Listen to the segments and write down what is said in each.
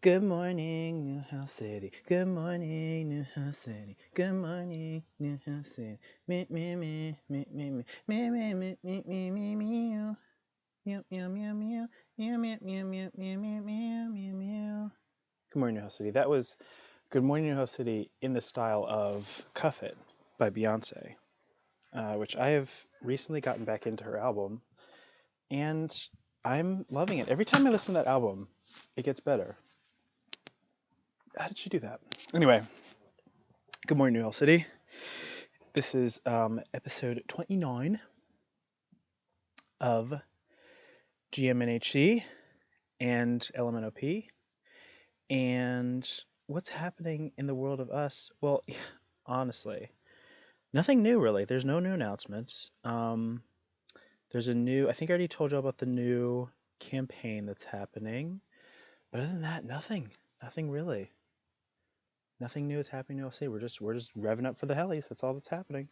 Good morning, New House City. Good morning, New House City. Good morning, New House City. Me, me, me, me, me, me, me, me, me, me, me, me, meow. Meow, meow, meow, meow. Meow, meow, meow, meow, meow, meow, meow, meow, meow. Good morning, New House City. That was Good Morning, New House City in the style of Cuff It by Beyonce, which I have recently gotten back into her album, and I'm loving it. Every time I listen to that album, it gets better. How did she do that? Anyway, good morning, New York City. This is episode 29 of GMNHC and LMNOP. And what's happening in the world of us? Well, honestly, nothing new really. There's no new announcements. There's a new, I think I already told you about the new campaign that's happening. But other than that, nothing. Nothing really. Nothing new is happening. I'll say we're just revving up for the hellies. That's all that's happening.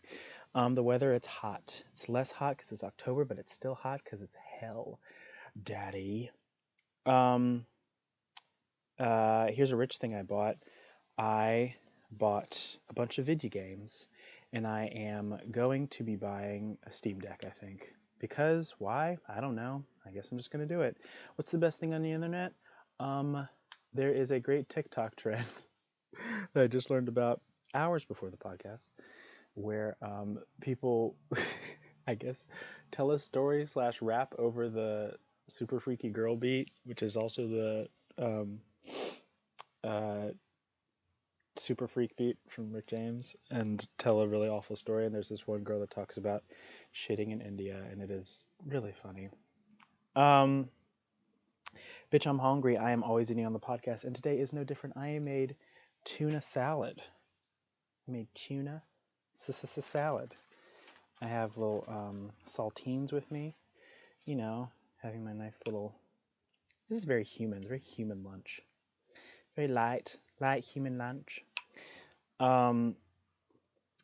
The weather, it's hot. It's less hot because it's October, but it's still hot because it's hell, daddy. Here's a rich thing I bought. I bought a bunch of video games, and I am going to be buying a Steam Deck, I think. Because why? I don't know. I guess I'm just gonna do it. What's the best thing on the internet? There is a great TikTok trend that I just learned about hours before the podcast, where people, I guess, tell a story / rap over the super freaky girl beat, which is also the uh, super freak beat from Rick James, and tell a really awful story. And there's this one girl that talks about shitting in India, and it is really funny. Bitch, I'm hungry. I am always eating on the podcast, and today is no different. I made tuna salad. I made tuna salad. I have little saltines with me, having my nice little. This is very human lunch. Very light human lunch. I'm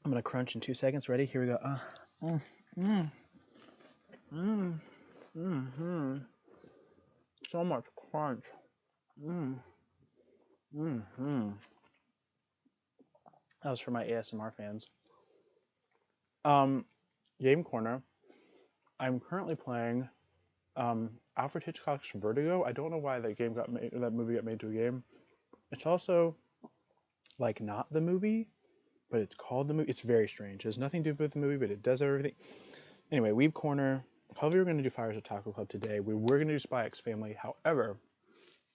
gonna crunch in 2 seconds. Ready? Here we go. So much crunch. That was for my ASMR fans. Game corner. I'm currently playing Alfred Hitchcock's Vertigo. I don't know why that movie got made to a game. It's also like not the movie, but it's called the movie. It's very strange. It has nothing to do with the movie, but it does everything. Anyway, Weeb Corner. Probably we're going to do Fires at Taco Club today. We were going to do Spy X Family. However,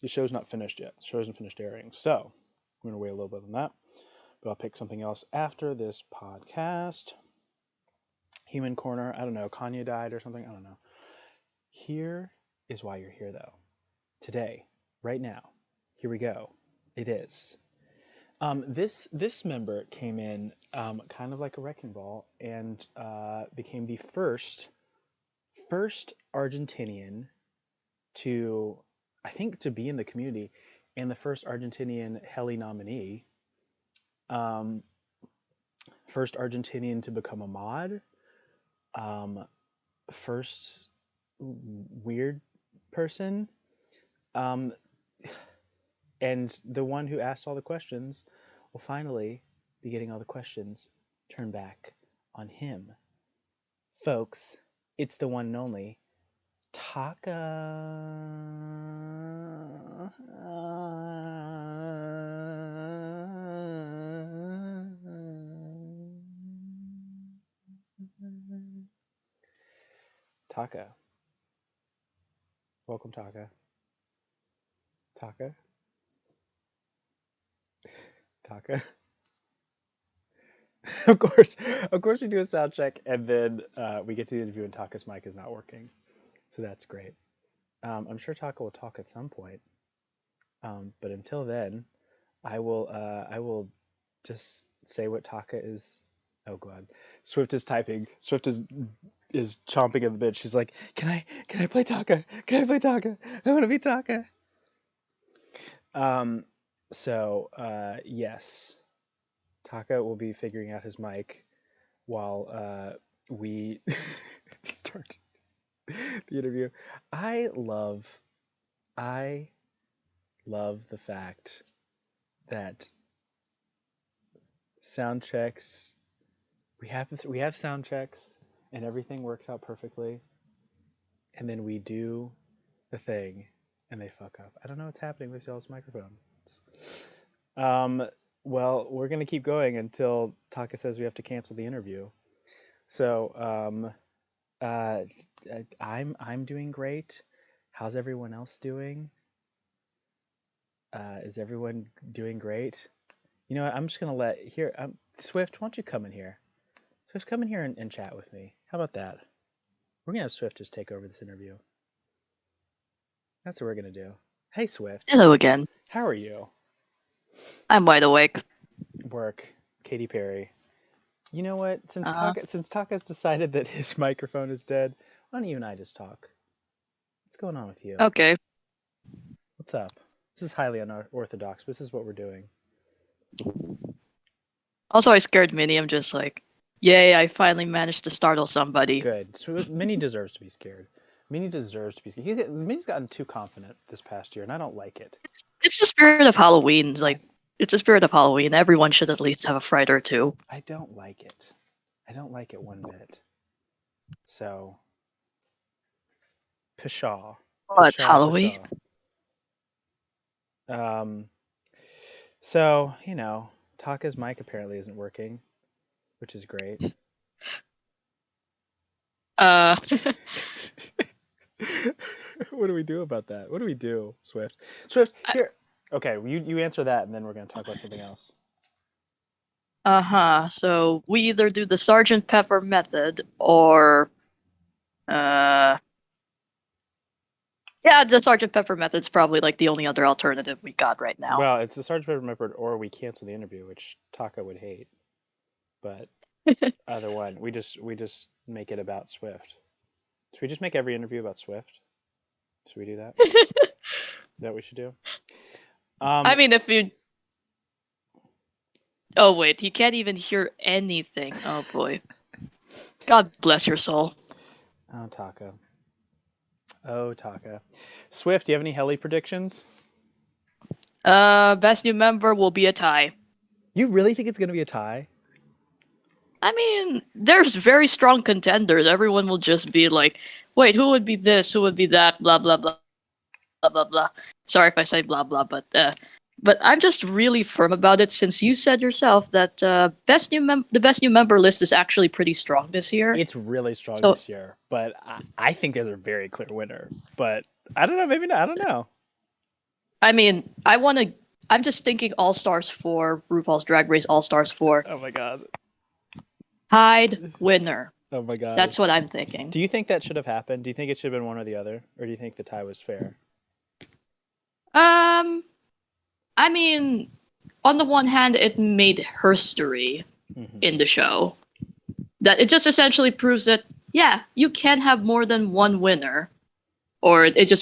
the show's not finished yet. The show hasn't finished airing. So I'm going to wait a little bit on that. But I'll pick something else after this podcast. Human Corner. I don't know. Kanye died or something. I don't know. Here is why you're here, though. Today, right now, here we go. It is. This member came in kind of like a wrecking ball and became the first Argentinian to, I think, to be in the community, and the first Argentinian heli nominee. First Argentinian to become a mod. First weird person. And the one who asked all the questions will finally be getting all the questions turned back on him. Folks, it's the one and only Taka. Taka. Welcome, Taka. Taka. Taka. of course, we do a sound check, and then we get to the interview, and Taka's mic is not working, so that's great. I'm sure Taka will talk at some point, but until then, I will just say what Taka is. Oh God, Swift is typing. Swift is chomping at the bit. She's like, "Can I play Taka? Can I play Taka? I want to be Taka." So yes, Taka will be figuring out his mic while we start the interview. I love the fact that sound checks we have sound checks and everything works out perfectly, and then we do the thing and they fuck up. I don't know what's happening with y'all's microphones. Um, well, we're gonna keep going until Taka says we have to cancel the interview. So, uh, I'm doing great. How's everyone else doing? Is everyone doing great? You know what? I'm just gonna let here. Swift, why don't you come in here? Swift, come in here and chat with me. How about that? We're gonna have Swift just take over this interview. That's what we're gonna do. Hey, Swift. Hello again. How are you? I'm wide awake. Work. Katy Perry. You know what? Since Uh, Taka's decided that his microphone is dead, why don't you and I just talk? What's going on with you? okay. What's up? This is highly unorthodox, but this is what we're doing. Also, I scared Minnie. I'm just like, yay, I finally managed to startle somebody. Good. So Minnie deserves to be scared. Minnie deserves to be scared. Minnie's gotten too confident this past year, and I don't like it. It's the spirit of Halloween. It's the spirit of Halloween. Everyone should at least have a fright or two. I don't like it. I don't like it one bit. So, pshaw. But Pshaw, Halloween? pshaw. So, Taka's mic apparently isn't working, which is great. Uh, What do we do about that? What do we do, Swift? Swift, here. Okay, you answer that, and then we're going to talk about something else. So we either do the Sergeant Pepper method or, yeah, the Sergeant Pepper method's probably like the only other alternative we got right now. Well, it's the Sergeant Pepper method, or we cancel the interview, which Taka would hate. But either one, we just make it about Swift. Should we just make every interview about Swift? Should we do that? Is that what we should do? I mean, if you... Oh, wait, he can't even hear anything. Oh, boy. God bless your soul. Oh, Taka. Oh, Taka. Swift, do you have any heli predictions? Best new member will be a tie. You really think it's going to be a tie? I mean, there's very strong contenders. Everyone will just be like, wait, who would be this? Who would be that? Blah, blah, blah, blah, blah, blah. Sorry if I say blah, blah, but I'm just really firm about it since you said yourself that the best new member list is actually pretty strong this year. It's really strong this year, but I think there's a very clear winner. But I don't know, maybe not. I don't know. I mean, I'm just thinking All-Stars 4, RuPaul's Drag Race All-Stars 4. Oh my god. Hyde, winner. Oh my god. That's what I'm thinking. Do you think that should have happened? Do you think it should have been one or the other? Or do you think the tie was fair? I mean, on the one hand, it made history in the show. That it just essentially proves that, yeah, you can have more than one winner. Or it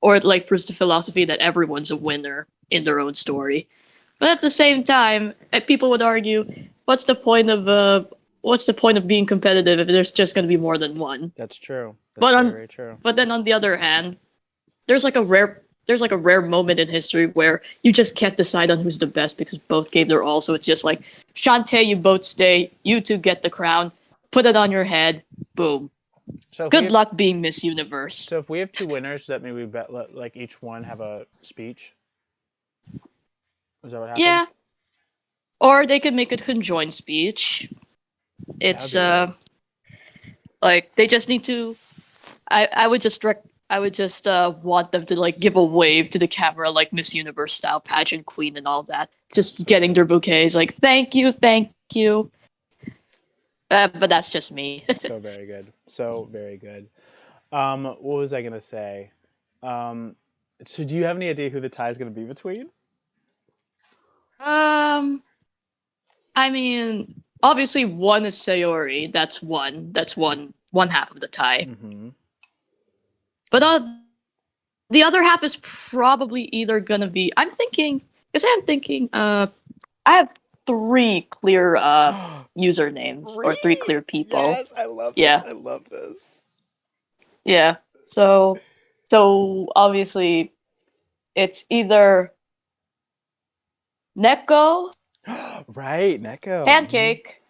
like proves the philosophy that everyone's a winner in their own story. But at the same time, people would argue, what's the point of being competitive if there's just going to be more than one? That's true. That's very true. But then on the other hand, there's like a rare moment in history where you just can't decide on who's the best because both gave their all. So it's just like, Shantae, you both stay. You two get the crown. Put it on your head. Boom. So good luck being Miss Universe. So if we have two winners, does that mean we let each one have a speech? Is that what happens? Yeah. Or they could make a conjoined speech. It's like they just need to. I would just want them to like give a wave to the camera like Miss Universe style pageant queen and all that. Just getting their bouquets like thank you. But that's just me. So very good. So very good. What was I gonna say? So do you have any idea who the tie is gonna be between? I mean, obviously one is Sayori. That's one. That's one half of the tie. Mm-hmm. But the other half is probably either gonna be. I'm thinking. I have 3 clear usernames or 3 clear people. Yes, I love this. Yeah. I love this. Yeah. So obviously, it's either Neko, Right, Neko. Pancake,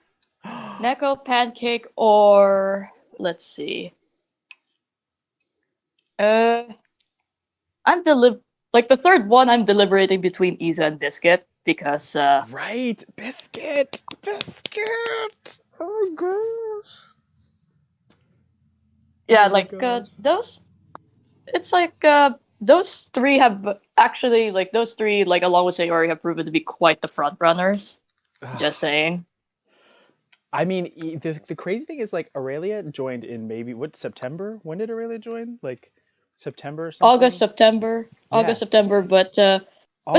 Neko, Pancake, or let's see. Uh, I'm like the third one. I'm deliberating between Isa and Biscuit because Right, Biscuit. Biscuit. Oh my gosh. yeah, Oh my like gosh. those. It's like those three have actually like those three like along with Sayori have proven to be quite the front runners. Just saying. I mean, the crazy thing is like Aurelia joined in maybe what September? When did Aurelia join? Like September or August, something? September, Yeah, August, September, but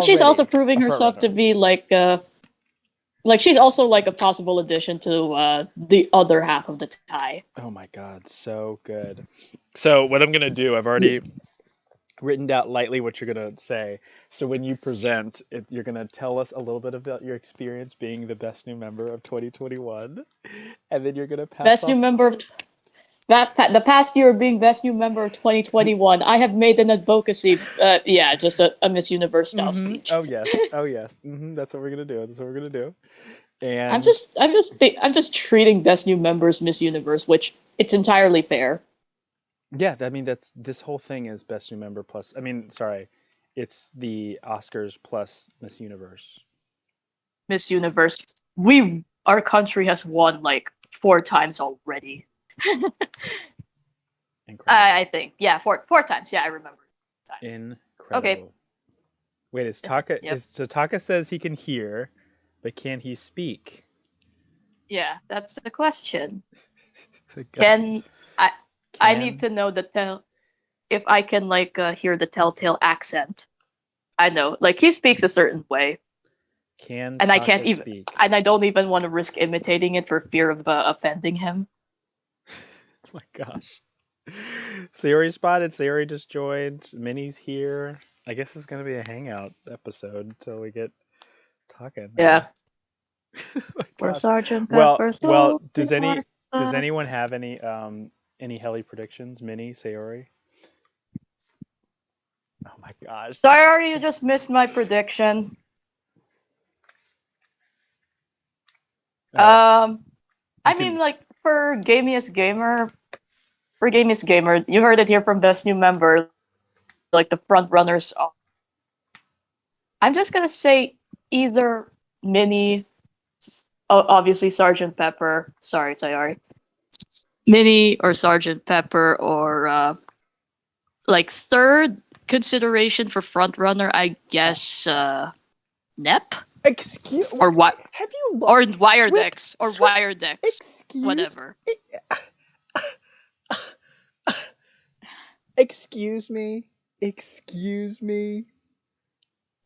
she's also already proving a front herself to runner. be like she's also like a possible addition to the other half of the tie. Oh my god, so good. So what I'm gonna do, I've Yeah. already written down lightly what you're gonna say. So when you present, you're gonna tell us a little bit about your experience being the best new member of 2021, and then you're gonna pass Best new off. member of the past year of being best new member of 2021. I have made an advocacy, yeah, just a Miss Universe style speech. Oh yes. Oh yes. That's what we're gonna do. That's what we're gonna do. I'm And just I'm just treating best new members Miss Universe, which it's entirely fair. yeah, I mean that's this whole thing is best new member plus. I mean, sorry, it's the Oscars plus Miss Universe. Miss Universe. Our country has won like 4 times already. Incredible. I think yeah, four times. Yeah, I remember times. Okay. Incredible. Wait, is Yep. Taka Yep. is so Taka says he can hear, but can he speak? Yeah, that's the question. God. Can I? I need Can to know the tell if I can like hear the telltale accent. I know, like he speaks a certain way, can and I can't Taka even, speak? and I don't even want to risk imitating it for fear of offending him. Oh my gosh. Sayori spotted. Sayori just joined. Minnie's here. I guess it's gonna be a hangout episode until we get talking. Huh? Yeah. Oh my For gosh. Sergeant Well, Pepper's well. Lonely Hearts Does Club. anyone have any heli predictions? Minnie, Sayori. Oh my gosh. Sorry, you just missed my prediction. Oh, Um, you I mean, can. like for Gamiest Gamer, you heard it here from Best New Member. Like the front runners. I'm just gonna say either Minnie, obviously Sergeant Pepper. Sorry. Minnie or Sergeant Pepper or like third consideration for front runner, I guess Nep Excuse or what? what Have you or Swift? Wiredex or Swift? Wiredex, Excuse. whatever. Excuse me. Excuse me.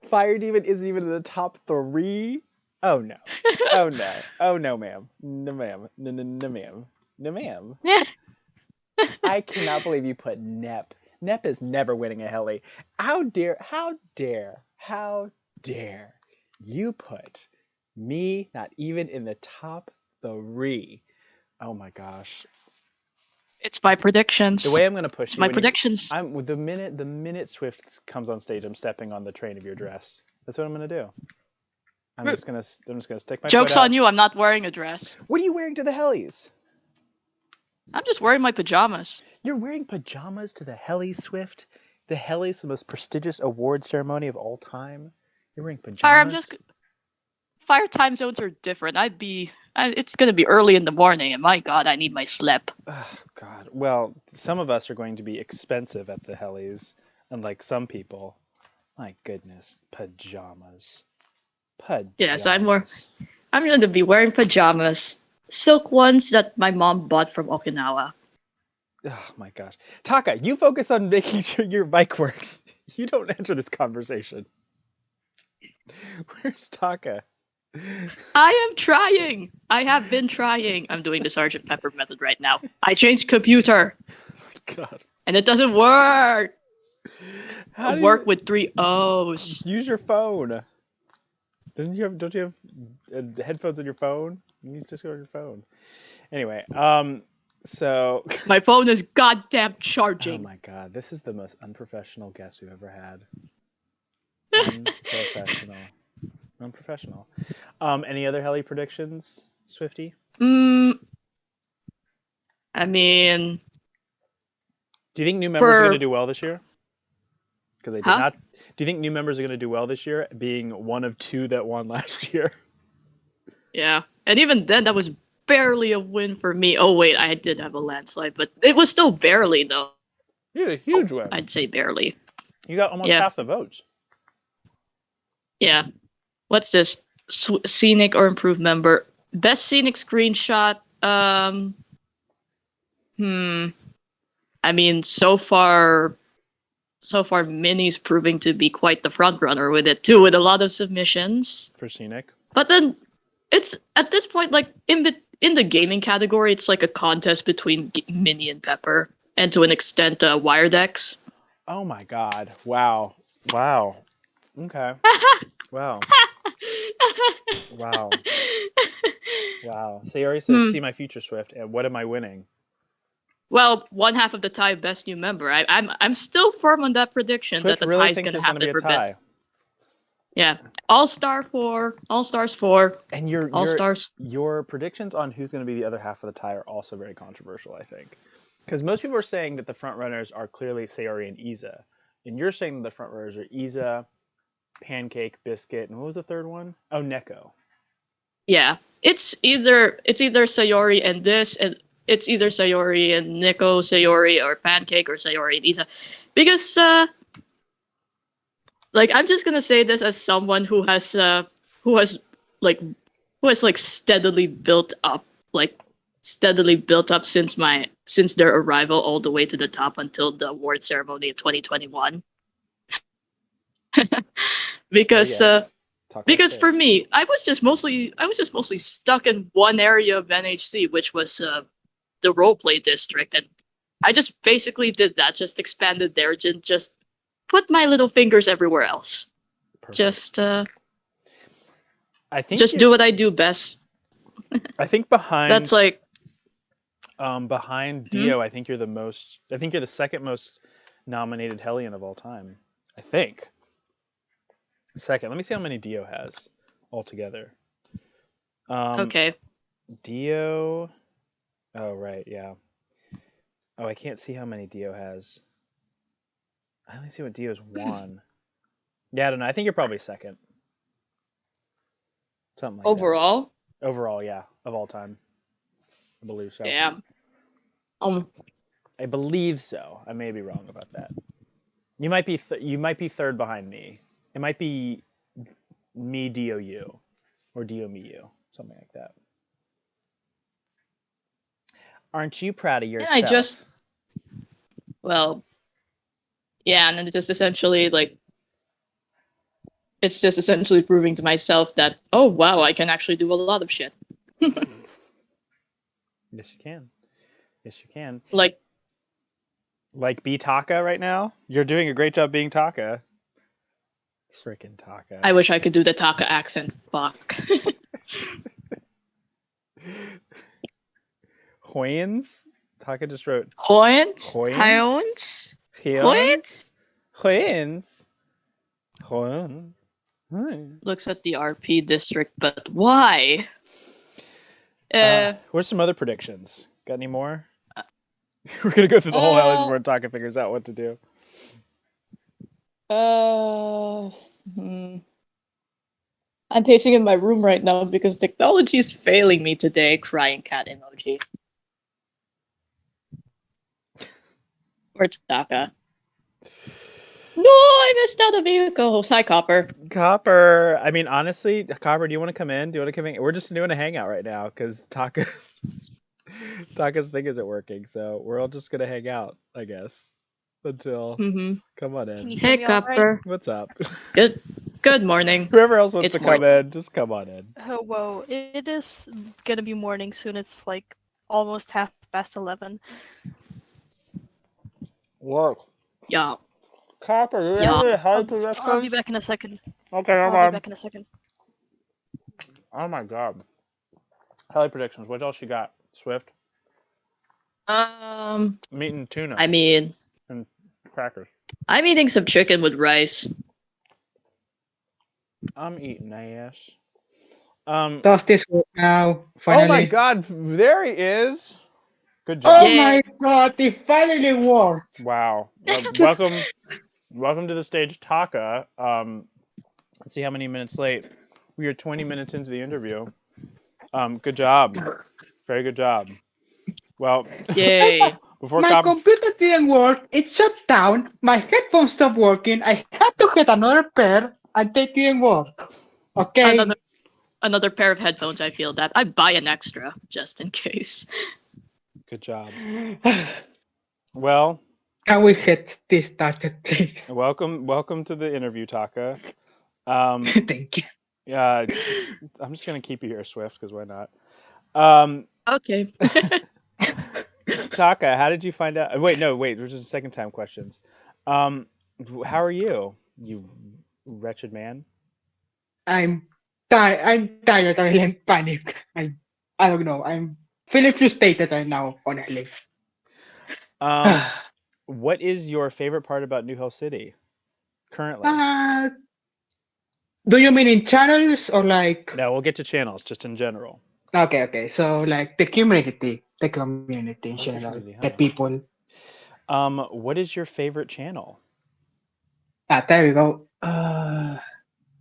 Fire Demon isn't even in the top three. Oh no. Oh no. Oh no, ma'am. No, ma'am. No, no, no, ma'am. No, ma'am. Yeah. I cannot believe you put Nep. Nep is never winning a heli. How dare, how dare, how dare you put me not even in the top three? Oh my gosh. It's my The predictions. way I'm gonna push It's you my when you predictions. I'm the minute Swift comes on stage, I'm stepping on the train of your dress. That's what I'm gonna do. I'm just gonna stick my foot Joke's on out. you, I'm not wearing a dress. What are you wearing to the helis? I'm just wearing my pajamas. You're wearing pajamas to the heli, Swift. The heli is the most prestigious award ceremony of all time. You're wearing Fire, I'm pajamas. just fire time zones are different. It's gonna be early in the morning, and my God, I need my sleep. Oh God. Well, some of us are going to be expensive at the helis, unlike some people. My goodness, pajamas. Yes, Pajamas. I'm gonna be wearing pajamas, silk ones that my mom bought from Okinawa. Oh my gosh. Taka, you focus on making sure your mic works. You don't enter this conversation. Where's Taka? I am trying. I have been trying. I'm doing the Sergeant Pepper method right now. I changed computer, God. and it doesn't work. How do Work you with 3 O's. use your phone? Don't you have headphones on your phone? You just go on your phone. Anyway, so My phone is goddamn oh charging. my god, this is the most unprofessional guest we've ever had. Unprofessional. Unprofessional. Any other Helly predictions, Swifty? I mean, Do you think new members are going to for do well this year? Because they did huh? not. Do you think new members are going to do well this year, being one of two that won last year? Yeah, and even then, that was barely a win for me. Oh wait, I did have a landslide, but it was still barely though. You had a huge win. I'd say barely. You got almost Yeah, half the votes. yeah. What's this? Scenic or improved member? Best scenic screenshot. I mean, so far, Minnie's proving to be quite the front runner with it too, with a lot of submissions. For Scenic. But then, it's at this point like in the gaming category, it's like a contest between Minnie and Pepper, and to an extent, Wiredex. Oh my god. Wow. Wow. Okay. Wow. Wow. Wow. Sayori says, see my future Swift, and what am I winning? Well, one half of the tie best new member. I'm still firm on that prediction Swift that the really tie is thinks going to there's going to happen be a for tie. best. Yeah, All Stars 4, And All Stars. your predictions on who's going to be the other half of the tie are also very controversial, I think. Because most people are saying that the front runners are clearly Sayori and Iza. And you're saying that the front runners are Iza, Pancake, Biscuit, and what was the third one? Oh, Neko. Yeah, it's either Sayori and this, and it's either Sayori and Nico, Sayori or Pancake, or Sayori and Isa, because like I'm just gonna say this as someone who has like steadily built up since their arrival all the way to the top until the award ceremony of 2021. Because Yes. because for me, I was just mostly stuck in one area of NHC, which was the roleplay district, and I just basically did that, just expanded there, just put my little fingers everywhere else. Perfect. Just I think just do what I do best. I think behind That's like behind Dio, I think you're the second most nominated Hellion of all time. I think. Second. Let me see how many Dio has altogether. okay. Dio. Oh right, yeah. Oh, I can't see how many Dio has. I only see what Dio's won. Yeah, I don't know. I think you're probably second. Something like Overall? that. Overall, yeah, of all time. I believe so. Damn. I believe so. I may be wrong about that. You might be third behind me. It might be me Dio you, or Dio me you, something like that. Aren't you proud of yourself? Yeah, and then it's just essentially proving to myself that, oh wow, I can actually do a lot of shit. Yes, you can. Yes, you can. Like be Taka right now. You're doing a great job being Taka. Freaking Taka. I wish I could do the Taka accent. Fuck. Hoyens? Taka just wrote Hoyens? Hoyens? Hoyens? Hoyens? Hoyens? Looks at the RP district, but why? Where's some other predictions? Got any more? We're gonna go through the whole Hellies before Taka figures out what to do. I'm pacing in my room right now because technology is failing me today. Crying cat emoji. Or Taka. No, I missed out a vehicle. Hi, Copper. Copper. I mean, honestly, Copper, do you want to come in? We're just doing a hangout right now because Taka's thing isn't working, so we're all just gonna hang out, I guess, until. Come on in. Hey, Copper. Right? What's up? Good morning. Whoever else wants to come in, just come on in. Oh, whoa. It is gonna be morning soon. It's like almost 11:30. What? Yeah. Copper, I'll be back in a second. Okay, I'll be back in a second. Oh my god. Helly predictions. What else you got? Swift? Meat and tuna. I mean... And crackers. I'm eating some chicken with rice. I'm eating ass. Does this work now? Oh my Finally. God! There he is. Good Oh job. Yay! my god, it finally worked! Wow. Welcome to the stage, Taka. Let's see how many minutes late. We are 20 minutes into the interview. Good job. Very good job. Well, Yay! before My computer didn't work, it shut down, my headphones stopped working, I had to get another pair, and they didn't work. Another Okay. another pair of headphones. I feel that I buy an extra just in case. good job. Well, Can we get this started, please? welcome to the interview, Taka. Um, Thank you. yeah, I'm just gonna keep you here, Swift, because why not? Um, Okay. Taka, how did you find out? Wait, no, wait. There's just second time questions. Um, how are you, you wretched man? I'm tired. I'm tired. I'm in panic. I don't know. I'm feeling frustrated right now, honestly. Um, what is your favorite part about New Hill City currently? uh, do you mean in channels or like? No, we'll get to channels, just in general. Okay, okay. So like the community in Oh, it's the general, community, the huh? people. What is your favorite channel? There we go.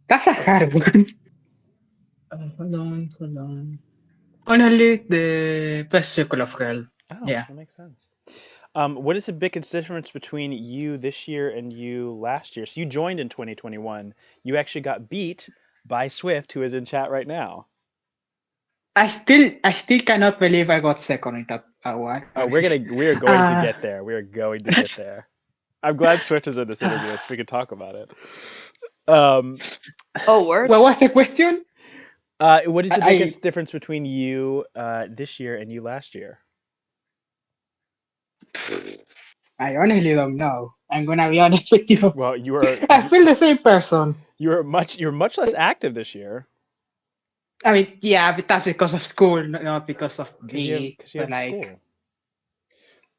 That's a hard one. Hold on. Honestly, the best circle of hell. Oh, Yeah. that makes sense. What is the biggest difference between you this year and you last year? So you joined in 2021. You actually got beat by Swift, who is in chat right now. I still cannot believe I got second in that award. Oh, we are going to get there. We are going to get there. I'm glad Swift is in this interview so we can talk about it. Oh, word. What was the question? What is the I biggest difference between you this year and you last year? I honestly don't know. I'm gonna be honest with you. Well, I feel the same person. you're much less active this year I mean, yeah, but that's because of school, not because of me. because you But have like, school.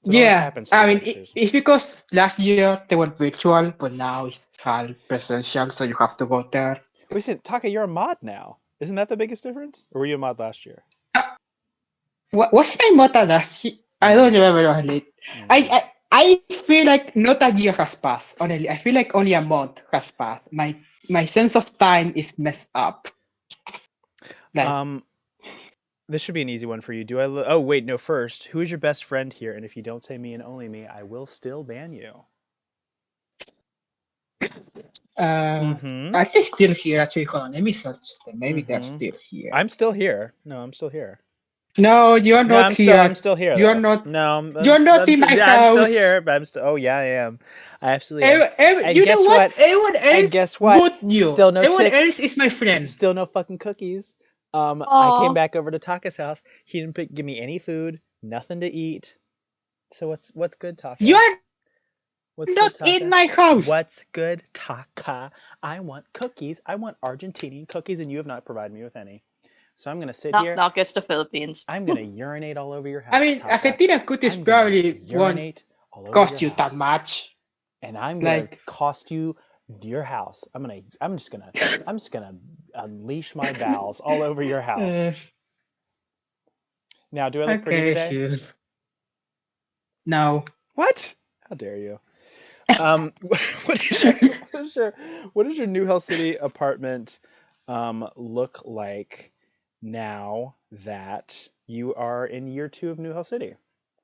So it always yeah, happens to the I mean, youngsters. it's because last year they were virtual, but now it's all presential, so you have to go there. Wait, Taka, you're a mod now. Isn't that the biggest difference? Or were you a mod last year? What was my motto last year? I don't Mm, remember honestly. mm. I feel like not a year has passed. Honestly, I feel like only a month has passed. My sense of time is messed up. Like, Um, this should be an easy one for you. Oh wait, no. First, who is your best friend here? And if you don't say me and only me, I will still ban you. uh, Mm-hmm. are they still here? Actually, hold on. Let me search them. Maybe they're Mm-hmm. still here. I'm still here. No, I'm still here. No, you're No, not I'm here. still here You're though. not. No, You're not in my yeah, I'm still house. here, but I'm still. Oh yeah, I am. I absolutely am. And You know guess what? what? Everyone And else guess what? but you. Still no Everyone tick. else is my friend. Still no fucking cookies. I came Aw. back over to Taka's house. He didn't give me any food, nothing to eat. So what's good, You Taka? are What's good, not in Taka? my house. What's good, Taka? I want cookies. I want Argentinian cookies, and you have not provided me with any. So I'm gonna sit Knock here. knock, it's the Philippines. I'm gonna urinate all over your I house, mean, Taka. Argentina cookies I'm gonna probably won't urinate all over your cost you that house, much. and I'm gonna Like, cost you your house. I'm just gonna unleash my bowels all over your house. uh, Now, do I look pretty okay, today? sure. No. What? How dare you? What is your what is your New Hell City apartment look like now that you are in year 2 of New Hell City,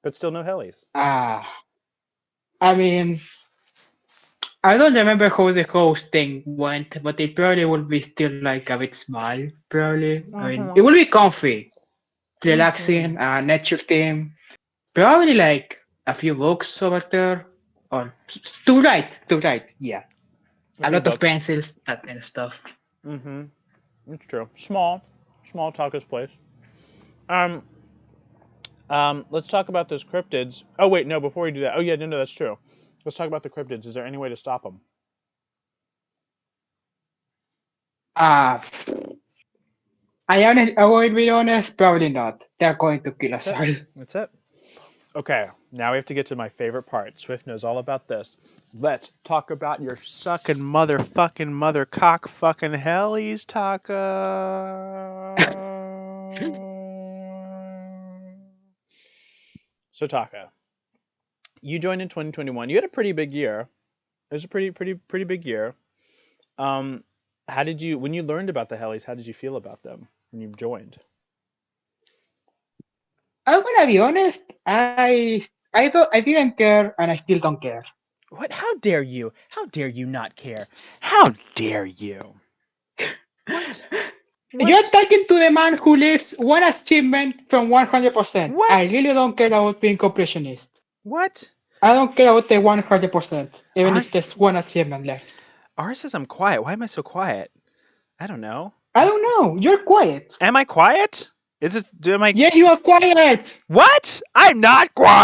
but still no Hellies? Ah, I mean, I don't remember how the host thing went, but it probably will be still like a bit small. Probably. I mean, it Mm-hmm. will be comfy, Mm-hmm. relaxing, nature theme. Probably like a few books over there, or to write. Yeah, A a few lot of books. pencils, that kind of stuff. Mm-hmm. It's true. Small Taka's place. Um, let's talk about those cryptids. Oh wait, no. Before we do that, oh yeah, no, that's true. Let's talk about the cryptids. Is there any way to stop them? Ah, I will be honest, probably not. They're going to kill That's us it. all. That's it. Okay, now we have to get to my favorite part. Swift knows all about this. Let's talk about your sucking motherfucking mother cock fucking hellies, Taka. So Taka, you joined in 2021. You had a pretty big year. It was a pretty big year. How did you, when you learned about the hellies, how did you feel about them when you joined? I'm gonna be honest. I didn't care, and I still don't care. What? How dare you? How dare you not care? How dare you? What? You're What? talking to the man who lives one achievement from 100%. I What? really don't care about being completionist. What? I don't care about the 100%, even Ar- if there's one achievement left. Ara says I'm quiet. Why am I so quiet? I don't know. I don't know. You're quiet. Am I quiet? Is it? Am I? Yes, you are quiet. What? I'm not quiet.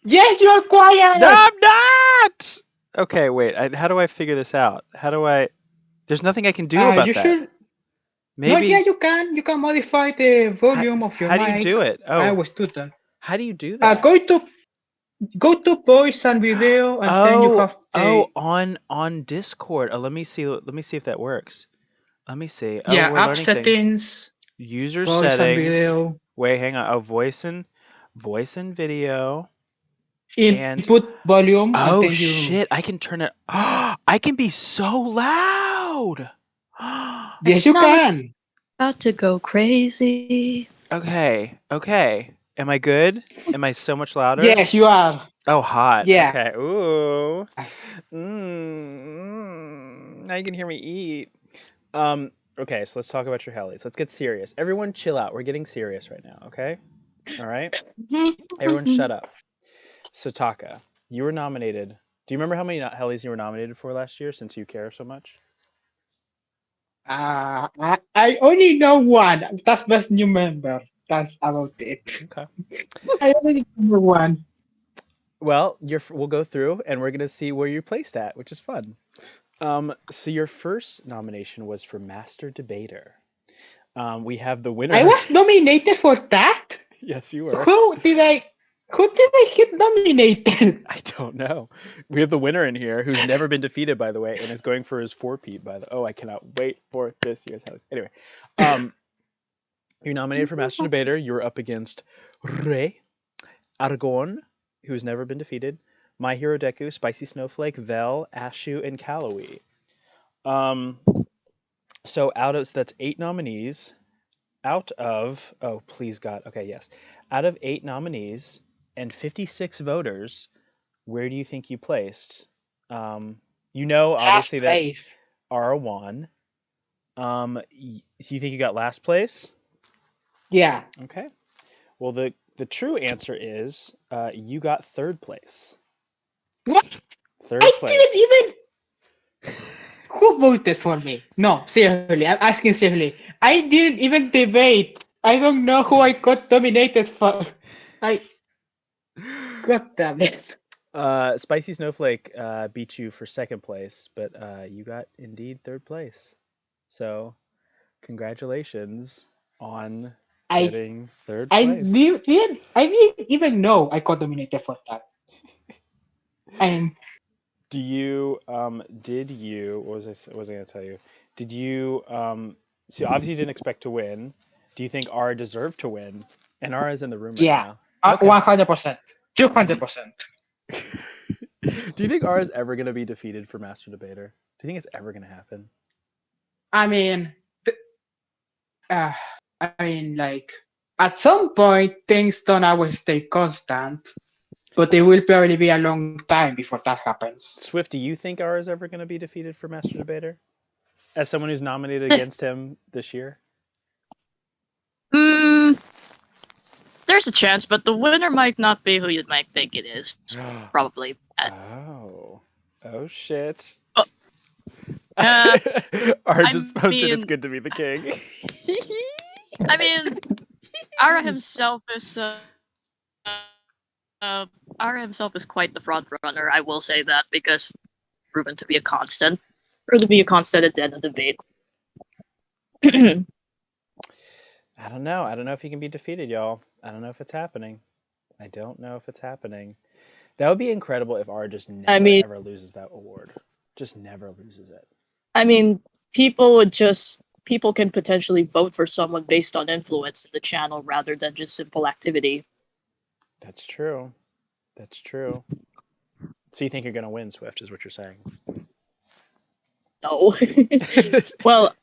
Yes, you are No, quiet. I'm not. Okay, wait. How do I figure this out? How do I? There's nothing I can do about You that. should. No, Maybe. yeah, you can. You can modify the volume of your How do you mic. do it? I Oh, was do that. how do you do that? Go to voice and video, and then you have the on Discord. Let me see. Let me see if that works. Let me see. Oh, yeah we're app learning things. settings, User voice and settings. video, Wait, hang on. Oh, voice and video. And input volume, and oh then you. shit! I can turn it. I can be so loud. Yes, you can. About to go crazy. Okay. Okay. Am I good? Am I so much louder? Yes, you are. Oh, hot. Yeah. Okay. Ooh. Now you can hear me eat. Okay, so let's talk about your hellies. Let's get serious. Everyone chill out. We're getting serious right now, okay? All right? Everyone shut up. So Taka, you were nominated. Do you remember how many hellies you were nominated for last year since you care so much? I only know one. That's best new member. That's about it. Okay. I only remember one. Well, we'll go through and we're going to see where you placed at, which is fun. So your first nomination was for Master Debater. We have the winner. I was nominated for that. Yes, you were. Who did I hit nominated? I don't know. We have the winner in here who's never been defeated, by the way, and is going for his 4-peat. Oh, I cannot wait for this year's house. Anyway, you're nominated for Master Debater. You were up against Rey, Argon, who's never been defeated, My Hero Deku, Spicy Snowflake, Vel, Ashu, and Kalawi. So that's 8 nominees. Out of please God, okay, yes, out of 8 nominees and 56 voters, where do you think you placed? Obviously that Ara won. So you think you got last place? Yeah. Okay. Well, the true answer is you got 3rd place. What? 3rd place. Didn't even. Who voted for me? No, seriously, I'm asking seriously. I didn't even debate. I don't know who I got nominated for. God damn it. Spicy Snowflake beat you for 2nd place, but you got indeed 3rd place. So, congratulations on getting 3rd place. I didn't even know I got nominated for that. Do you what was I going to tell you? Did you so obviously you didn't expect to win. Do you think Ara deserved to win? And Ara's in the room right now. 100%. 200%. Do you think Ara's ever going to be defeated for Master Debater? Do you think it's ever going to happen? I mean, like, at some point, things don't always stay constant, but it will probably be a long time before that happens. Swift, do you think Ara's ever going to be defeated for Master Debater? As someone who's nominated against him this year? There's a chance, but the winner might not be who you might think it is. Probably. Oh shit. Ara just posted it's good to be the king. I mean, Ara himself is quite the front runner. I will say that because proven to be a constant, or to be a constant at the end of the debate. I don't know. I don't know if he can be defeated, y'all. I don't know if it's happening. I don't know if it's happening. That would be incredible if R just I never mean, ever loses that award. Just never loses it. I mean, people can potentially vote for someone based on influence in the channel rather than just simple activity. That's true. That's true. So you think you're gonna win, Swift? Is what you're saying? No. well,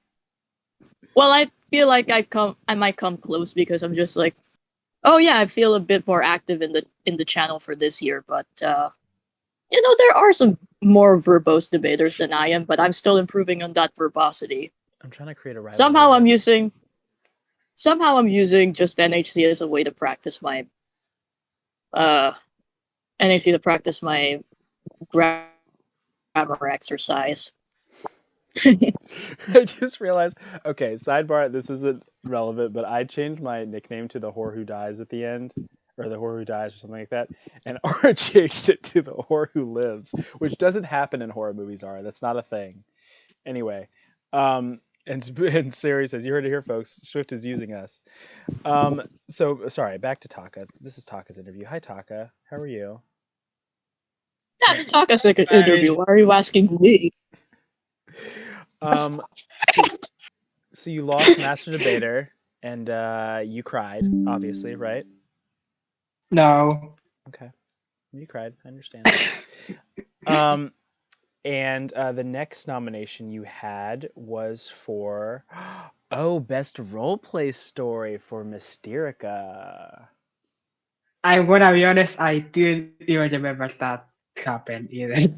I feel like I might come close because I'm just like, oh yeah, I feel a bit more active in the channel for this year, but there are some more verbose debaters than I am, but I'm still improving on that verbosity. I'm trying to create a rivalry. Somehow I'm using just NHC as a way to practice my NHC to practice my grammar exercise. I just realized. Okay, sidebar. This isn't relevant, but I changed my nickname to the whore who dies at the end, or the whore who dies, or something like that. And R changed it to the whore who lives, which doesn't happen in horror movies. R, that's not a thing. Anyway, and Siri says, "You heard it here, folks. Swift is using us." So sorry. Back to Taka. This is Taka's interview. Hi, Taka. How are you? That's Taka's interview. Why are you asking me? So you lost Master Debater, and you cried, obviously, right? No. Okay, you cried. I understand. And the next nomination you had was for best roleplay story for Mysterica. I'm gonna be honest, I didn't even remember that happened either.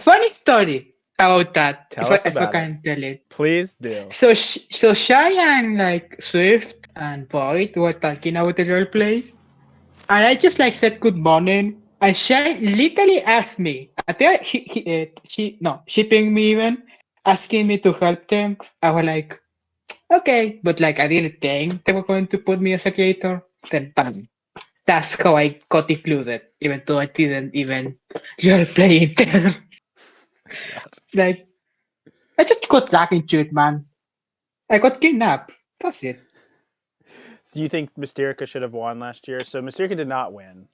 Funny story about that. Tell us if I about it. can tell it. Please do. So Shy and like Swift and Boyd were talking about the roleplay, and I just like said good morning, and Shy literally asked me. I think she pinged me even, asking me to help them. I was like, okay, but like I didn't think they were going to put me as a creator. Then bam. That's how I got included, even though I didn't even roleplay it there. God. Like, I just got dragged into it, man. I got kidnapped. That's it. So you think Mysterica should have won last year? So Mysterica did not win.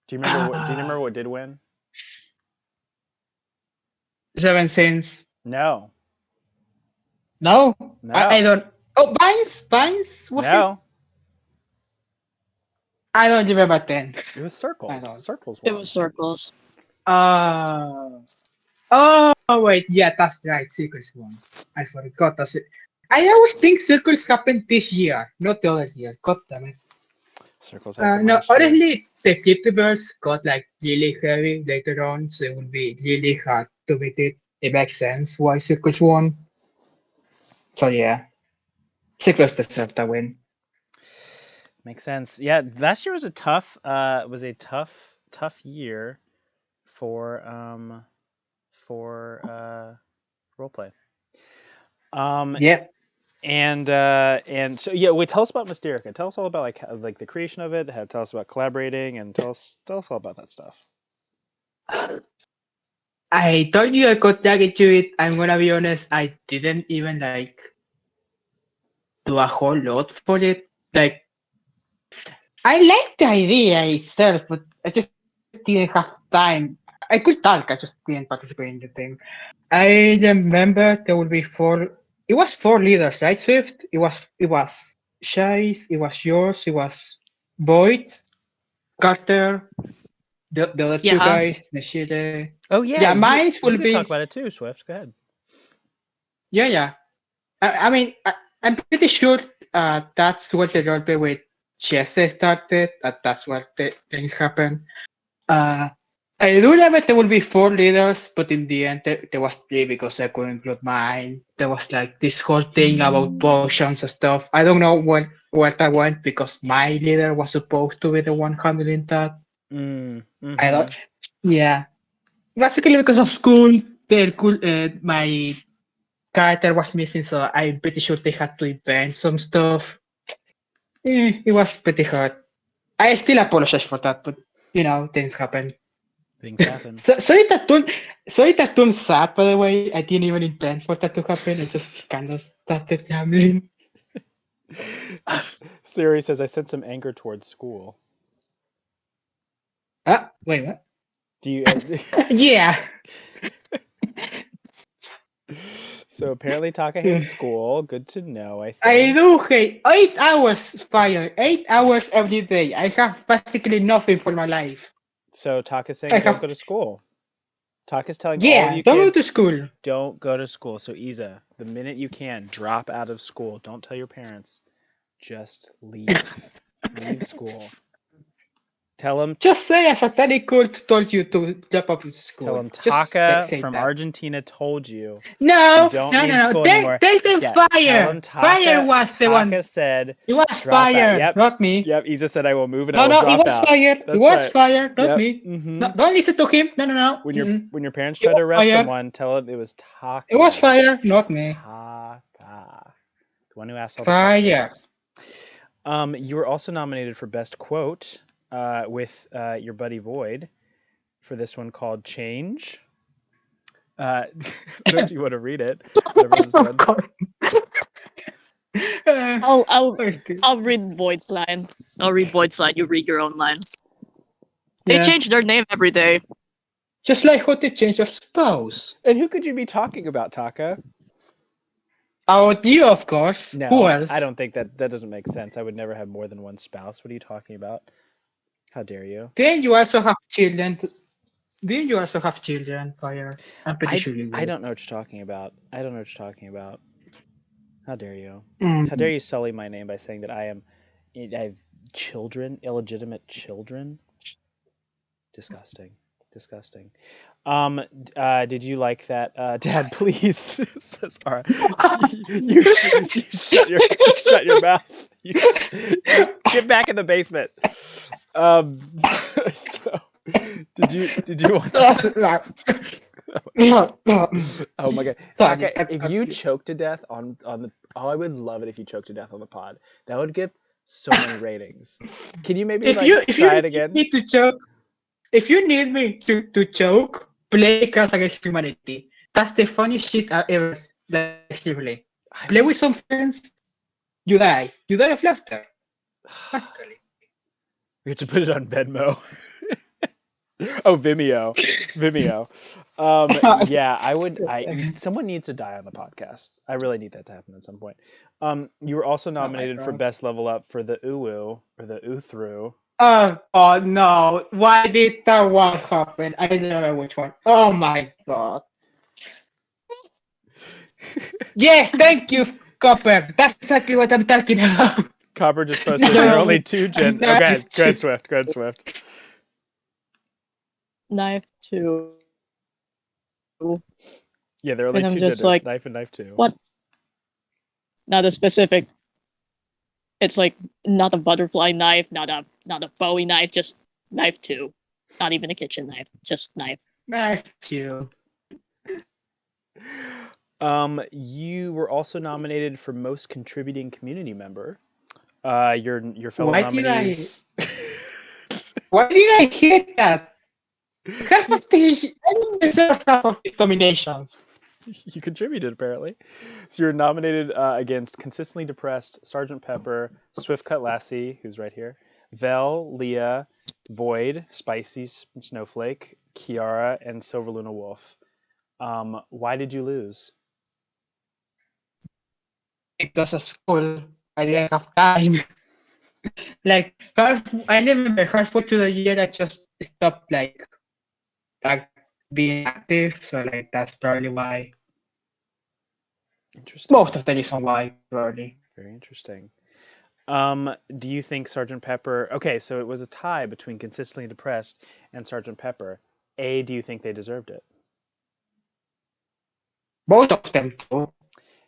Do you remember what? Do you remember what did win? Seven Sins. No. No? No. I don't. Oh, Vines? Was No. it? I don't remember then. It was I Circles. don't. Circles It won. was circles. Oh, wait. Yeah, that's right. Circles one. I forgot. I always think Circles happened this year, not the other year. God damn it. Circles happened No, last year. honestly, the YouTubers got like really heavy later on, so it would be really hard to beat it. It makes sense why Circles won. So yeah, Circles deserved a win. Makes sense. Yeah, last year was a tough year for roleplay. Yep. And so yeah, wait, tell us about Mysterica. Tell us all about like the creation of it. Tell us about collaborating, and tell us all about that stuff. I told you I got dragged into it. I'm gonna be honest, I didn't even like do a whole lot for it. Like I liked the idea itself, but I just didn't have time. I could talk, I just didn't participate in the thing. I remember there would be it was four leaders, right, Swift? It was Shai's, it was yours, it was Boyd, Carter, the other two Yeah. guys, Nashide. Oh yeah, Yeah, mine will you can be talk about it too, Swift. Go ahead. yeah. I mean, I'm pretty sure that's what the roleplay with Chester started. That's where the things happen. I do remember there will be four leaders, but in the end there was three because I couldn't include mine. There was like this whole thing about potions and stuff. I don't know where that went because my leader was supposed to be the one handling that. Mm-hmm. I don't. Yeah, basically because of school, my character was missing, so I'm pretty sure they had to invent some stuff. It was pretty hard. I still apologize for that, but things happen. Things happen. Sorry that tune sad, by the way. I didn't even intend for that to happen. I just kind of started gambling. Siri says, I sent some anger towards school. Wait, what? Do you? Yeah. So apparently Taka hates school. Good to know, I think. I do hate 8 hours fire. 8 hours every day. I have basically nothing for my life. So Taka's saying don't go to school. Taka's telling all of you don't kids, go to school. Don't go to school. So Isa, the minute you can, drop out of school. Don't tell your parents. Just leave. Leave school. Tell them. Just say a satanic cult told you to drop out of school. Tell them Taka say from that. Argentina told you. No, you don't no, need no, school no. anymore. Tell them Yeah, fire. Fire was the one. Taka said. It was fire, Yep. not me. Yep. Isa said I will move and No, I will drop it was out. fire. That's It was right. fire, not Yep. me. Mm-hmm. No, don't listen to him. No. When your parents try to arrest someone, tell them it was Taka. It was fire, not me. Taka, the one who asked all the Fire. questions. You were also nominated for Best Quote with your buddy Void for this one called "Change." I don't know if you want to read it. I'll read Void's line. I'll read Void's line. You read your own line. They change their name every day. Just like how they change your spouse. And who could you be talking about, Taka? About you, of course. No, Who else? I don't think that doesn't make sense. I would never have more than one spouse. What are you talking about? How dare you? Then you also have children. Fire. I'm pretty sure you do. I don't know what you're talking about. How dare you? Mm. How dare you sully my name by saying that I have children, illegitimate children? Disgusting. Did you like that? Dad, please, says Ara. You shut your mouth. You get back in the basement. So did you want oh my god. Taka, if you choke to death on the I would love it if you choke to death on the pod. That would get so many ratings. Can you maybe try it again? Need to choke, if you need me to choke, play Cards Against Humanity. That's the funniest shit I've ever seriously. Play with some friends, you die. You die of laughter. Practically. We have to put it on Venmo. Oh, Vimeo. Yeah, I would. Someone needs to die on the podcast. I really need that to happen at some point. You were also nominated for Best Level Up for the Uwu or the Uthru. Oh no! Why did that one happen? I don't know which one. Oh my god! Yes, thank you, Copper. That's exactly what I'm talking about. Copper just posted there are only two gen. Okay, go ahead, Swift. Knife 2. Yeah, there are only two genders, like, knife and knife 2. What? Not a specific. It's like not a butterfly knife, not a Bowie knife, just knife 2. Not even a kitchen knife, just knife. Knife 2. You were also nominated for Most Contributing Community Member. Your fellow nominees. Why did I hit that? Because of I didn't deserve half of these nominations. You contributed, apparently. So you're nominated against Consistently Depressed, Sgt. Pepper, Swift Cut Lassie, who's right here, Vel, Leah, Void, Spicy Snowflake, Kiara, and Silver Luna Wolf. Why did you lose? Because of school, I didn't have time. Like, I remember halfway through the year, I just stopped like being active. So like that's probably why. Interesting. Most of the reason why, probably. Very interesting. Do you think Sgt. Pepper? Okay, so it was a tie between Consistently Depressed and Sgt. Pepper. Do you think they deserved it? Both of them do.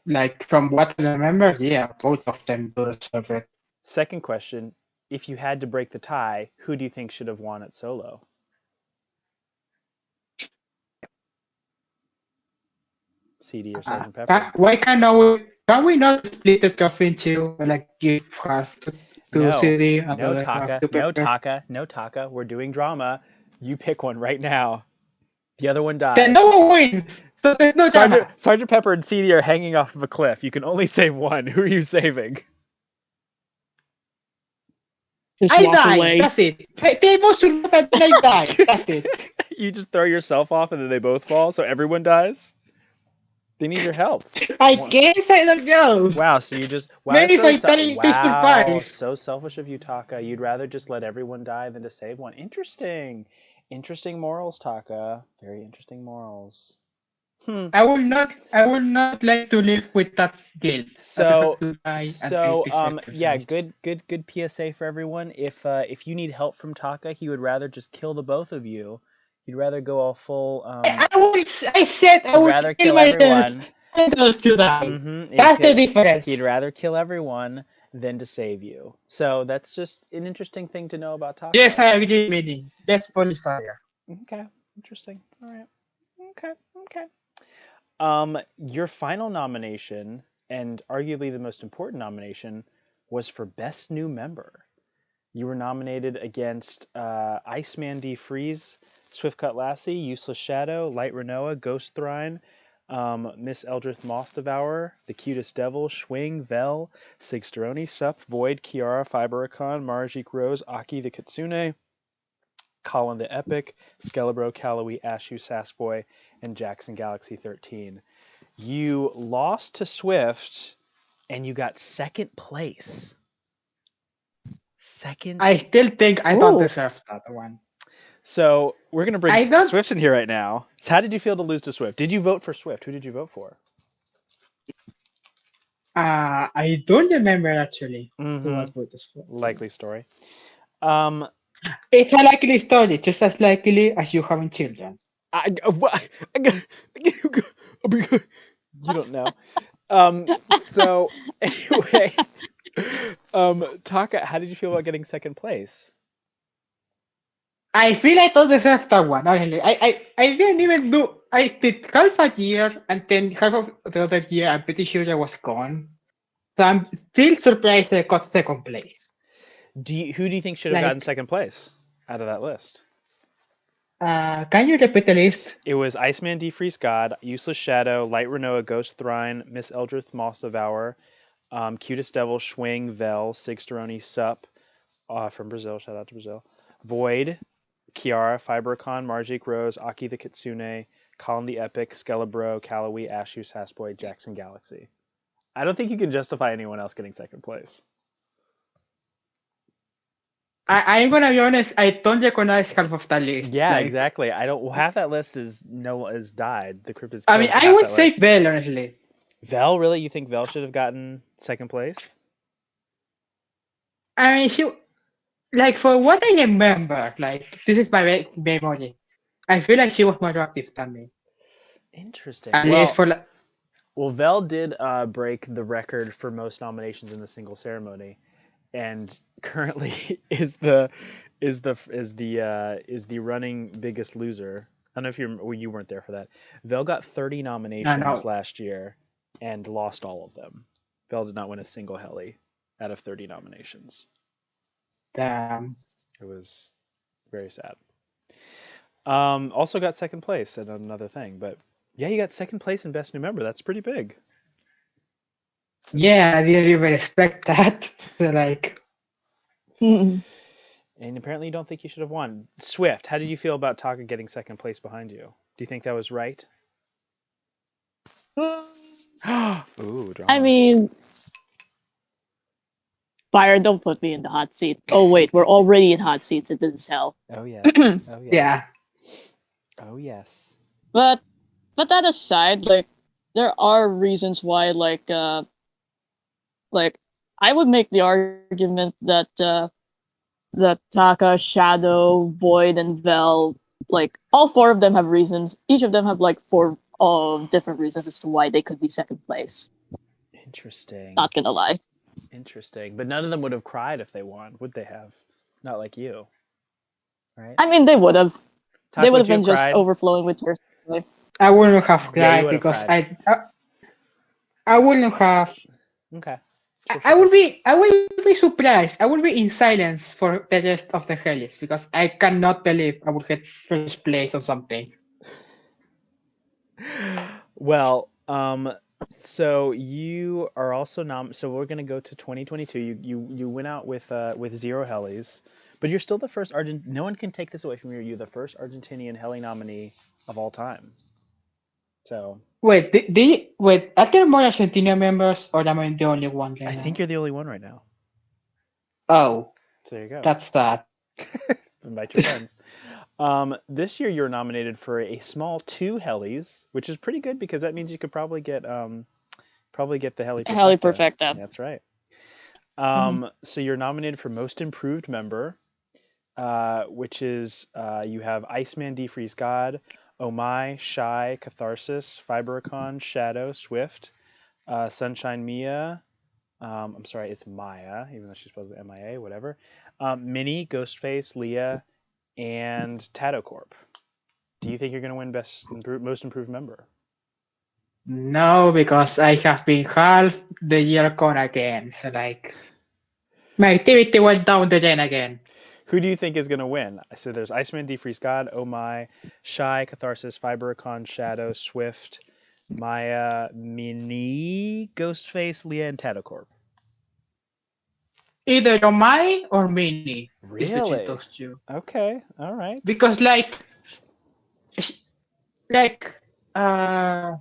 Like from what I remember, yeah, both of them do deserve it. Second question: if you had to break the tie, who do you think should have won at solo? CD or Sgt. Pepper? Why can we not split the trophy into like give half to CD? No Taka. We're doing drama. You pick one right now. The other one dies. Then no one wins. So there's no drama. Sergeant Pepper and CD are hanging off of a cliff. You can only save one. Who are you saving? Just I walk die. away. That's it. They both survive and then I die. That's it. You just throw yourself off and then they both fall, so everyone dies? They need your help. I guess I don't know. Wow, so you just... Wow, Maybe that's if I really die, they survive. so selfish of you, Taka. You'd rather just let everyone die than to save one. Interesting. Interesting morals, Taka. Very interesting morals. I will not like to live with that guilt. So, I prefer to die and be yeah, sacrificed. good PSA for everyone. If you need help from Taka, he would rather just kill the both of you. He'd rather go all full. I said I would rather kill kill myself everyone. and to die. Mm-hmm. That's the difference. He'd rather kill everyone than to save you. So that's just an interesting thing to know about Taka. Yes, I agree, Minnie. That's fully fair. Okay, interesting. All right. Okay. Your final nomination, and arguably the most important nomination, was for Best New Member. You were nominated against Iceman D. Freeze, Swiftcut Lassie, Useless Shadow, Light Renoa, Ghost Thrine, Miss Eldrith Moth Devourer, The Cutest Devil, Schwing, Vel, Sigsteroni, Sup, Void, Kiara, Fibericon, Marajik Rose, Aki the Kitsune, Colin the Epic, Skelebro, Calloway, Ashu, Sassboy, and Jackson Galaxy 13. You lost to Swift, and you got second place. I still think I don't deserve that one. So we're going to bring Swift in here right now. So how did you feel to lose to Swift? Did you vote for Swift? Who did you vote for? I don't remember actually. Mm-hmm. Likely story. It's a likely story, just as likely as you having children. You don't know. So anyway, Taka, how did you feel about getting second place? I feel I don't deserve that one. Honestly, I didn't even do. I did half a year, and then half of the other year, I'm pretty sure I was gone. So I'm still surprised I got second place. Who do you think should have gotten second place out of that list? Can you repeat the list? It was Iceman D. Freeze God, Useless Shadow, Light Renoa, Ghost Thrine, Miss Eldrith Moth Devourer, Cutest Devil, Schwing, Vel, Sigsteroni, Sup, from Brazil, shout out to Brazil, Void, Kiara, Fibericon, Marajik Rose, Aki the Kitsune, Colin the Epic, Skelebro, Calloway, Ashu, Sassboy, Jackson Galaxy. I don't think you can justify anyone else getting second place. I'm gonna be honest. I don't recognize half of that list. Yeah, exactly. I don't. Half that list is died. The crypt is. I mean, I would say Vel, honestly. Vel, really? You think Vel should have gotten second place? I mean, for what I remember, this is my memory. I feel like she was more active than me. Interesting. At least for well, Vel did break the record for most nominations in the single ceremony, and currently is the running biggest loser. I don't know if you weren't there for that. Vel got 30 nominations last year and lost all of them. Vel did not win a single heli out of 30 nominations. Damn. It was very sad. Also got second place at another thing, but yeah, you got second place in Best New Member. That's pretty big. Yeah, I didn't even expect that. So, And apparently you don't think you should have won. Swift, how did you feel about Taka getting second place behind you? Do you think that was right? Ooh, drama. I mean, Fire, don't put me in the hot seat. Oh wait, we're already in hot seats. It didn't sell. Oh yes. Oh yes. Yeah. Oh yes. But that aside, there are reasons why, I would make the argument that that Taka, Shadow, Void, and Vel, all four of them have reasons. Each of them have four different reasons as to why they could be second place. Interesting. Not gonna lie. Interesting. But none of them would have cried if they won, would they have? Not like you. Right? I mean, they would have. They would have been just cried? overflowing with tears. I wouldn't have cried because I wouldn't have. Okay. I will be surprised. I will be in silence for the rest of the Hellies because I cannot believe I will get first place or something. Well, so you are also so we're gonna go to 2022. You went out with 0 Hellies, but you're still the first Argent. No one can take this away from you. You're the first Argentinian Helly nominee of all time. So Wait, wait, are there more Argentina members or am I the only one I right think now? you're the only one right now. Oh, So there you go. that's sad. Invite your friends. This year you're nominated for a small 2 Hellies, which is pretty good because that means you could probably get the Heli Heli Perfecta. Perfecta. That's right. Mhm. So you're nominated for Most Improved Member, which is you have Iceman, Defreeze God, Oh My, Shy, Catharsis, Fibericon, Shadow, Swift, Sunshine Mia. I'm sorry, it's Maya, even though she's supposed to be MIA, whatever. Minnie, Ghostface, Leah, and Tatocorp. Do you think you're going to win Most Improved Member? No, because I have been half the year gone again. So like my activity went down the drain again. Who do you think is going to win? So there's Iceman, Defreeze God, Oh My, Shy, Catharsis, Fibericon, Shadow, Swift, Maya, Minnie, Ghostface, Leah, and Tatocorp. Either Omai or Mini is between Really? those two. Okay. All right. Because like uh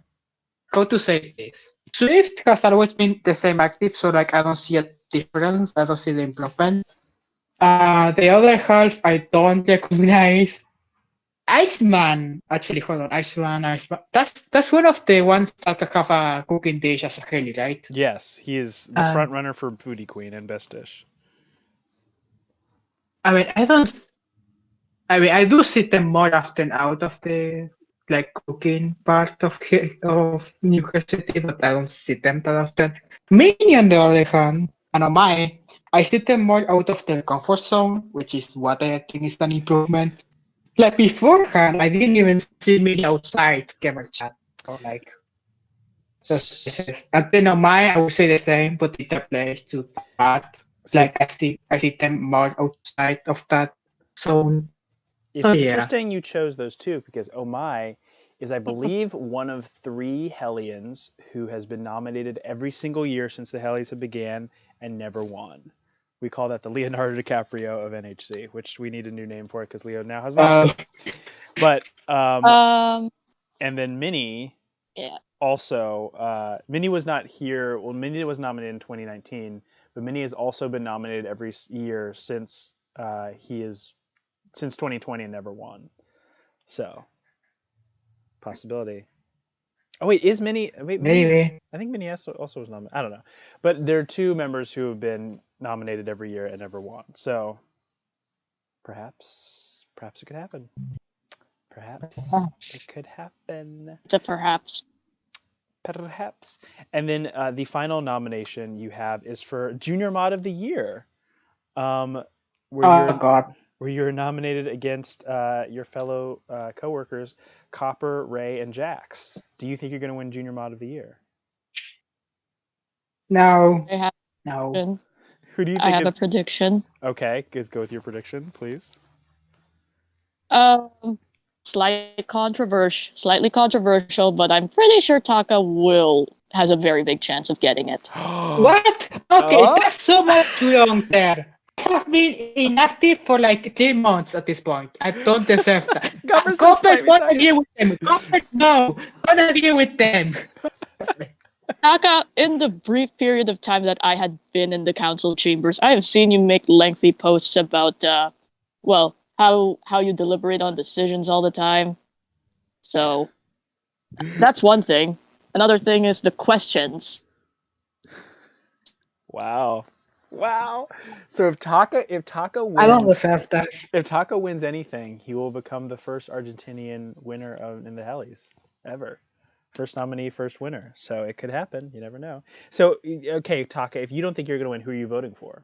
how to say this? Swift has always been the same active, so like I don't see a difference. I don't see the improvement. The other half I don't recognize. Iceman, actually, hold on, Iceman. That's one of the ones that have a cooking dish as a heli, right? Yes, he is the front runner for Foodie Queen and Best Dish. I mean, I don't. I mean, I do see them more often out of the like cooking part of New City, but I don't see them that often. Many, on the other hand, and on my, I see them more out of their comfort zone, which is what I think is an improvement. Like beforehand, I didn't even see me outside gamer chat or like those places. And then on my, I would say the same, but it's a place to that. So Like I see them more outside of that zone. So it's yeah. interesting you chose those two because Oh My is, I believe, one of 3 Hellions who has been nominated every single year since the Hellies have began and never won. We call that the Leonardo DiCaprio of NHC, which we need a new name for it because Leo now has an Oscar. But and then Minnie Yeah. also Minnie was not here. Well, Minnie was nominated in 2019, but Minnie has also been nominated every year since since 2020 and never won. So possibility. Oh wait, is Minnie? Wait, Maybe. I think Minnie also was nominated. I don't know, but there are 2 members who have been nominated every year and never won. So perhaps it could happen. Perhaps it could happen. It's a perhaps. Perhaps. And then the final nomination you have is for Junior Mod of the Year, where God. you're nominated against your fellow coworkers Copper, Ray, and Jax. Do you think you're going to win Junior Mod of the Year? No. I have No. Who do you I think have a is prediction. okay? Let's go with your prediction, please. Slightly controversial, but I'm pretty sure Taka will has a very big chance of getting it. What? Okay, Oh? that's so much wrong there. I have been inactive for like 3 months at this point. I don't deserve that. Copper says Copper, fight me, don't Taka. agree with them. Copper, no. Don't agree with them. Taka, in the brief period of time that I had been in the council chambers, I have seen you make lengthy posts about, how you deliberate on decisions all the time. So that's one thing. Another thing is the questions. Wow. So if Taka I don't wins, deserve that. if Taka wins anything, he will become the first Argentinian winner in the Hellies ever. First nominee, first winner. So it could happen. You never know. So okay, Taka, if you don't think you're going to win, who are you voting for?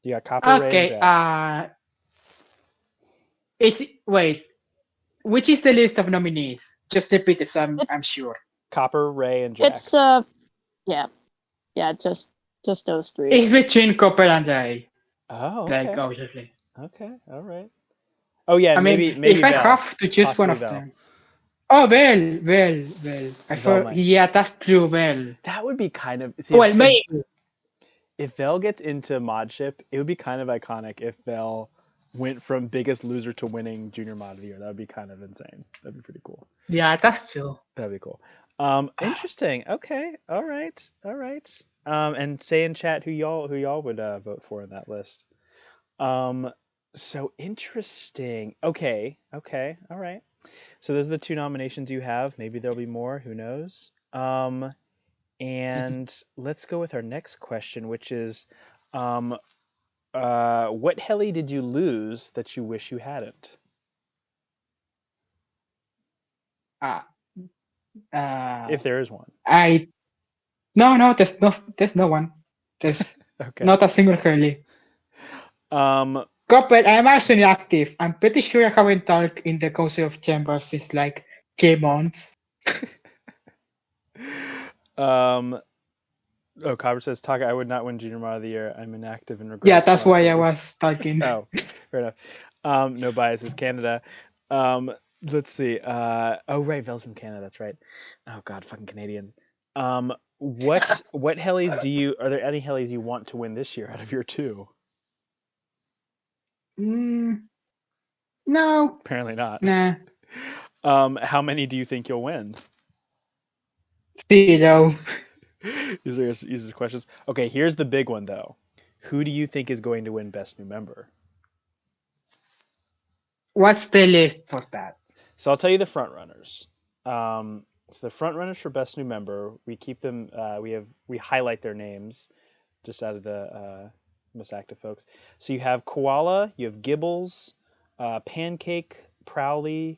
You got Copper, Ray, and Okay, Jax. wait. Which is the list of nominees? Just repeat it so I'm sure. Copper, Ray, and Jax. It's yeah, just those three. It's between Copper and Ray. Oh, okay. Like, obviously. Okay, all right. Oh yeah, I mean, maybe if I Vel. have to choose one Possibly of Vel. them. Oh, Vel. I Vel thought, might. yeah, that's true, Vel. That would be kind of. See, Well, maybe. if Vel gets into Modship, it would be kind of iconic if Vel went from biggest loser to winning Junior Mod of the Year. That would be kind of insane. That'd be pretty cool. Yeah, that's true. That'd be cool. Interesting. Okay. All right. And say in chat who y'all would vote for in that list. So interesting. Okay. All right. So those are the 2 nominations you have. Maybe there'll be more. Who knows? And let's go with our next question, which is, what heli did you lose that you wish you hadn't? If there is one. No, there's no one. There's Okay. not a single hurley. Copper, I'm actually active. I'm pretty sure I haven't talked in the Council of Chambers since like 3 months. Copper says, Taka, I would not win Junior Mod of the Year. I'm inactive and regret. Yeah, that's why I was talking. Oh, fair enough. No biases, Canada. Let's see. Oh, right, Vel's from Canada. That's right. Oh God, fucking Canadian. What helis are there any helis you want to win this year out of your 2? No. Apparently not. Nah. How many do you think you'll win? 0. These are easy questions. Okay, here's the big one though. Who do you think is going to win Best New Member? What's the list for that? So I'll tell you the front runners. So the front runners for Best New Member, we keep them. We highlight their names just out of the most active folks. So you have Koala, you have Gibbles, Pancake, Prowly,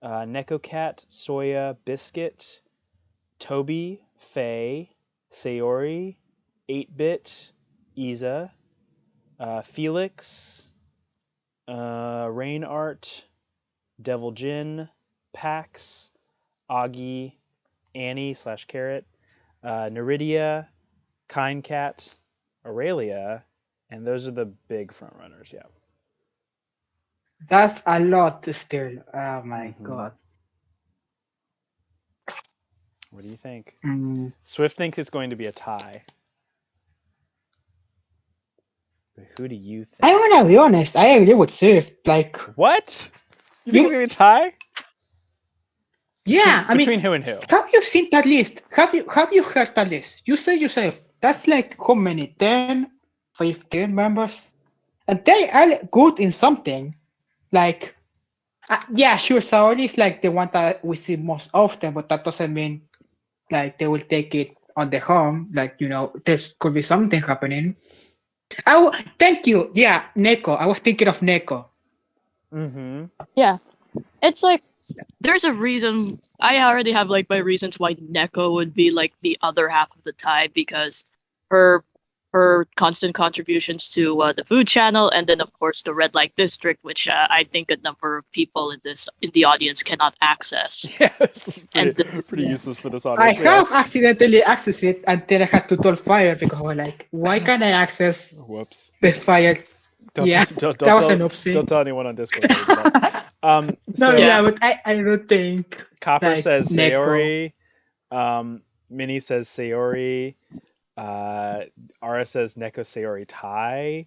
Neko Cat, Soya, Biscuit, Toby, Faye, Sayori, 8-Bit, Iza, Felix, Rain Art, Devil Jin, Pax, Augie, Annie / Carrot, Neridia, Kind Cat, Aurelia, and those are the big front runners. Yeah. That's a lot to still. Oh my God. What do you think? Swift thinks it's going to be a tie. But who do you think? I wanna be honest. I agree with Swift. Like what? You think it's gonna be a tie? Yeah, between who and who? Have you seen that list? Have you heard that list? You say yourself. That's like how many? 10, 15 members, and they are good in something. Like, yeah, sure. Saori is like the one that we see most often, but that doesn't mean like they will take it on the home. Like there could be something happening. Thank you. Yeah, Neko. I was thinking of Neko. Yeah, it's like there's a reason. I already have like my reasons why Neko would be like the other half of the tie, because her constant contributions to the food channel, and then of course the red light district, which I think a number of people in the audience cannot access. Yeah, this is pretty useless for this audience. I have accidentally accessed it, and then I had to turn fire because I was like, why can't I access the fire? Don't that was an oopsie. Don't tell anyone on Discord. But I don't think. Copper says Sayori. Minnie says Sayori. Ara says Neko Sayori tie.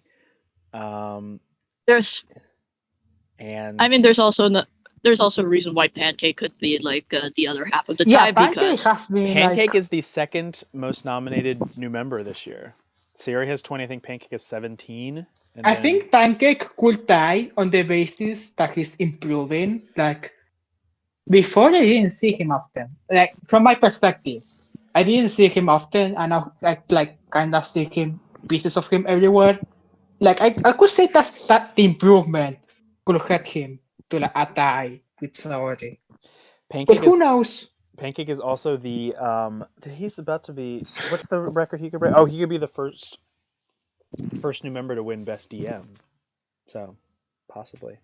There's also a reason why Pancake could be like the other half of the tie, because Pancake is the second most nominated new member this year. Sayori has 20. I think Pancake has 17. I think Pancake could tie on the basis that he's improving. Like, before I didn't see him often. Like, from my perspective, I didn't see him often, and I like kind of see pieces of him everywhere. Like, I could say that the improvement could help him to like, a tie with Saori. But who knows? Pancake is also the he's about to be, what's the record he could break? Oh, he could be the first new member to win Best DM. So possibly.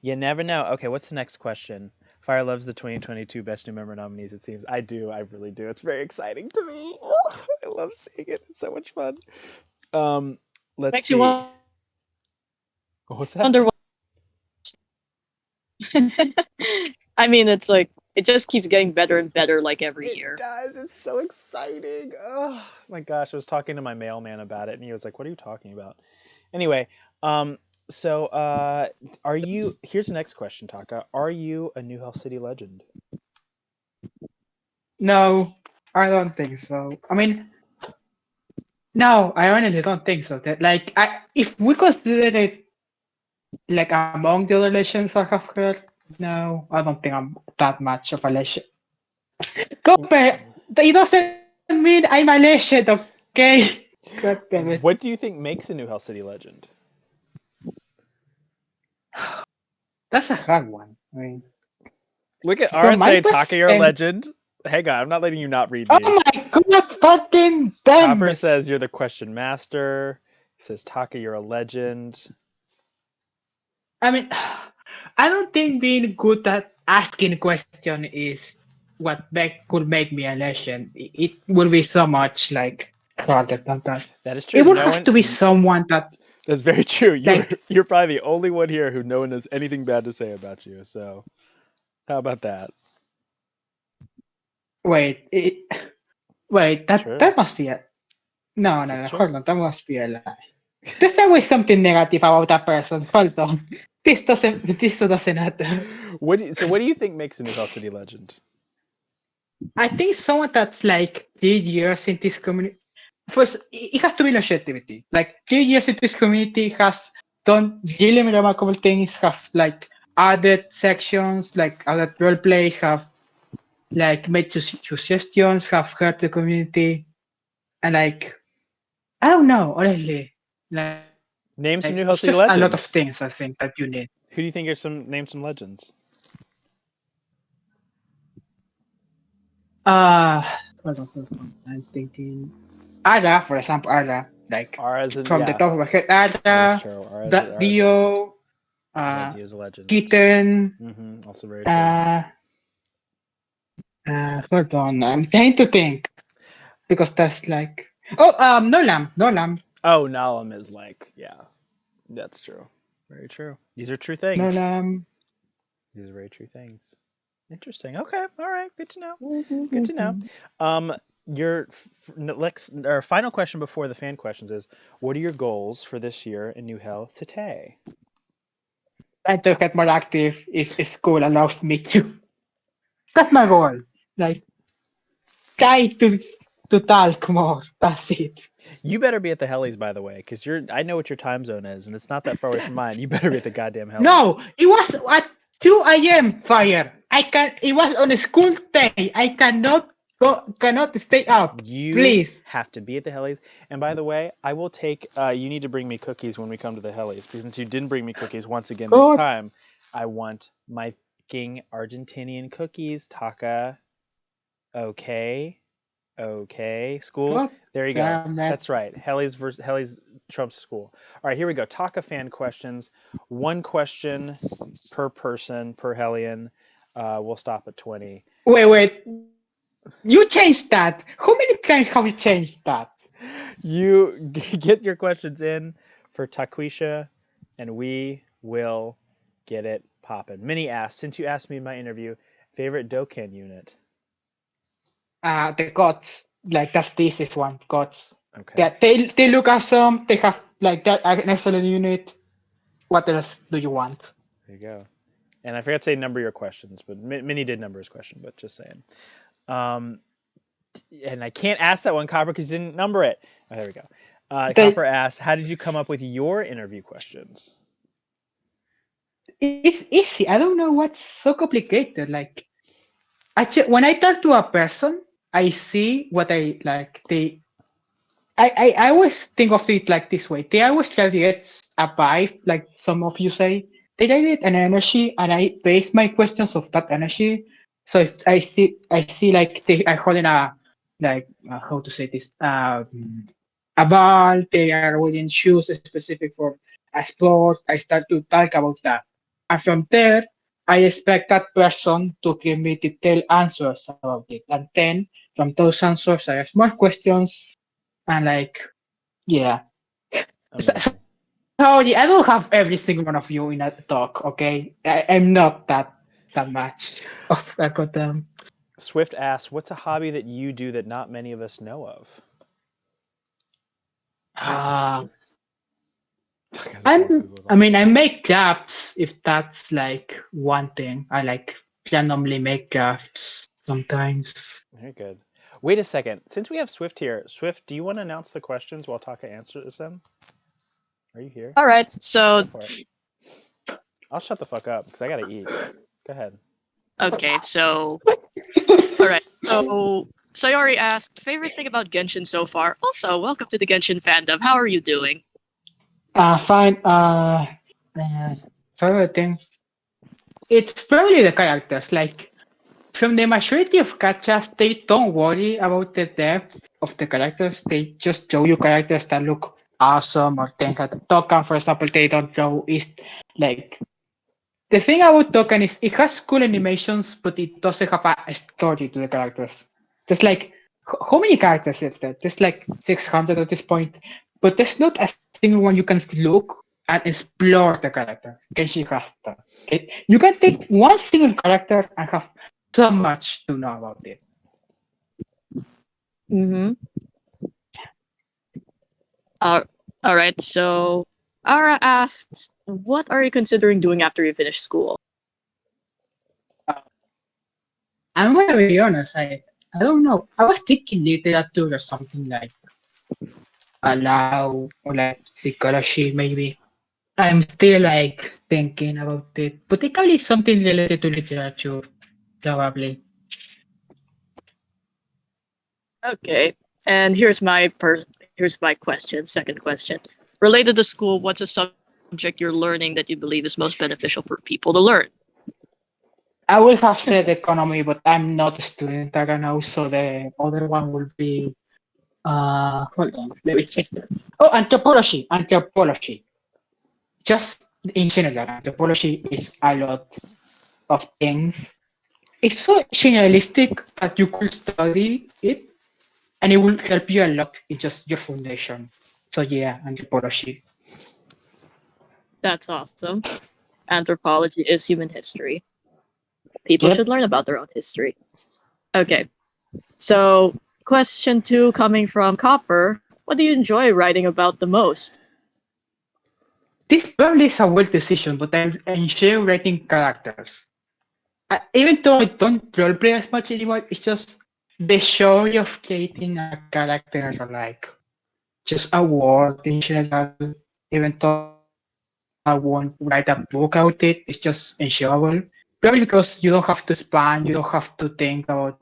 You never know. Okay, what's the next question? Fire loves the 2022 Best New Member nominees, it seems. I do. I really do. It's very exciting to me. I love seeing it. It's so much fun. Let's Makes see. you What was that? wonder what. I mean, it's like it just keeps getting better and better like every year. It does. It's so exciting. Oh my gosh. I was talking to my mailman about it and he was like, "What are you talking about?" Anyway, so are you here's the next question, Taka. Are you a New Hell City legend? No, I don't think so. I mean, no, I honestly don't think so. That like, if we consider it like among the other legends I have heard, no, I don't think I'm that much of a legend. Copper, it doesn't mean I'm a legend, okay? God damn it. What do you think makes a New Hell City legend? That's a hard one. I mean, Look at from my RSA, Taka, you're a perspective. legend. Hang on, I'm not letting you not read Oh these. my god, fucking damn Copper it. says you're the question master. He says, Taka, you're a legend. I mean, I don't think being good at asking a question is what could make me a legend. It would be so much like harder than that. That is true. It would have to be someone that That's very true. like You're probably the only one here who no one has anything bad to say about you. So, how about that? wait, wait, Sure. that must be a no, This is true. hold on, that must be a lie. There's always something negative about a person. Hold on. This doesn't matter. So what do you think makes a New Hell City legend? I think someone that's like 3 years in this community. First, it has to be longevity. Like 3 years in this community has done really remarkable things. Have like added sections, like added role plays. Have like made suggestions. Have helped the community, and like I don't know, honestly. Name some New It's Hell City just a lot of legends. things I think that you need. Who do you think are name some legends? Hold on. I'm thinking. Ada, for example, Ada, like from the top of my head, Ada, That's true. that Dio, Dio's a legend. Kitten. Also very true. Hold on, I'm trying to think because that's like Nolam. Oh, Nalam is like, yeah, that's true. Very true. These are true things. Nolam. These are very true things. Interesting. Okay. All right. Good to know. Good to know. Your our final question before the fan questions is: what are your goals for this year in New Hell City? Try to get more active if school allows me to. That's my goal. Like, try to talk more. That's it. You better be at the Hellies, by the way, because I know what your time zone is, and it's not that far away from mine. You better be at the goddamn Hellies. No, it was at 2 a.m. Fire. It was on a school day. I cannot stay up. You please have to be at the Hellies. And by the way, I will take. You need to bring me cookies when we come to the Hellies, because since you didn't bring me cookies once again this time, I want my fucking Argentinian cookies, Taka. Okay. School. God, there you go. That's right. Hellies trumps school. All right, here we go. Taka fan questions. One question per person per Hellion. We'll stop at 20. Wait. You changed that. How many times have you changed that? You get your questions in for Takisha, and we will get it popping. Minnie asked, since you asked me in my interview, favorite Dokkan unit? The gods. Like, that's the easiest one. Gods. Okay. Yeah, they look awesome. They have like that an excellent unit. What else do you want? There you go. And I forgot to say number your questions, but Minnie did number his question, but just saying. And I can't ask that one, Copper, because you didn't number it. Oh, there we go. Copper asks, how did you come up with your interview questions? It's easy. I don't know what's so complicated. Like, when I talk to a person, I see what I like. I always think of it like this way. They always tell you it's a vibe, like some of you say. They get an energy, and I base my questions of that energy. So if I see like they are holding a how to say this a ball, they are wearing shoes specific for a sport. I start to talk about that, and from there I expect that person to give me detailed answers about it. And then from those answers, I ask more questions and like, yeah. So, Amazing. sorry, I don't have every single one of you in a talk, okay? I'm not that much of a good Swift asks, "What's a hobby that you do that not many of us know of?" uh, Because this one's Google I mean, Docs. I make crafts if that's like one thing. I like randomly make crafts sometimes. Very good. Wait a second. Since we have Swift here, Swift, do you want to announce the questions while Taka answers them? Are you here? All right. Go So, for it. I'll shut the fuck up because I gotta eat. Go ahead. okay. So, all right. So, Sayori asked, favorite thing about Genshin so far? Also, welcome to the Genshin fandom. How are you doing? Fine. Favorite thing. It's probably the characters. Like from the majority of gachas, they don't worry about the depth of the characters. They just show you characters that look awesome or things like that. Token, for example, they don't show is like the thing about Token is it has cool animations, but it doesn't have a story to the characters. There's like how many characters is there? There's like 600 at this point, but there's not a single one you can look and explore the character. Kenshi has that. Okay? You can take one single character and have so much to know about it. Mm-hmm. All right. So, Ara asked, what are you considering doing after you finish school? I'm gonna be honest, I don't know. I was thinking literature or something like allow or like psychology maybe. I'm still like thinking about it, but it probably something related to literature, probably. Okay. And here's my question, second question. Related to school, what's a subject you're learning that you believe is most beneficial for people to learn? I will have said economy, but I'm not a student right now, so the other one will be hold on, let me check. Oh, anthropology, anthropology. Just in general, anthropology is a lot of things. It's so generalistic that you could study it and it will help you a lot in just your foundation. So yeah, anthropology. That's awesome. Anthropology is human history. People Yep. should learn about their own history. Okay. So, question 2 coming from Copper. What do you enjoy writing about the most? This probably is a weird decision, but I enjoy writing characters. Even though I don't roleplay as much anymore, it's just the joy of creating a character or like just a world in general. Even though I won't write a book out it, it's just enjoyable. Probably because you don't have to span, you don't have to think about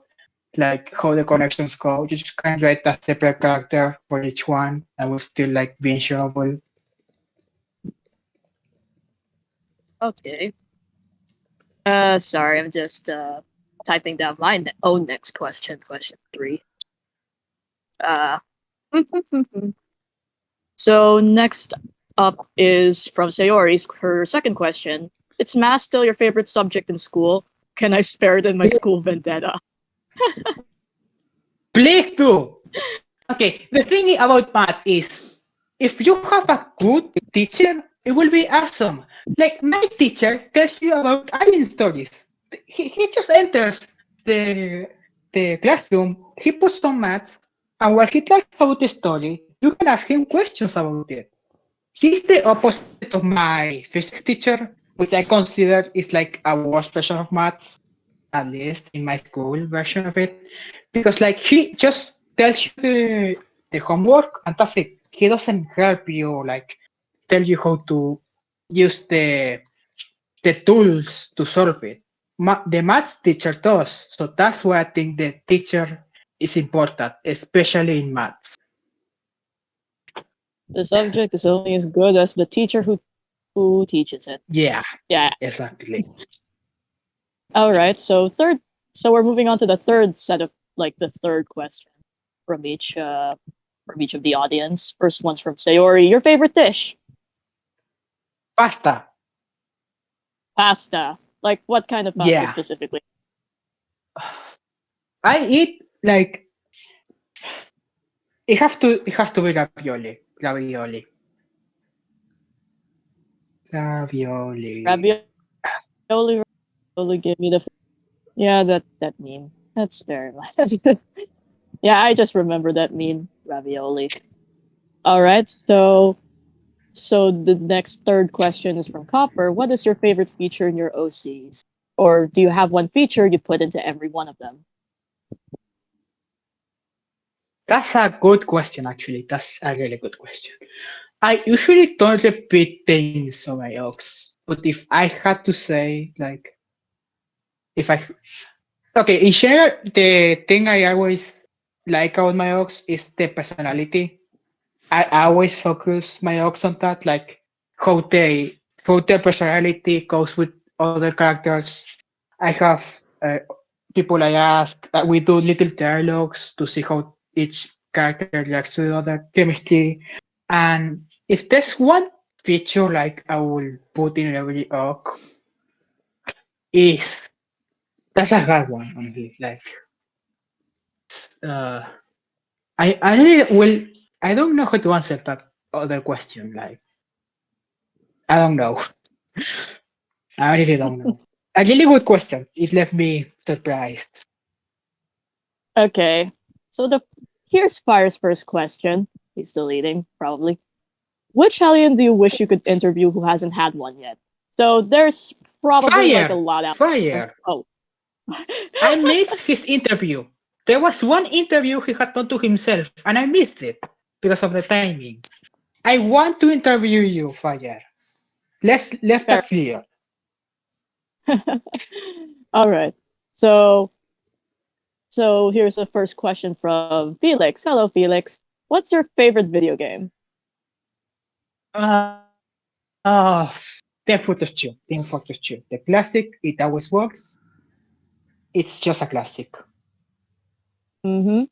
like how the connections go. You just can write a separate character for each one and will still like be enjoyable. Okay. Sorry, I'm just typing down my own next question, question 3. Uh, so next up is from Sayori's her second question. Is math still your favorite subject in school? Can I spare it in my school vendetta? Please do. Okay, the thing about math is if you have a good teacher, it will be awesome. Like my teacher tells you about alien stories. He just enters the classroom, he puts some math, and while he talks about the story, you can ask him questions about it. He's the opposite of my physics teacher, which I consider is like a worse version of maths, at least in my school version of it, because like he just tells you the homework and that's it. He doesn't help you like tell you how to use the tools to solve it. The maths teacher does, so that's why I think the teacher is important, especially in maths. The subject is only as good as the teacher who teaches it. Yeah, Yeah. exactly. All right. So we're moving on to the third set of the third question from each of the audience. First one's from Sayori. Your favorite dish? Pasta. Pasta. Like what kind of pasta Yeah. specifically? I eat like it has to be ravioli. Ravioli. Ravioli. Ravioli, ravioli, give me the. Yeah, that meme. That's very much. Yeah, I just remember that meme. Ravioli. All right, so the next third question is from Copper. What is your favorite feature in your OCs? Or do you have one feature you put into every one of them? That's a good question, actually. That's a really good question. I usually don't repeat things on my ox, but if I had to say, like, if I okay, in general, the thing I always like about my ox is the personality. I always focus my ox on that, like how their personality goes with other characters. I have people I ask. We do little dialogues to see how each character reacts to the other chemistry. And if there's one feature like I will put in every arc, is that's a hard one, honestly. Like, uh, I really will. I don't know how to answer that other question. Like, I don't know. I really don't know. A really good question. It left me surprised. Okay. So the here's Fire's first question. He's still eating, probably. Which alien do you wish you could interview who hasn't had one yet? So there's probably like a Fire! lot out there. Fire! Oh. I missed his interview. There was one interview he had done to himself, and I missed it because of the timing. I want to interview you, Fire. Let's Fair. that clear. All right. So here's the first question from Felix. Hello, Felix. What's your favorite video game? Uh, uh, Team Fortress 2. Team Fortress 2. The classic, it always works. It's just a classic. Mm-hmm.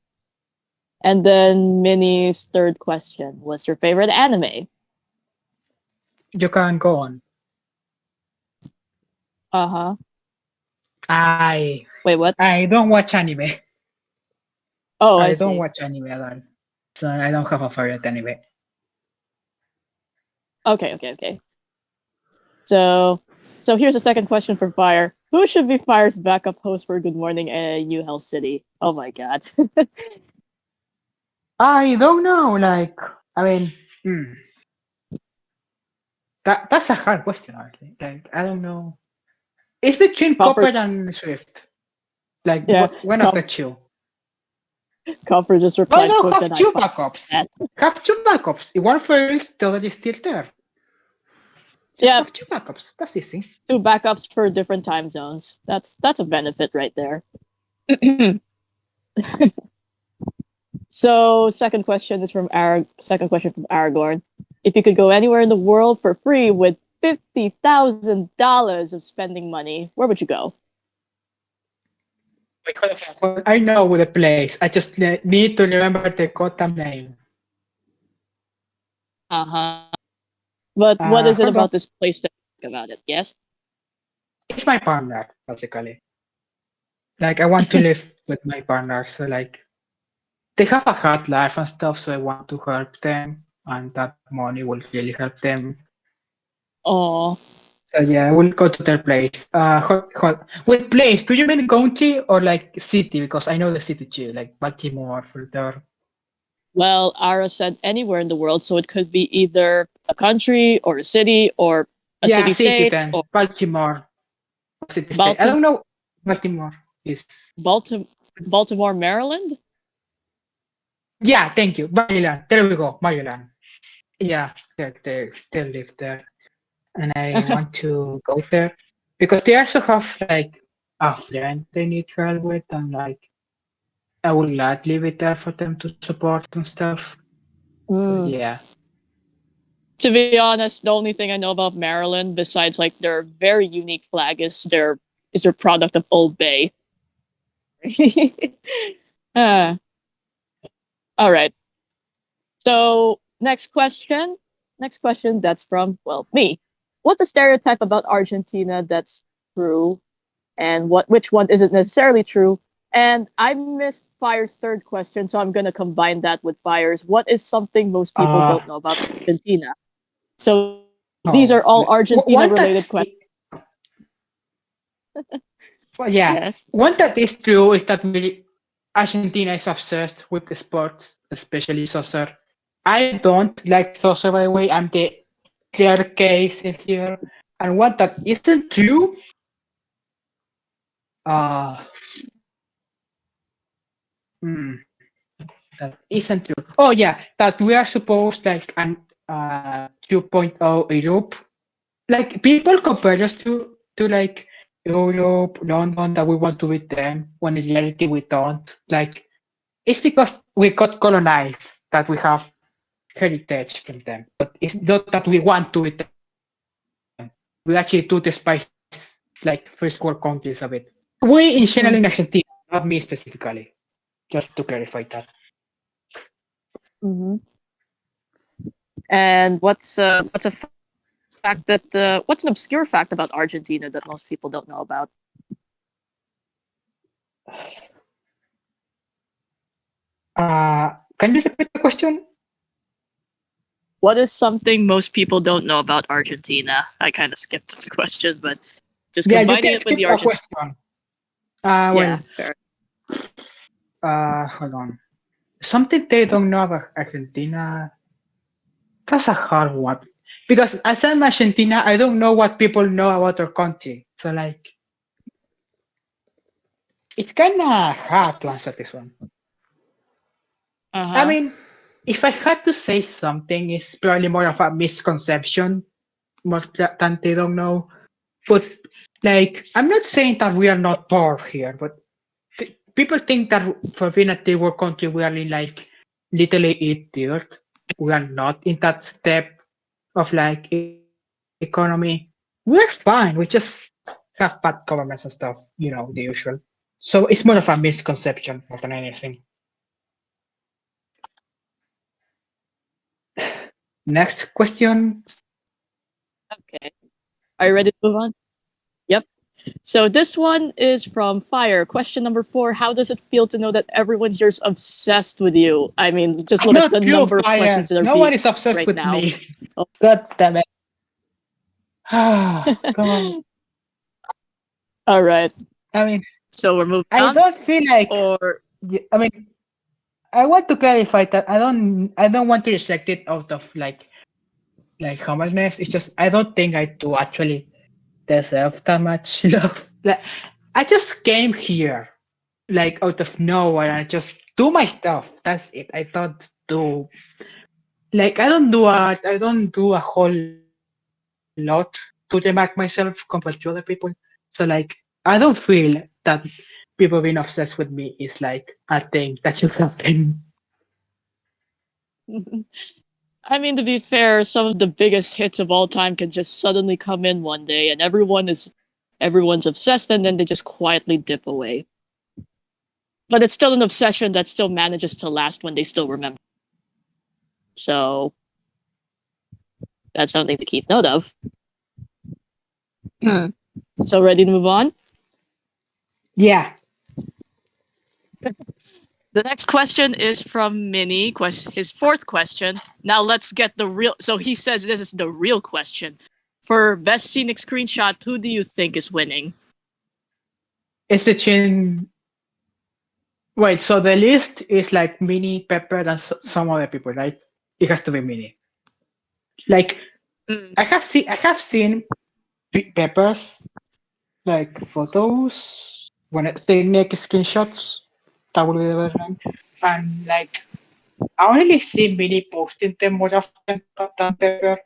And then Minnie's third question. What's your favorite anime? You can go on. Uh-huh. I Wait, what? I don't watch anime. Oh, I I don't see. watch anime at all. So I don't have a favorite anime. Okay. So here's a second question for Fire. Who should be Fire's backup host for Good Morning New Hell City? Oh my god. I don't know. Like, I mean, that's a hard question, actually. Like, I don't know. It's between Copper, Copper and Swift. Like, yeah, one of the two. Copper just Well, replied no, Swift have and I two fucked backups. that. Have two backups. If one fails, the other is still there. Just Yeah, have two backups. That's easy. two backups for different time zones. That's a benefit right there. So second question from Aragorn. If you could go anywhere in the world for free with $50,000 of spending money, where would you go? I know the place. I just need to remember the goddamn name. Uh-huh. But what is it Hold on. about this place that you like about it? Yes? It's my partner, basically. Like, I want to live with my partner. So, like, they have a hard life and stuff. So I want to help them, and that money will really help them. Oh, So yeah, I will go to their place. With place, do you mean country or like city? Because I know the city too, like Baltimore for there. well, Ara said anywhere in the world, so it could be either a country or a city or a Yeah, city city state then. or Baltimore, city state. I Baltimore, don't know. Baltimore is. Baltimore, Baltimore, Maryland. Yeah, thank you. Maryland. There we go. Maryland. Yeah, they live there, and I want to go there because they also have like a friend they need help with, and like I would gladly be there for them to support and stuff. So Mm. yeah. To be honest, the only thing I know about Maryland, besides like their very unique flag, is their product of Old Bay. uh, all right. So next question. Next question. That's from me. What's a stereotype about Argentina that's true and which one isn't necessarily true. And I missed Fire's third question, so I'm gonna combine that with Fire's. What is something most people Uh, don't know about Argentina? So these oh, are all Argentina one related that's questions. well, yeah, Yes. one that is true is that Argentina is obsessed with the sports, especially soccer. I don't like soccer, by the way. I'm the clear case in here. And one that isn't true, uh, hmm, that isn't true. Oh yeah, that we are supposed like an 2.0 Europe. Like people compare us to like Europe, London, that we want to beat them. When in reality we don't. Like it's because we got colonized that we have heritage from them. But it's not that we want to beat them. We actually do despise like first world countries a bit. We in general in Mhm. Argentina, not me specifically. Just to clarify that. Mhm. And what's a fact that what's an obscure fact about Argentina that most people don't know about? Can you repeat the question? What is something most people don't know about Argentina? I kind of skipped this question, but just Yeah, you combining can it with skip the the Argent. question. Yeah, Well, fair. hold on. Something they don't know about Argentina. That's a hard one. Because as I'm Argentina, I don't know what people know about our country. So like, it's kind of hard to answer this one. Uh I huh. mean, if I had to say something, it's probably more of a misconception more than they don't know. But like, I'm not saying that we are not poor here, but people think that for being a third world country, we are in like literally eat dirt. We are not in that step of like economy. We're fine. We just have bad governments and stuff, the usual. So it's more of a misconception more than anything. Next question. Okay. Are you ready to move on? Yep. So this one is from Fire. Question number 4. How does it feel to know that everyone here is obsessed with you? I mean, just look at the Not true, number of Fire. questions that are No being one is asked obsessed right with now. me. Oh. God damn it. Come on. All right. I mean, So we're moving I on, don't feel like. or I mean, I want to clarify that I don't want to reject it out of like homelessness. It's just I don't think I do actually deserve that much love. Like I just came here like out of nowhere and I just do my stuff. That's it. I don't do like I don't do a whole lot to remark myself compared to other people. So like I don't feel that people being obsessed with me is like a thing that should happen. I mean, to be fair, some of the biggest hits of all time can just suddenly come in one day, and everyone's obsessed, and then they just quietly dip away. But it's still an obsession that still manages to last when they still remember. So that's something to keep note of. So ready to move on? Yeah. The next question is from Minnie. His fourth question. Now let's get the real. So he says this is the real question. For best scenic screenshot, who do you think is winning? It's between. Wait, so the list is like Mini, Pepper, and some other people, right? It has to be Mini. Like Mm. I have seen Pepper's like photos when they make screenshots. That would be the best one. And like I only see Mini posting them more often than Pepper.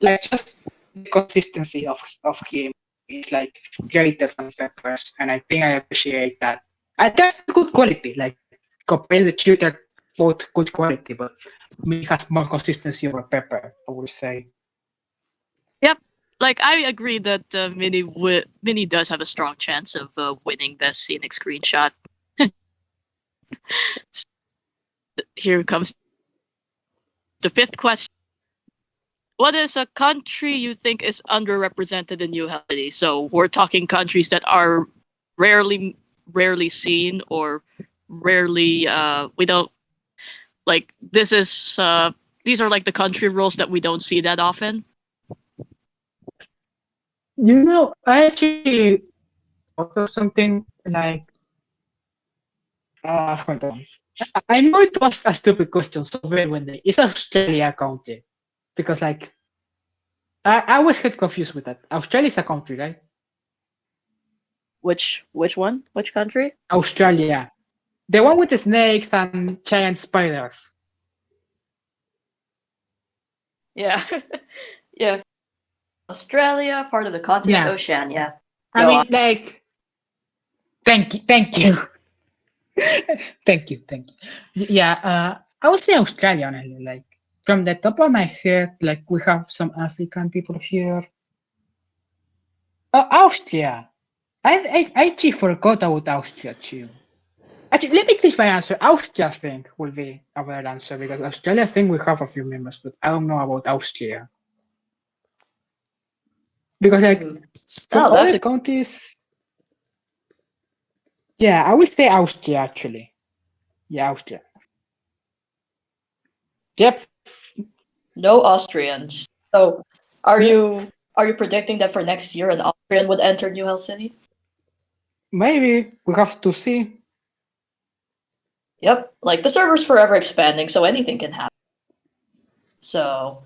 Like just the consistency of him is like greater than Pepper's, and I think I appreciate that. And that's good quality. Like compared to the two, they're both good quality, but Mini has more consistency over Pepper. I would say. Yep. Like I agree that Minnie does have a strong chance of winning best scenic screenshot. Here comes the fifth question. what is a country you think is underrepresented in New City? So we're talking countries that are rarely seen or rarely we don't like this is these are like the country rules that we don't see that often. I actually thought of something like, hold on. I know it was a stupid question, so bear with me. Is Australia counted? Because like, I always get confused with that. Australia is a country, right? Which one? Which country? Australia. The one with the snakes and giant spiders. Yeah. Yeah. Australia, part of the continent Yeah. Oceania. I Go mean, on. like, thank you. Thank you. Yeah, I would say Australia, honestly. Like, from the top of my head, like, we have some African people here. Austria. I actually forgot about Austria too. Actually, let me change my answer. Austria, I think, will be a better answer because Australia, I think we have a few members, but I don't know about Austria. Because, like, from Oh, that's other a countries, yeah, I would say Austria, actually. Yeah, Austria. Yep. no Austrians. So are No, you predicting that for next year an Austrian would enter New City? maybe we have to see. Yep. Like the server's forever expanding, so anything can happen. So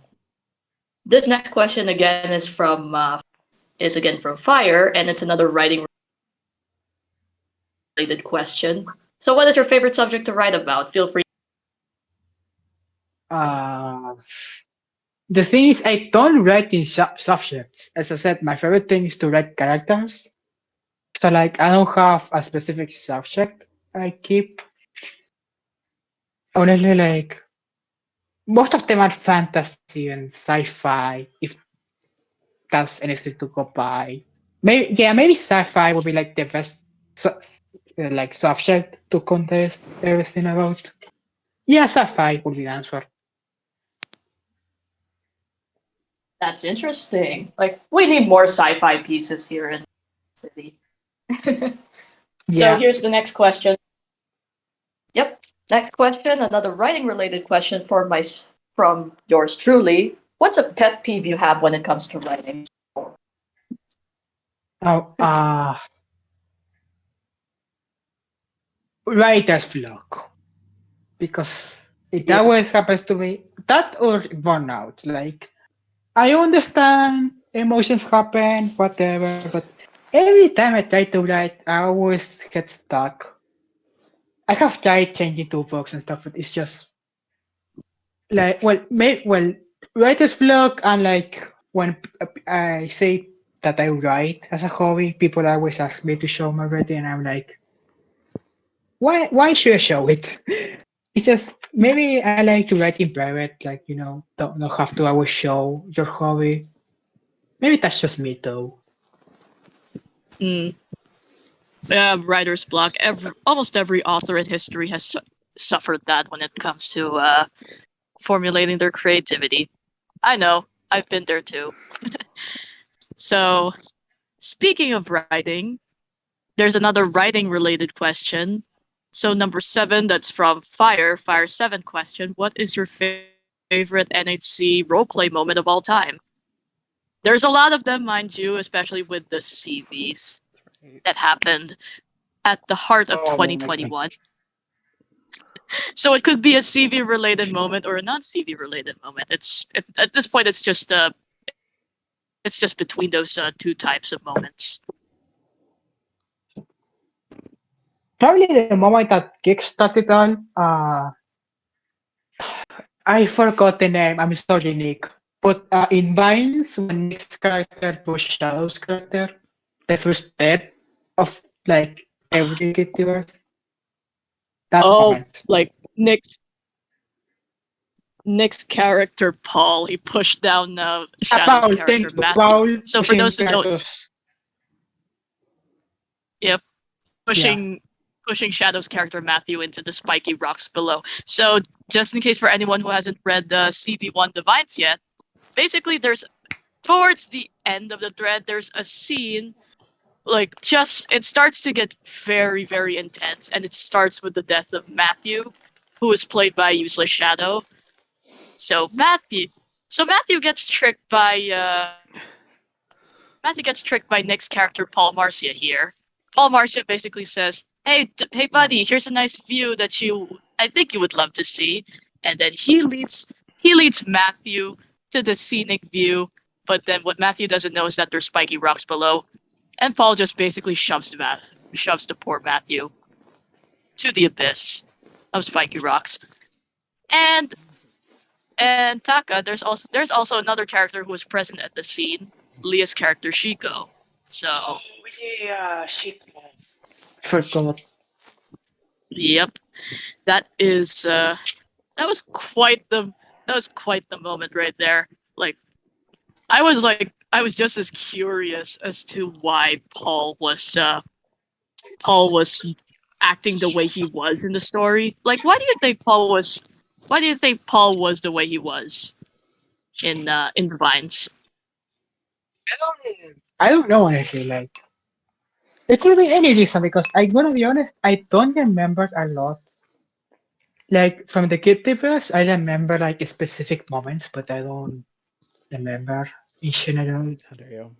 this next question again is again from Fire, and it's another writing related question. So what is your favorite subject to write about? Feel free. Uh, the thing is, I don't write in subjects. As I said, my favorite thing is to write characters. So, like, I don't have a specific subject I keep. Honestly, like, most of them are fantasy and sci-fi, if that's anything to go by. Maybe sci-fi would be like the best, like, subject to contest everything about. Yeah, sci-fi would be the answer. That's interesting. Like we need more sci-fi pieces here in the city. So Yeah. here's the next question. Yep. Next question, another writing related question from yours truly. What's a pet peeve you have when it comes to writing? Oh, writer's block. Because it Yeah. always happens to me that or burnout. Like, I understand emotions happen, whatever, but every time I try to write, I always get stuck. I have tried changing to books and stuff, but it's just like, well, writer's block, and like when I say that I write as a hobby, people always ask me to show my writing, and I'm like, why should I show it? It's just maybe I like to write in private, like, don't have to always show your hobby. Maybe that's just me though. Mm. Writer's block. Almost every author in history has suffered that when it comes to formulating their creativity. I know. I've been there too. So, speaking of writing, there's another writing related question. So, number 7, that's from Fire 7 question. What is your favorite NHC roleplay moment of all time? There's a lot of them, mind you, especially with the CVs that happened at the heart of Oh my god. 2021. So it could be a CV related moment or a non CV related moment. At this point, it's just between those two types of moments. Probably the moment that kickstarted all, I forgot the name. I'm sorry, Nick. But in Vines, when Nick's character pushed Shadow's character, the first death of like every universe, that Oh, moment. like Nick's character Paul, he pushed down Shadow's Paul, character thank you. Matthew. Paul So for pushing those who don't, Kratos. yep, Yeah. pushing Shadow's character Matthew into the spiky rocks below. So just in case for anyone who hasn't read CV1 Divines yet, basically there's towards the end of the thread, there's a scene like just it starts to get very, very intense, and it starts with the death of Matthew, who is played by Useless Shadow. So Matthew gets tricked by Nick's character Paul Marcia here. Paul Marcia basically says, "Hey, buddy, here's a nice view that I think you would love to see." And then he leads Matthew to the scenic view. But then what Matthew doesn't know is that there's spiky rocks below, and Paul just basically shoves the poor Matthew to the abyss of spiky rocks. And Taka, there's also another character who was present at the scene, Leah's character Shiko. So Oh yeah, she forgot. yep, that is that was quite the moment right there. I was just as curious as to why Paul was acting the way he was in the story. Like, why do you think Paul was the way he was in the Vines? I don't know honestly. Like it could be any reason because I'm gonna be honest. I don't remember a lot. Like from the kid tips, I remember like specific moments, but I don't remember in general. How dare you?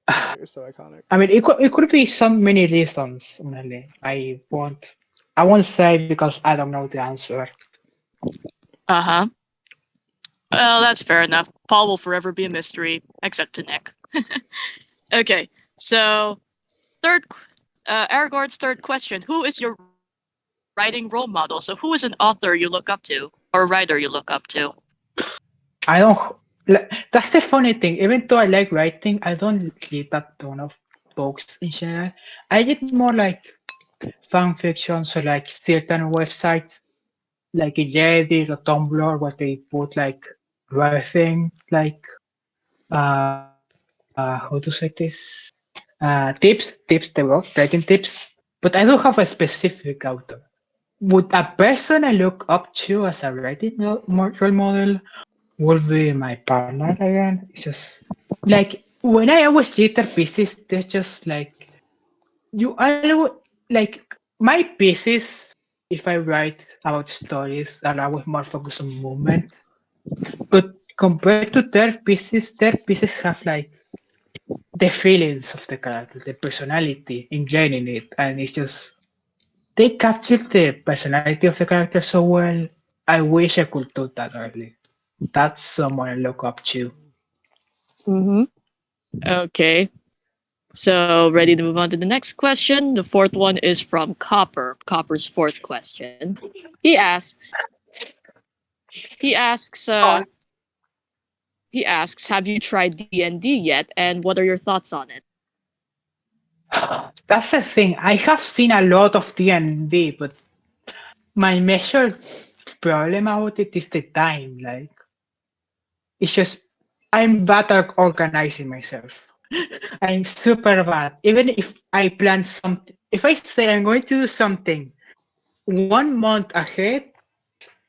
I You're so iconic. mean, it could be so many reasons. Honestly, I won't say because I don't know the answer. Uh-huh. Well, that's fair enough. Paul will forever be a mystery, except to Nick. Okay, so Aragorn's third question: who is your writing role model? So, who is an author you look up to, or a writer you look up to? I don't. That's the funny thing. Even though I like writing, I don't read that ton of books in general. I read more like fan fiction, so like certain websites like Reddit or Tumblr where they put like writing like how to say this tips they will writing tips. But I don't have a specific author. Would a person I look up to as a writing role model would be my partner again. It's just like when I always read their pieces, they're just like you always like my pieces. If I write about stories, are always more focused on movement. But compared to their pieces have like the feelings of the character, the personality ingrained in it, and it's just they capture the personality of the character so well. I wish I could do that early. That's someone I look up to. Mm-hmm. Okay. So, ready to move on to the next question. The fourth one is from Copper. Copper's fourth question. He asks. He asks. He asks, "Have you tried D&D yet? And what are your thoughts on it?" That's the thing. I have seen a lot of D&D, but my major problem about it is the time. Like, it's just I'm bad at organizing myself. I'm super bad. Even if I plan something, if I say I'm going to do something 1 month ahead,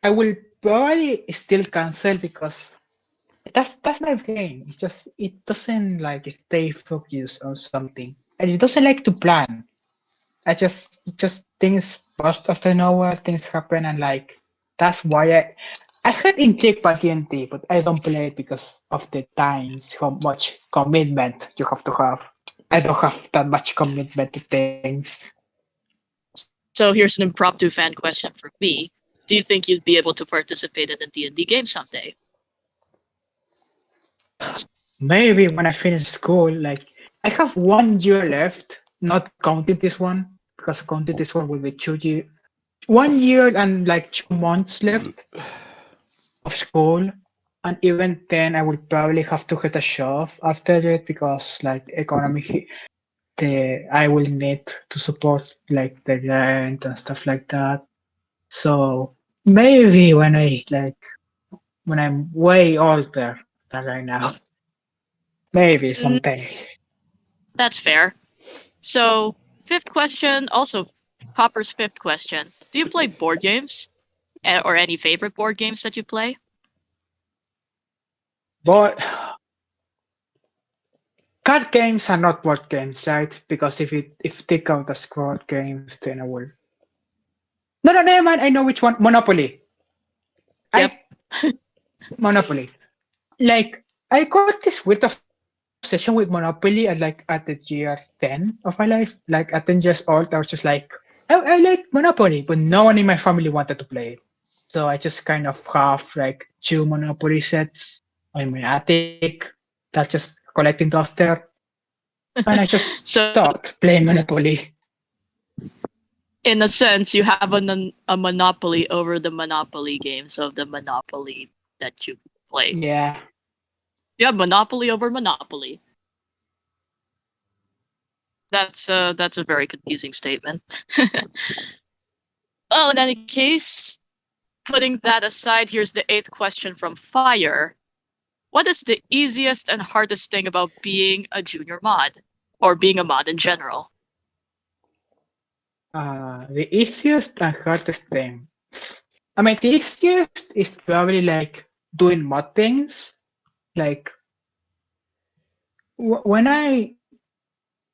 I will probably still cancel because that's my brain. It's just it doesn't like stay focused on something, and it doesn't like to plan. I just things burst after nowhere, things happen, and like that's why I had intrigued by TNT, but I don't play it because of the times, how much commitment you have to have. I don't have that much commitment to things. So, here's an impromptu fan question for me. Do you think you'd be able to participate in a D&D game someday? Maybe when I finish school, like I have 1 year left, not counting this one, because counting this one will be 2 years. 1 year and like 2 months left of school, and even then I will probably have to get a job after it because like economy the I will need to support like the rent and stuff like that. So maybe when I'm way older than right now, maybe Mm, someday. that's fair. So, fifth question, also Copper's fifth question. Do you play board games? Or any favorite board games that you play? But card games are not board games, right? Because if they count as board games, then I will. No, never mind. I know which one. Monopoly. Yep. I Monopoly. Like I got this weird obsession with Monopoly at the year 10 of my life. Like at 10 years old, I was just like, I like Monopoly, but no one in my family wanted to play it. So I just kind of have like 2 Monopoly sets in my attic that just collecting dust there. And I just So, stopped playing Monopoly. in a sense, you have a monopoly over the Monopoly games of the Monopoly that you play. Yeah. You have monopoly over Monopoly. That's a very confusing statement. Well, in any case, putting that aside, here's the 8th question from Fire. What is the easiest and hardest thing about being a junior mod? Or being a mod in general? The easiest and hardest thing. I mean, the easiest is probably like doing mod things. Like when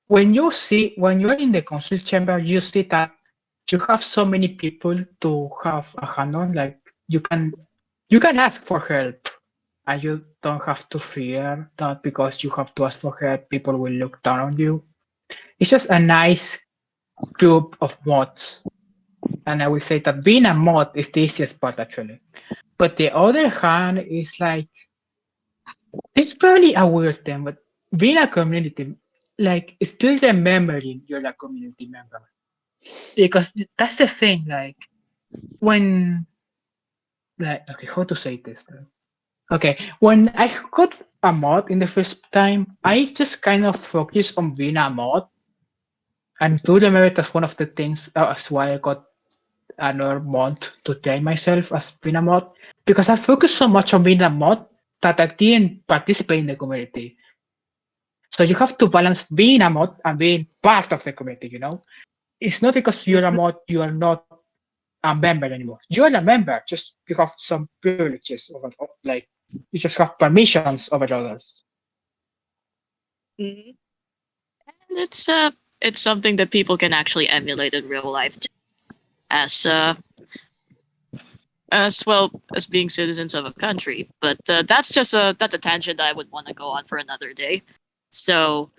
when you're in the council chamber, you see that you have so many people to have a hand on. Like you can ask for help, and you don't have to fear that because you have to ask for help, people will look down on you. It's just a nice group of mods. And I would say that being a mod is the easiest part actually. But the other hand is like it's probably a weird thing, but being a community, like still remembering you're a community member. Because that's the thing, like when like okay, how to say this though? Okay, when I got a mod in the first time, I just kind of focused on being a mod and do remember that's one of the things that's why I got another mod to train myself as being a mod because I focused so much on being a mod that I didn't participate in the community. So you have to balance being a mod and being part of the community, you know? It's not because you're a mod, you are not a member anymore. You are a member, just you have some privileges over, like, you just have permissions over others. Mhm. And it's something that people can actually emulate in real life too, as well as being citizens of a country. But that's a tangent that I would want to go on for another day. So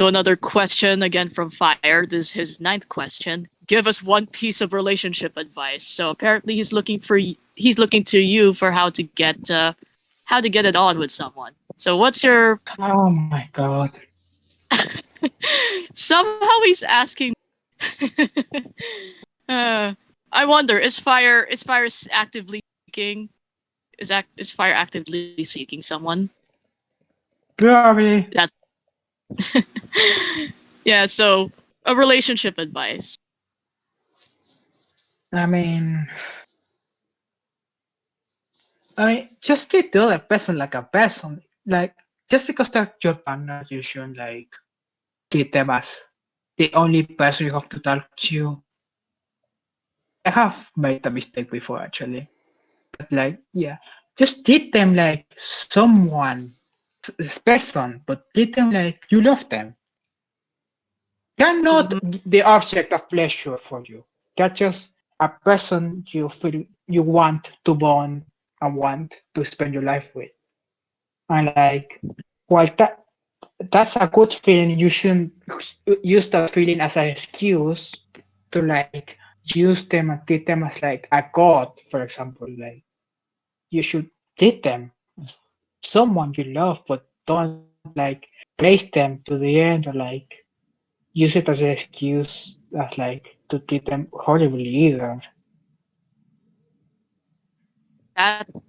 another question again from Fire. This is his 9th question. Give us one piece of relationship advice. So apparently he's looking to you for how to get it on with someone. So what's your Oh my god. somehow he's asking I wonder, is Fire actively seeking is Fire actively seeking someone? Probably. That's yeah, so a relationship advice. I mean, just treat the other person like a person. Like, just because they're your partner, you shouldn't like treat them as the only person you have to talk to. I have made a mistake before actually. But like, yeah, just treat them like someone, person, but treat them like you love them. They're not Mhm. the object of pleasure for you. They're just a person you feel you want to bond and want to spend your life with. And like, while that's a good feeling, you shouldn't use that feeling as an excuse to like use them and treat them as like a god, for example. Like you should treat them as someone you love, but don't like praise them to the end or like use it as an excuse as like to treat them horribly either.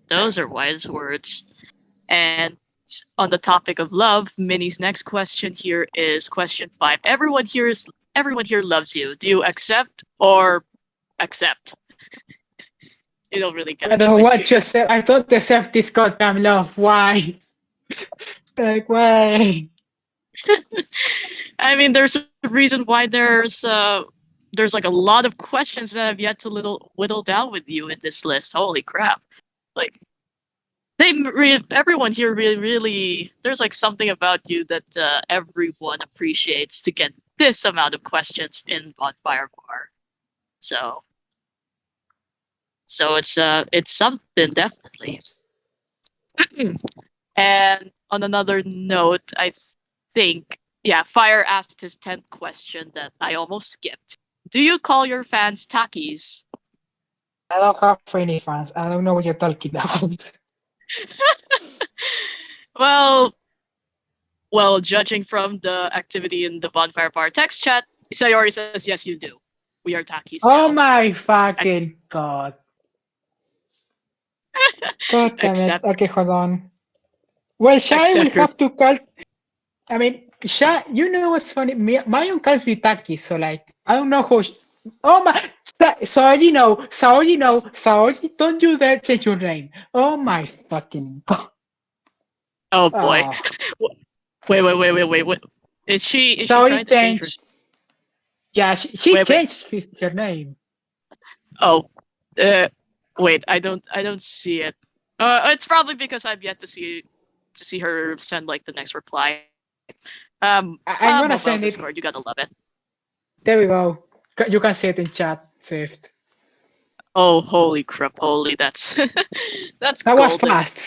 Those are wise words. And on the topic of love, Minnie's next question here is question 5. Everyone here loves you. Do you accept or accept? You don't really get I a don't choice want here. to accept. I don't deserve this goddamn love. Why? Like why? I mean, there's a reason why there's like a lot of questions that have yet to whittle down with you in this list. Holy crap! Like everyone here really there's like something about you that everyone appreciates to get this amount of questions in Bonfire Bar. So it's something definitely. And on another note, I think Fire asked his 10th question that I almost skipped. Do you call your fans Takis? I don't have any fans. I don't know what you're talking about. Well, judging from the activity in the Bonfire Bar text chat, Sayori says yes, you do. We are Takis Oh now. my fucking god. God damn it. Except, Okay, hold on. Well, Shai will except your have to call. I mean, Shai, you know what's funny? My own calls me Taki, so like, I don't know who. Oh my. Saori, no. Saori, no. Saori, don't you dare change your name. Oh my fucking god. oh boy. Oh. Wait. Is she Saori trying to change her? changed. Yeah, she Wait. changed her name. Oh, wait. I don't see it. It's probably because I've yet to see her send like the next reply. I'm gonna Mobile send it. Discord, you gotta love it. There we go. You can see it in chat, Swift. Oh, holy crap! Holy, that's that's That was golden. fast.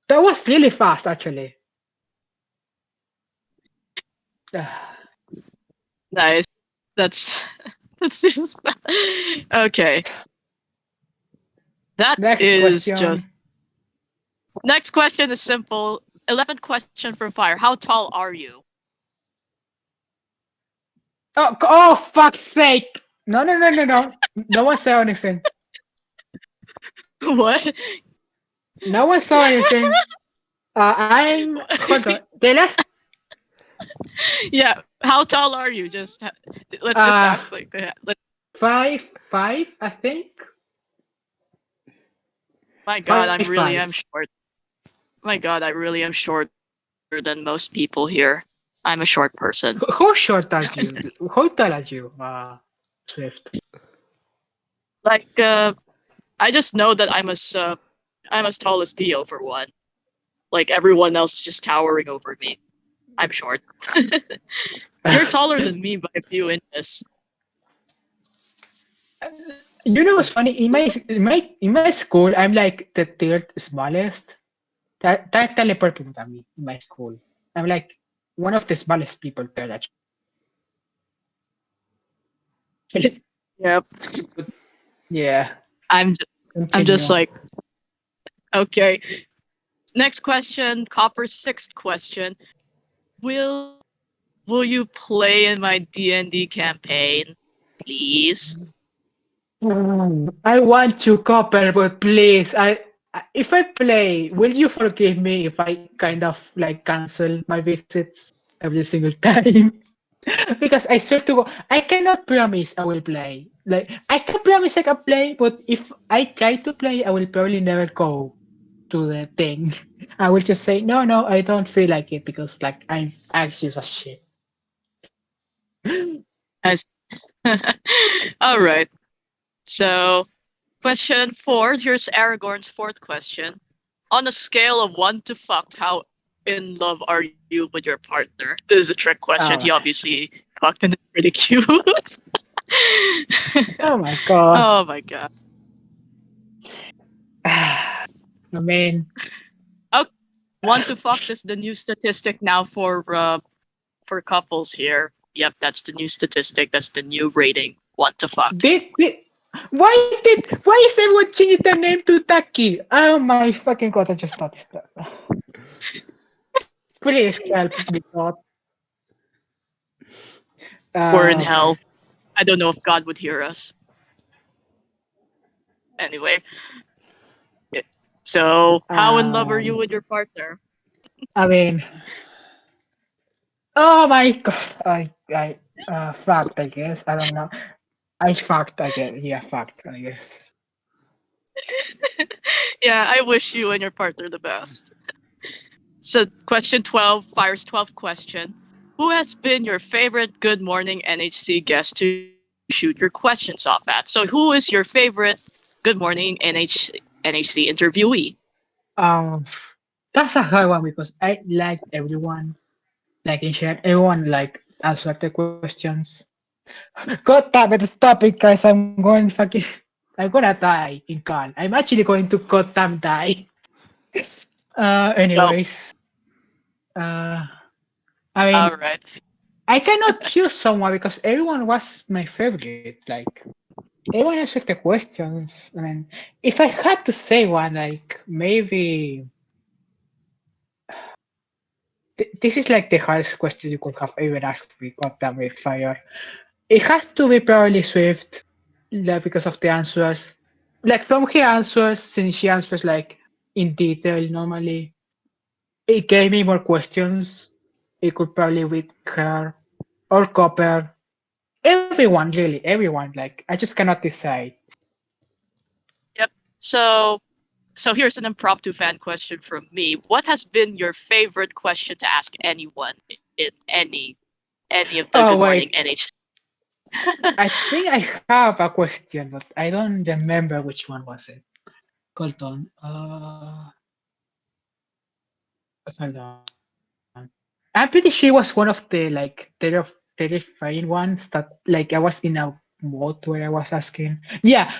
That was really fast, actually. Nice. That's just okay. That Next is question. just. Next question is simple. 11th question from Fire. How tall are you? Oh, fuck's sake! No. No one saw anything. What? No one saw anything. Hold on. The last. Yeah. How tall are you? Let's just ask like that. 5'5", I think. My God, I 5'5". really am short. My God, I really am shorter than most people here. I'm a short person. How short are you? How tall are you, Swift? Like, I just know that I'm as tall as Theo for one. Like everyone else is just towering over me. I'm short. You're taller than me by a few inches. You know what's funny? In my school, I'm like the third smallest. That teleported to me in my school. I'm like one of the smallest people there. Actually. Yep. Yeah. I'm just Continue. like, okay. Next question, Copper's 6th question. Will you play in my D&D campaign, please? I want to copper, but please, if I play, will you forgive me if I kind of like cancel my visits every single time? Because I swear to God, I cannot promise I will play. Like I can promise I can play, but if I try to play, I will probably never go to the thing. I will just say no, I don't feel like it because like I'm anxious as shit. As all right. So, question 4. Here's Aragorn's 4th question. On a scale of 1 to fucked, how in love are you with your partner? This is a trick question. Oh, He obviously fucked and it's pretty cute. oh my God. Oh my God. I mean, 1 to fucked is the new statistic now for couples here. Yep, that's the new statistic. That's the new rating. 1 to fucked. why is everyone changing their name to Taki? Oh my fucking God, I just noticed that. Please help me, God. We're in hell. I don't know if God would hear us. Anyway. So, how in love are you with your partner? I mean, oh my God, I fucked, I guess. I don't know. I fucked, I guess. Yeah, fucked, I guess. Yeah, I wish you and your partner the best. So, question 12, Fire's 12th question. Who has been your favorite Good Morning NHC guest to shoot your questions off at? So, who is your favorite Good Morning NHC interviewee? Um, that's a hard one because I like everyone, like in share, everyone like answered the questions. God damn it, stop it, guys! I'm going fucking, I'm gonna die in Khan. I'm actually going to goddamn die. Well, Anyways, uh, I all mean, right. I cannot choose someone because everyone was my favorite. Like everyone answered the questions. I mean, if I had to say one, like maybe this is like the hardest question you could have ever asked me. God damn it, fire! It has to be probably Swift, like because of the answers. Like from her answers, since she answers like in detail normally, it gave me more questions. It could probably with her or Copper. Everyone, really, everyone. Like I just cannot decide. Yep. So here's an impromptu fan question from me. What has been your favorite question to ask anyone in any of the Oh Good Morning wait, NH? I think I have a question, but I don't remember which one was it. Hold on. Hold on. I'm pretty sure it was one of the like terrifying ones that like I was in a mode where I was asking. Yeah,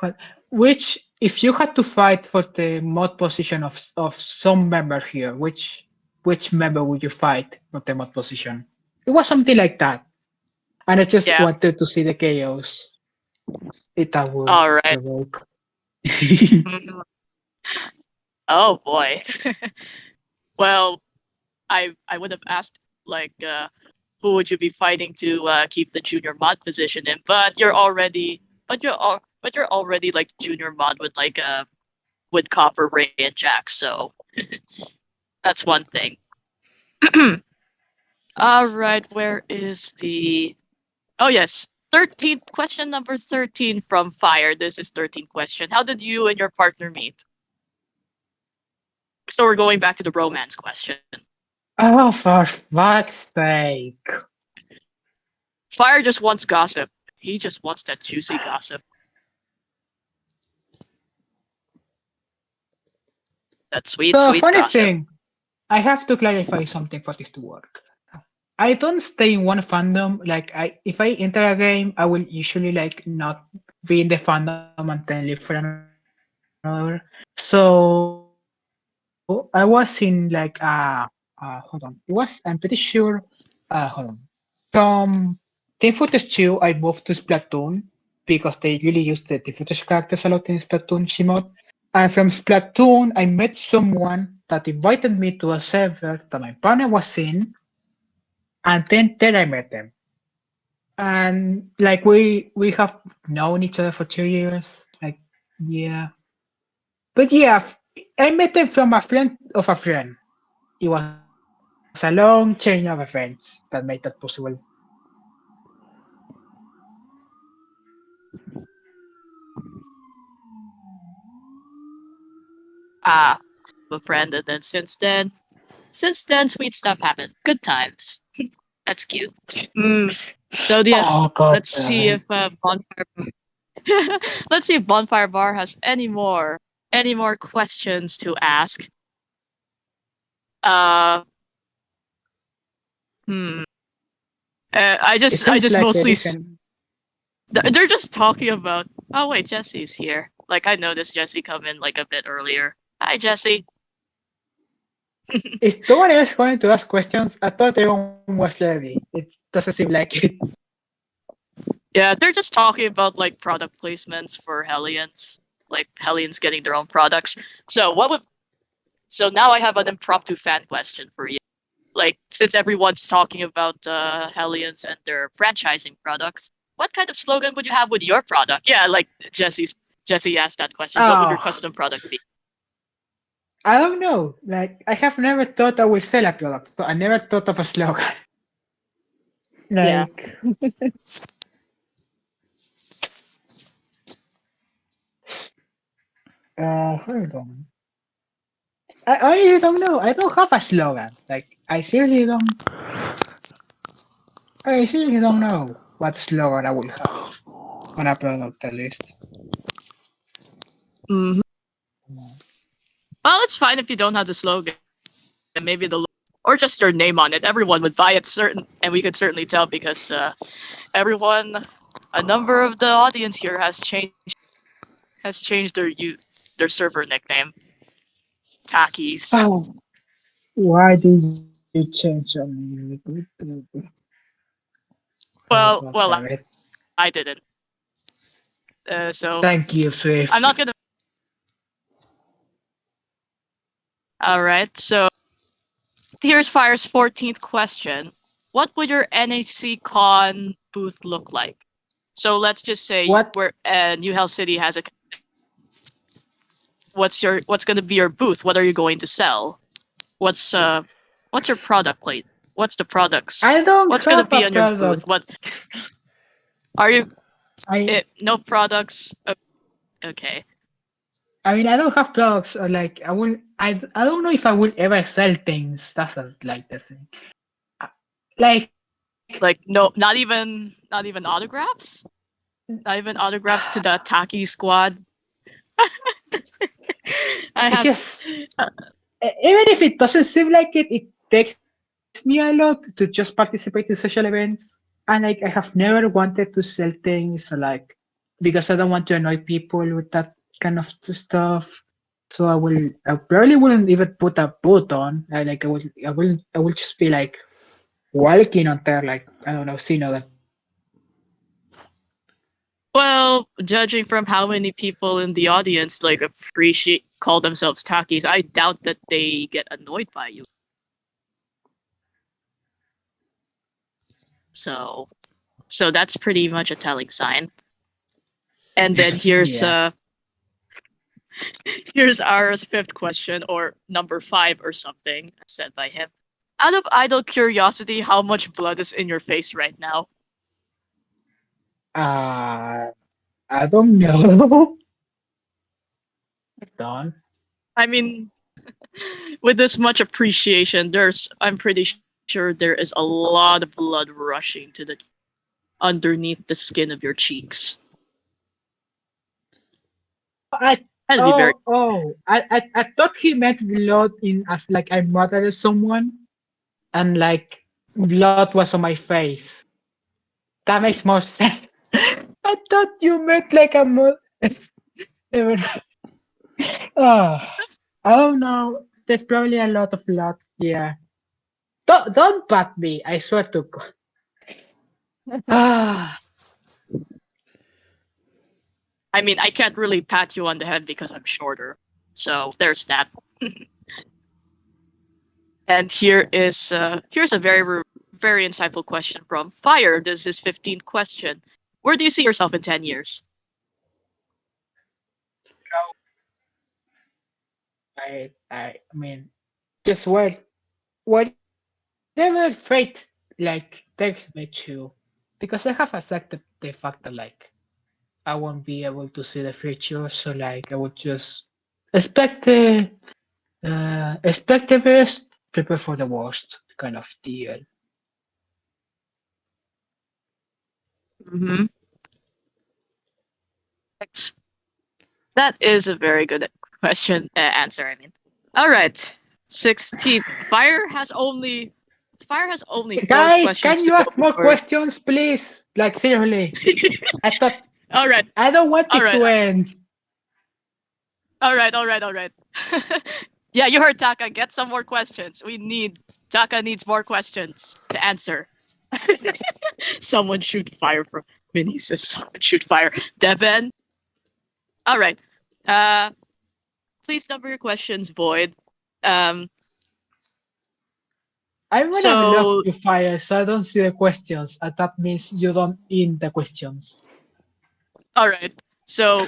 but which if you had to fight for the mod position of some member here, which member would you fight for the mod position? It was something like that, and I just Yeah. wanted to see the chaos it would All right. provoke. Mhm. Oh boy. Well, I would have asked like who would you be fighting to keep the junior mod position in, but you're already like junior mod with Copper, Ray, and Jack, so that's one thing. All right, where is the Oh yes. 13 question number 13 from Fire. This is 13 question. How did you and your partner meet? So we're going back to the romance question. Oh, for fuck's sake! Fire just wants gossip. He just wants that juicy gossip. That sweet, So sweet funny gossip. thing, I have to clarify something for this to work. I don't stay in one fandom. Like I, if I enter a game, I will usually like not be in the fandom and then leave for another. So I was in like hold on. It was I'm pretty sure. Hold on. From Team Fortress 2, I moved to Splatoon because they really use the Team Fortress characters a lot in Splatoon Shimod. And from Splatoon, I met someone that invited me to a server that my partner was in, and then I met them. And like we have known each other for 2 years. Like yeah, but yeah, I met them from a friend of a friend. It was a long chain of events that made that possible. Ah, a friend, and then since then, sweet stuff happened. Good times. That's cute. Mm. So yeah, Oh god let's see damn. if Bonfire let's see if Bonfire Bar has any more questions to ask. Uh, hmm. It I seems just like mostly there is an they're just talking about. Oh wait, Jesse's here. Like I noticed Jesse come in like a bit earlier. Hi Jesse. is no one else going to ask questions? I thought everyone was ready. It doesn't seem like it. Yeah, they're just talking about like product placements for Hellions, like Hellions getting their own products. So what would so now I have an impromptu fan question for you. Like since everyone's talking about Hellions and their franchising products, what kind of slogan would you have with your product? Yeah, like Jesse asked that question. What would your Oh, custom product be? I don't know. Like I have never thought I would sell a product, so I never thought of a slogan. Yeah. Like hold on. I really don't know. I don't have a slogan. Like I seriously don't know what slogan I will have on a product at least. Hmm. Well, it's fine if you don't have the slogan. Maybe or just your name on it. Everyone would buy it, and we could certainly tell because a number of the audience here has changed their server nickname, Takis. Oh, why did you change on me? Oh, Well, God well, damn it. I didn't. So Thank you, Swift. I'm not gonna. All right. So here's Fire's 14th question. What would your NHC Con booth look like? So let's just say What? where New Hell City has a. What's going to be your booth? What are you going to sell? What's your product plate? What's the products? I don't What's going to have be a on your booth? product. What are you? I No products. Okay. I mean, I don't have products, or like I don't know if I will ever sell things. That's like the thing. Uh, Like Like no, not even autographs. Not even autographs to the Taki squad. I it's have. just even if it doesn't seem like it, it takes me a lot to just participate in social events. And like I have never wanted to sell things, or like because I don't want to annoy people with that kind of stuff. So I probably wouldn't even put a boot on. I will just be like walking on there, like I don't know, seeing other. Well, judging from how many people in the audience like call themselves Takis, I doubt that they get annoyed by you. So that's pretty much a telling sign. And then Yeah. here's Ara's 5th question, or number 5 or something, said by him. Out of idle curiosity, how much blood is in your face right now? I don't know. Don. I mean, with this much appreciation, I'm pretty sure there is a lot of blood rushing to the underneath the skin of your cheeks. I That'd be very. I thought he meant blood in as like I murdered someone, and like blood was on my face. That makes more sense. I thought you meant like a Ah, I don't know. There's probably a lot of blood. Yeah. Don't pat me. I swear to God. Ah. I mean, I can't really pat you on the head because I'm shorter. So there's that. And here's a very insightful question from Fire. This is 15th question. Where do you see yourself in 10 years? I mean, just whatever fate like takes me to, because I have accepted the fact that like I won't be able to see the future, so like I would just expect the best, prepare for the worst kind of deal. Mm-hmm. That is a very good answer. I mean, all right. 16th. Fire has only 4 Guys, questions can to you go ask more before. questions, please? Like seriously, I thought All right. I don't want All it right. to end. All right. Yeah, you heard Taka. Get some more questions. Taka needs more questions to answer. Someone shoot fire from Minnie says someone shoot fire. Devin. All right. Please number your questions, Void. Um, I'm gonna block so you, Fire, so I don't see the questions, and that means you don't in the questions. all right. So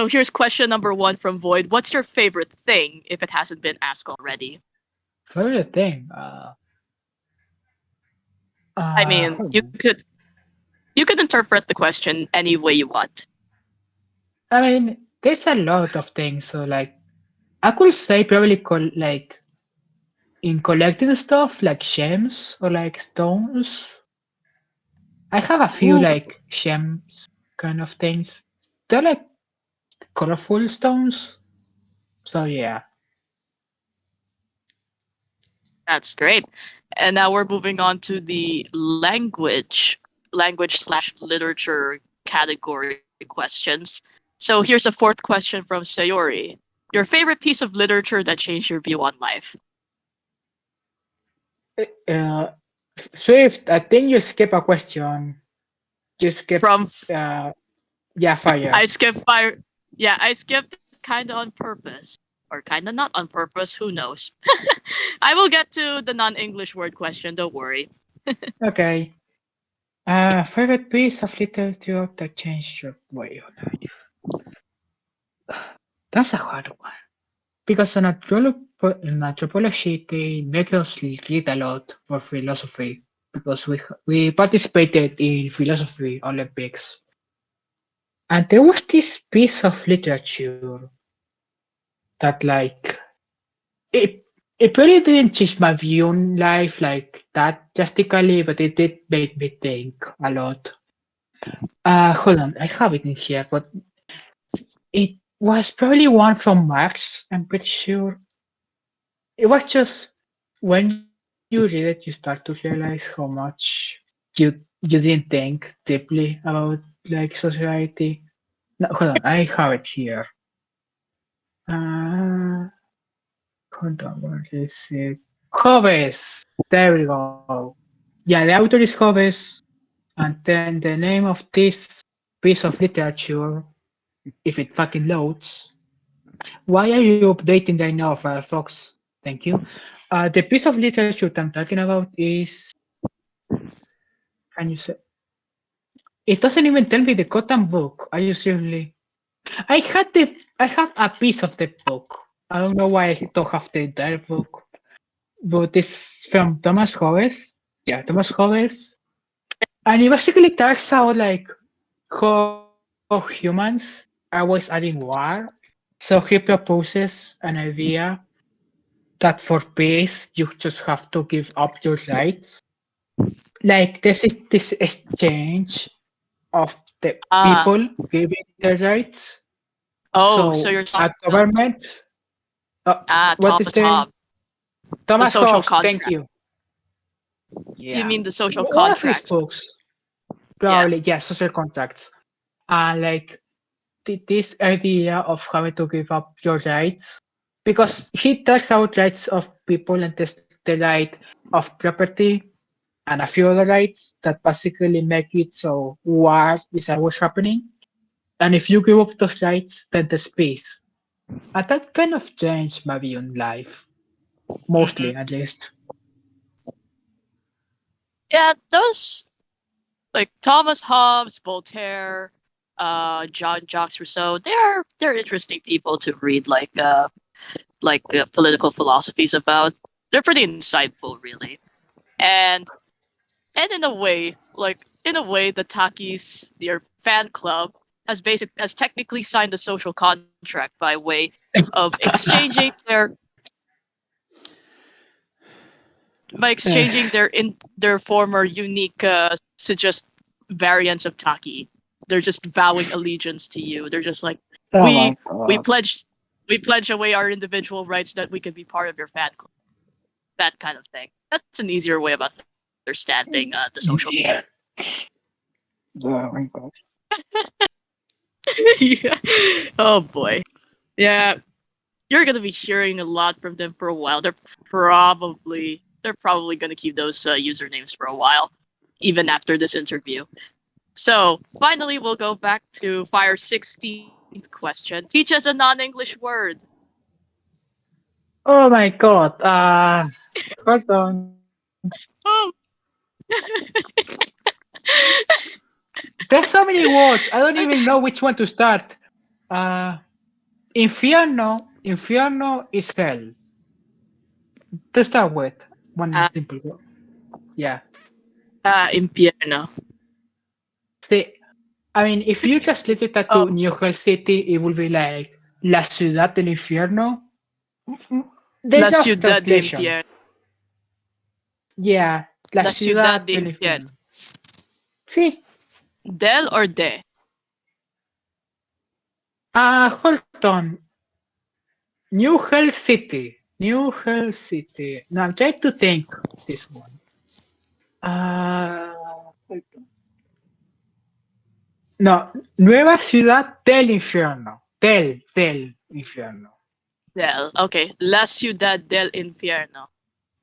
here's question number 1 from Void. What's your favorite thing if it hasn't been asked already? Favorite thing? I mean, you could interpret the question any way you want. I mean, there's a lot of things. So like, I could say probably like in collecting stuff like gems or like stones. I have a few Ooh. like gems kind of things. They're like colorful stones. So yeah. That's great. And now we're moving on to the language/literature category questions. So here's a fourth question from Sayori. Your favorite piece of literature that changed your view on life? Uh, Swift, I think you skip a question. You skip, From yeah, fire. I skipped fire. Yeah, I skipped kind of on purpose, or kind of not on purpose. Who knows? I will get to the non-English word question. Don't worry. Okay. Favorite piece of literature that changed your way of life? That's a hard one. Because in anthropology, they make us read a lot for philosophy. Because we participated in philosophy Olympics. And there was this piece of literature that like it really didn't change my view on life like that drastically, but it did make me think a lot. Hold on, I have it in here, but it was probably one from Marx, I'm pretty sure. It was just when you read it, you start to realize how much you didn't think deeply about like society. No, hold on, I have it here. Uh, Hold on, where is it? Hobbes! There we go. Yeah, the author is Hobbes, and then the name of this piece of literature, if it fucking loads. Why are you updating right now, Firefox? Thank you. The piece of literature I'm talking about is. Can you say? It doesn't even tell me the cotton book. Are you seriously? I have a piece of the book. I don't know why I don't have the entire book. But it's from Thomas Hobbes. Yeah, Thomas Hobbes. And it basically talks about like how humans are always adding war. So he proposes an idea that for peace you just have to give up your rights. Like this exchange of the Ah, people giving their rights. oh, so So you're a talking about government. What is Thomas the Hobbes, the Thomas social Hobbes? Thank contract. you. You Yeah, mean the social one of his contracts? books. Yeah. Probably, yeah, social contracts. Like this idea of having to give up your rights, because he talks about rights of people and the right of property and a few other rights that basically make it so war is always happening. And if you give up those rights, then there's peace. And that kind of changed my view on life, Hmm. mostly at least. Yeah, those like Thomas Hobbes, Voltaire, John Jacques Rousseau. They're interesting people to read political philosophies about. They're pretty insightful, really, and in a way, the Takis, your fan club, has technically signed a social contract by way of exchanging their former unique suggest variants of Taki. They're just vowing allegiance to you. They're just like Oh my we we god. pledge we pledge away our individual rights that we can be part of your fan club. That kind of thing. That's an easier way of understanding the social. Yeah. Oh my god. Yeah. Oh boy. Yeah, you're gonna be hearing a lot from them for a while. They're probably gonna keep those usernames for a while, even after this interview. So finally, we'll go back to Fire's 16th question. Teach us a non-English word. Oh my god. Hold on. Oh. There's so many words. I don't even know which one to start. Uh, Infierno. Infierno is hell. To start with, one Ah, simple word. Yeah. Infierno. See, I mean, if you translate that Oh, to New York City, it would be like La Ciudad del Infierno. Mm, La There's no Ciudad de translation. Infierno. Yeah, La La Ciudad Ciudad de del Infierno. Infierno. See, Del or de? hold on. New Hell City. New Hell City. No, I'm trying to think this one. Hold on. No, Nueva Ciudad del Infierno. Del Infierno. Okay. La Ciudad del Infierno.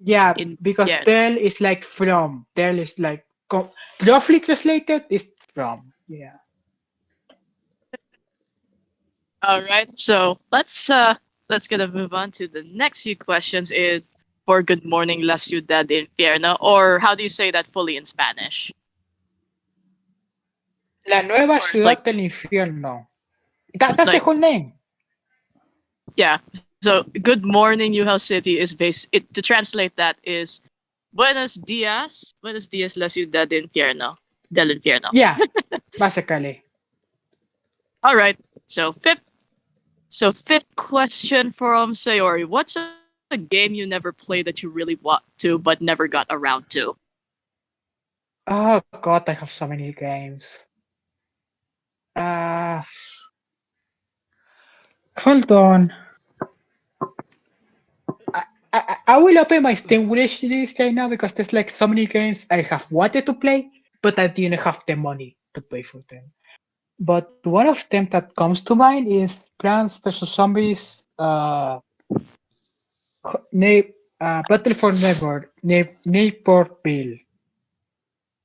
Yeah, because Infierno. del is like from. Del is like roughly translated is from. Yeah. All right. So let's gonna move on to the next few questions. Is for Good Morning La Ciudad del Infierno, or how do you say that fully in Spanish? La Nueva Or it's like Ciudad del Infierno. That's the like whole name. yeah. So Good Morning New Hell City is to translate that is Buenos dias La Ciudad del Infierno. Yeah, basically. All right. So fifth question from Sayori. What's a game you never played that you really want to but never got around to? Oh god, I have so many games. Uh, hold on. I will open my Steam wish list right now because there's like so many games I have wanted to play, but I didn't have the money to pay for them. But one of them that comes to mind is Plants vs Zombies. Battle for Neighborville.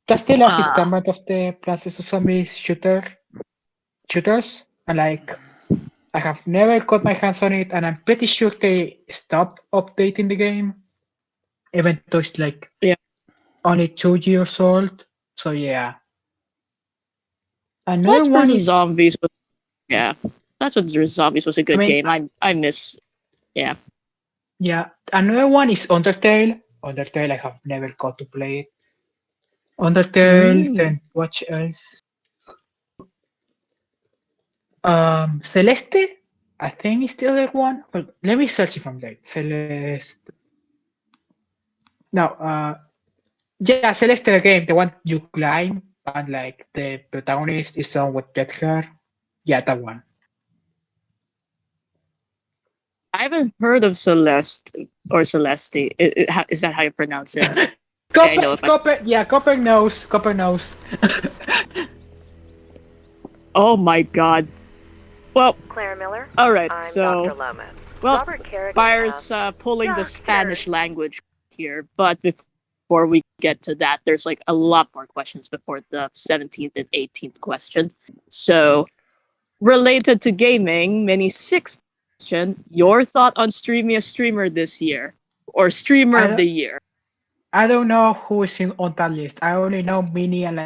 That's the last Ah, installment of the Plants vs Zombies shooters. And like, I have never got my hands on it, and I'm pretty sure they stopped updating the game, even though it's like yeah. only 2 years old. So yeah. Another Plants one vs is Zombies was yeah. Plants vs Zombies was a I good mean game. I miss yeah. yeah. Another one is Undertale. Undertale I have never got to play it. Undertale, Mm. then what else? Celeste, I think is the other one. Well, let me search it from there. Celeste. No, yeah, Celeste the game, the one you climb and like the protagonist is someone with red hair. Yeah, that one. I haven't heard of Celeste or Celeste. Is that how you pronounce it? I know if I. Copper knows. Copper knows. Oh my god. Well, Claire Miller. all right. I'm So, Dr. Lomas. well, Robert Carrigan Fire's asked, pulling the Doctor. Spanish language here, but before we get to that, there's like a lot more questions before the 17th and 18th question. So, related to gaming, mini sixth question: your thought on streaming a streamer this year, or streamer I of the don't, year? I don't know who is on that list. I only know Mini and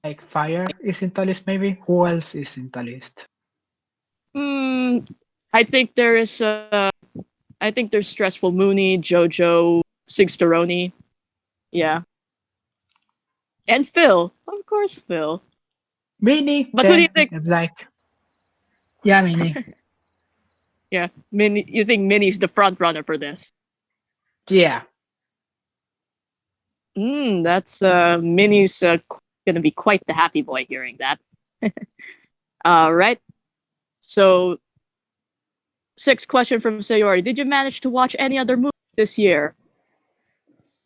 like Fire is in that list. Maybe who else is in that list? Hmm. I think there is. I think there's Stressful Mooney, JoJo, Sigsteroni. Yeah. And Phil. Of course, Phil. Mini. But who do you Then think? I'm like, yeah, Mini. Yeah, Minnie. You think Minnie's the front runner for this? Yeah. That's Minnie's gonna be quite the happy boy hearing that. All right. So, sixth question from Sayori: did you manage to watch any other movies this year?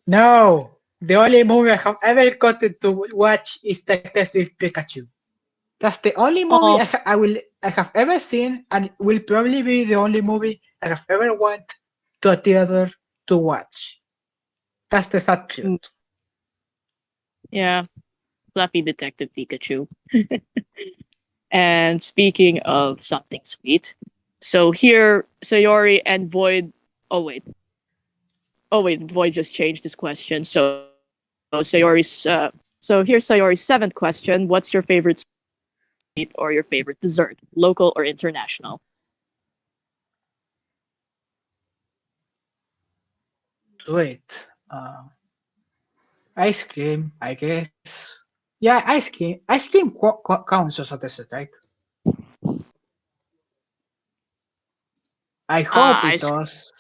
No. The only movie I have ever gotten to watch is Detective Pikachu. That's the only movie Oh, I have ever seen, and it will probably be the only movie I have ever went to a theater to watch. That's the sad truth. yeah, Fluffy Detective Pikachu. And speaking of something sweet, so here Sayori and Void. Oh wait, Void just changed his question. Sayori's. So here's Sayori's seventh question: what's your favorite sweet or your favorite dessert, local or international? Wait. Ice cream, I guess. Yeah, ice cream. Ice cream counts as a dessert, right? I hope it Ice. does.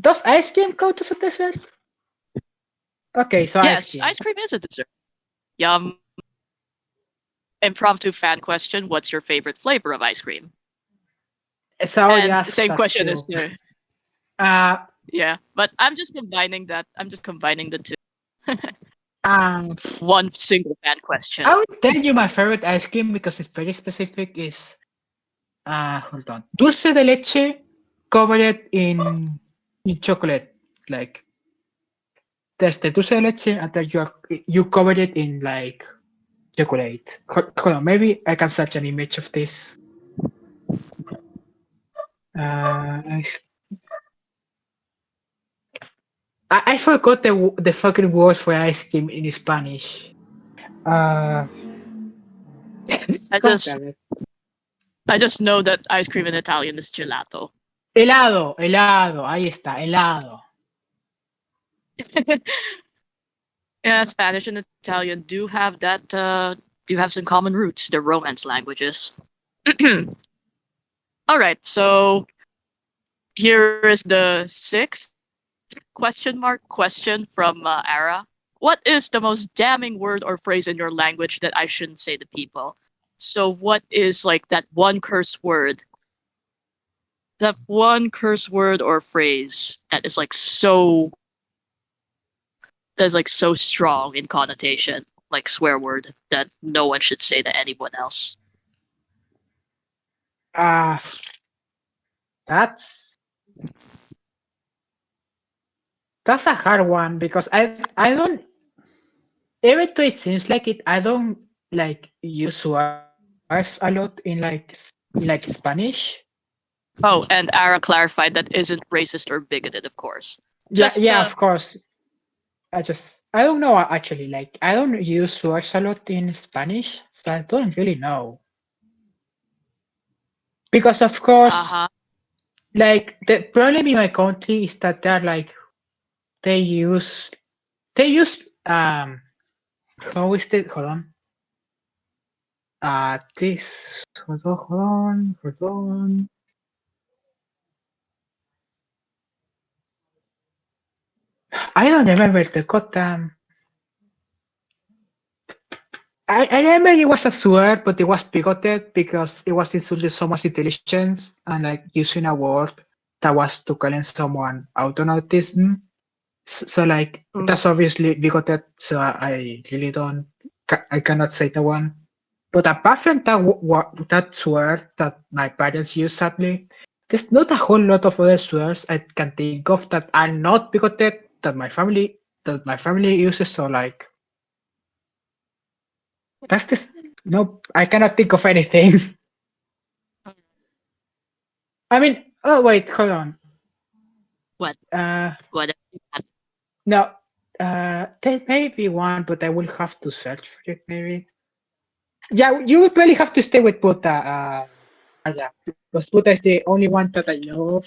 Does ice cream count as a dessert? Okay, so ice Yes, cream. ice cream is a dessert. Yum. Impromptu fan question: what's your favorite flavor of ice cream? So I already And asked same that question too. is there. Uh, Yeah, but I'm just combining that. I'm just combining the two. um, One single fan question. I would tell you my favorite ice cream because it's very specific. Is hold on, dulce de leche covered in chocolate. Like there's the dulce de leche, and then you cover it in like chocolate. Hold on, maybe I can search an image of this. Ice I forgot the fucking word for ice cream in Spanish. Uh, I God just damn it. I just know that ice cream in Italian is gelato. Helado, helado, ahí está, helado. Yeah, Spanish and Italian do have that do have some common roots. They're Romance languages. All right, so here is the sixth question from Ara. What is the most damning word or phrase in your language that I shouldn't say to people? So what is like that one curse word? That one curse word or phrase that is like so strong in connotation, like swear word that no one should say to anyone else. Uh, that's that's a hard one because I don't, even though it seems like it, I don't like use words a lot in like Spanish. Oh, and Ara clarified that isn't racist or bigoted, of course. Yeah, Just yeah, of course. I don't know actually. Like I don't use words a lot in Spanish, so I don't really know. Because of course, uh-huh. like the problem in my country is that they're like they use they use how is it? Hold on. This hold on. I don't remember the goddamn. I remember it was a swear, but it was bigoted because it was insulting someone's intelligence and like using a word that was to calling someone out on autism. So like that's obviously bigoted. So I really don't. I cannot say the one. But apart from that, that swear that my parents use, sadly, there's not a whole lot of other swears I can think of that are not bigoted that my family uses. So like that's this. No, I cannot think of anything. I mean, oh wait, hold on. What? Uh, What? no. There may be one, but I will have to search for it. Maybe. Yeah, you would probably have to stay with Buddha. Yeah, because Buddha is the only one that I know of,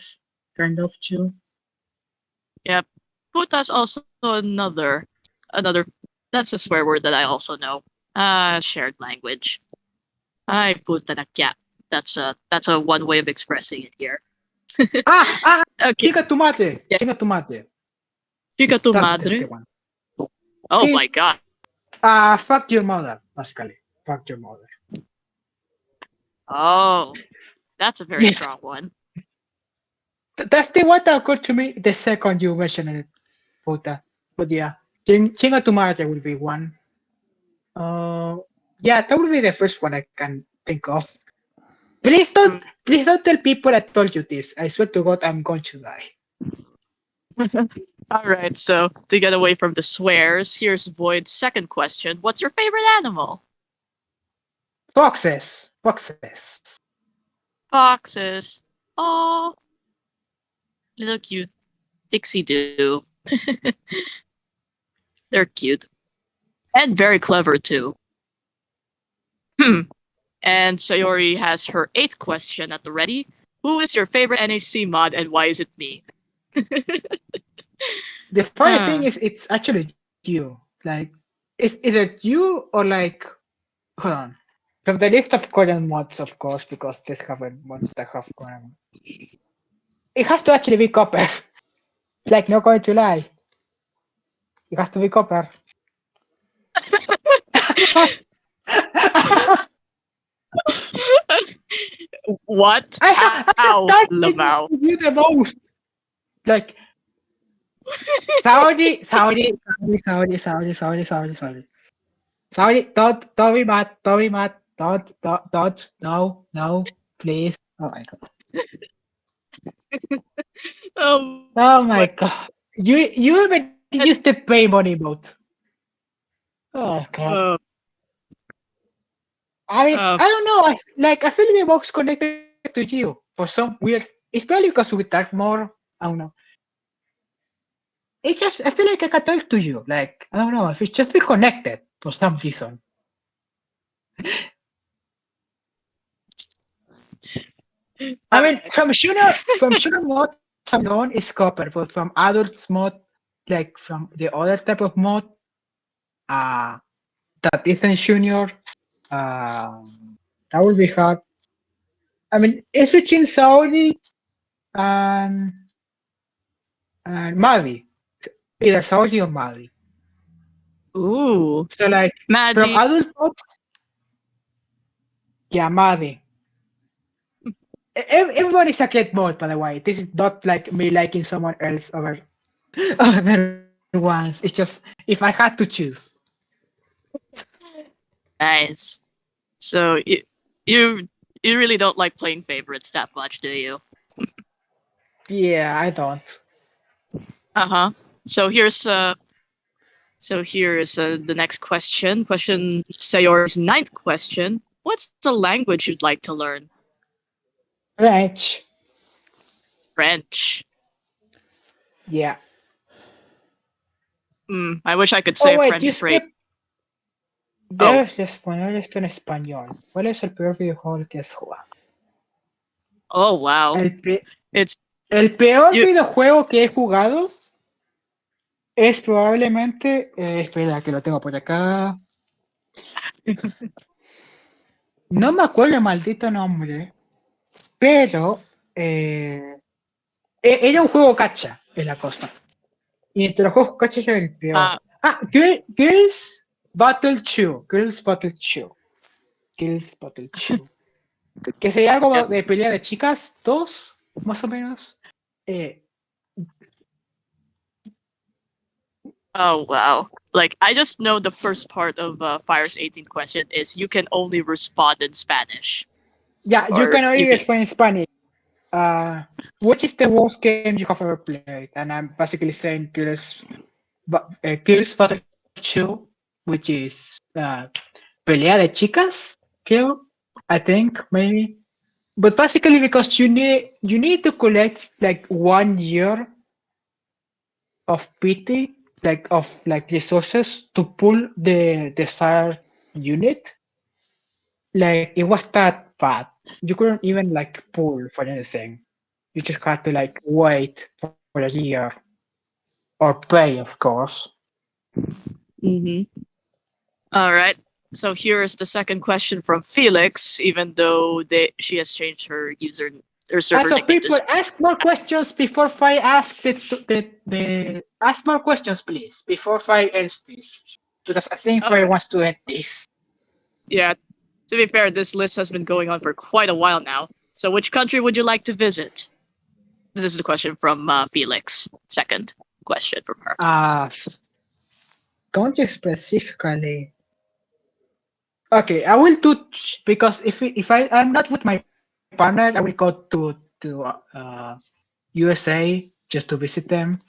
kind of too. Yep. Puta's also another that's a swear word that I also know. Shared language. Ay puta na kya. That's a one way of expressing it here. Okay. Chica tu madre, Yeah. chica tu madre. Chica tu That's the madre. one. Oh See, my god. fuck your mother, basically. Fuck your mother. Oh, that's a very Yeah, strong one. that's the one that occurred to me the second you mentioned it, Buddha. But yeah, chinga tu madre will be one. Uh, yeah, that would be the first one I can think of. Please don't tell people I told you this. I swear to God, I'm going to die. All right, so to get away from the swears, here's Void's second question. What's your favorite animal? Foxes, foxes. Foxes. Oh, little cute. Dixie Doo. They're cute. And very clever too. And Sayori has her eighth question at the ready. Who is your favorite NHC mod and why is it me? The funny thing is, it's actually you. Like, it's either you or like, hold on. From the list of Korean mods, of course, because there's covered mods that have Korean. It has to actually be Copper. Like, not going to lie. It has to be Copper. What? I have How, targeted Lamau? you the most. Like Saudi, Saudi, Saudi, Saudi, Saudi, Saudi, Saudi, Saudi. Saudi, don't be mad, don't be mad, don't, no, please. Oh my god. Oh, Oh my my. god. You already used the pay money mode. Oh god. Uh, I mean, uh, I don't know. I feel the box connected to you for some weird. It's probably because we talk more. I don't know. It just I feel like I can talk to you. Like I don't know if it's just we connected for some reason. I mean, alright. from shooter mode, some known is copper, but from adults mode, like from the other type of mode, uh, that isn't junior, that would be hard. I mean, it's between Saudi and Mali, either Saudi or Mali. Ooh. So like from Maddie. adult mode, yeah, Mali. Everybody's a kid mode, by the way. This is not like me liking someone else over other ones. It's just if I had to choose. Nice. So you you really don't like playing favorites that much, do you? Yeah, I don't. Uh-huh. So here's the next question. Question Sayori's ninth question. What's the language you'd like to learn? French. French. Yeah. I wish I could Oh say a wait, you French phrase. skipped. Oh. Debes responder esto en español. ¿Cuál es el peor videojuego que has jugado? Oh wow. It's El peor you videojuego que he jugado es probablemente. Espera, que lo tengo por acá. No me acuerdo el maldito nombre, pero era un juego cacha, es la cosa. Y entre los juegos cacha era el peor. uh Girls Battle 2. Girls Battle 2. Girls Battle 2. Que sería algo yeah. de pelea de chicas, dos, más o menos. Eh, Oh wow. Like I just know the first part of Fire's 18th question is you can only respond in Spanish. yeah, you Or can only you can explain Spanish. Which is the worst game you have ever played? And I'm basically saying Girls Battle 2, which is pelea de chicas, creo. I think maybe. But basically because you need to collect like 1 year of pity, like resources to pull the desired unit. Like it was that bad. You couldn't even like pull for anything. You just had to like wait for a year or pay, of course. All right. So here is the second question from Felix, even though she has changed her server So nickname people to ask more questions before Fi ask the ask more questions please before Fi ends this. Because I think Fi Oh wants to end this. yeah. To be fair, this list has been going on for quite a while now. So which country would you like to visit? This is the question from Felix. Second question from her. Country specifically. Okay, I will do because if I'm not with my partner, I will go to USA just to visit them.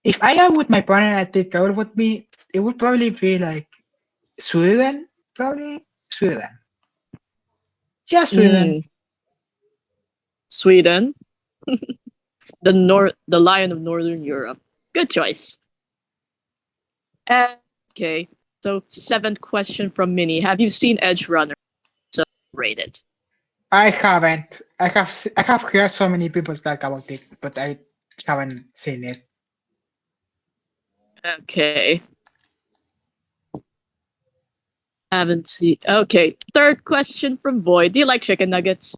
If I am with my partner, I think it would probably be like Sweden, probably Sweden. Just Sweden. Sweden, the Lion of Northern Europe. Good choice. Okay, so seventh question from Minnie. Have you seen Edge Runner? So rated. I haven't. I have heard so many people talk about it, but I haven't seen it. Okay. Haven't seen. Okay, third question from Boy. Do you like chicken nuggets?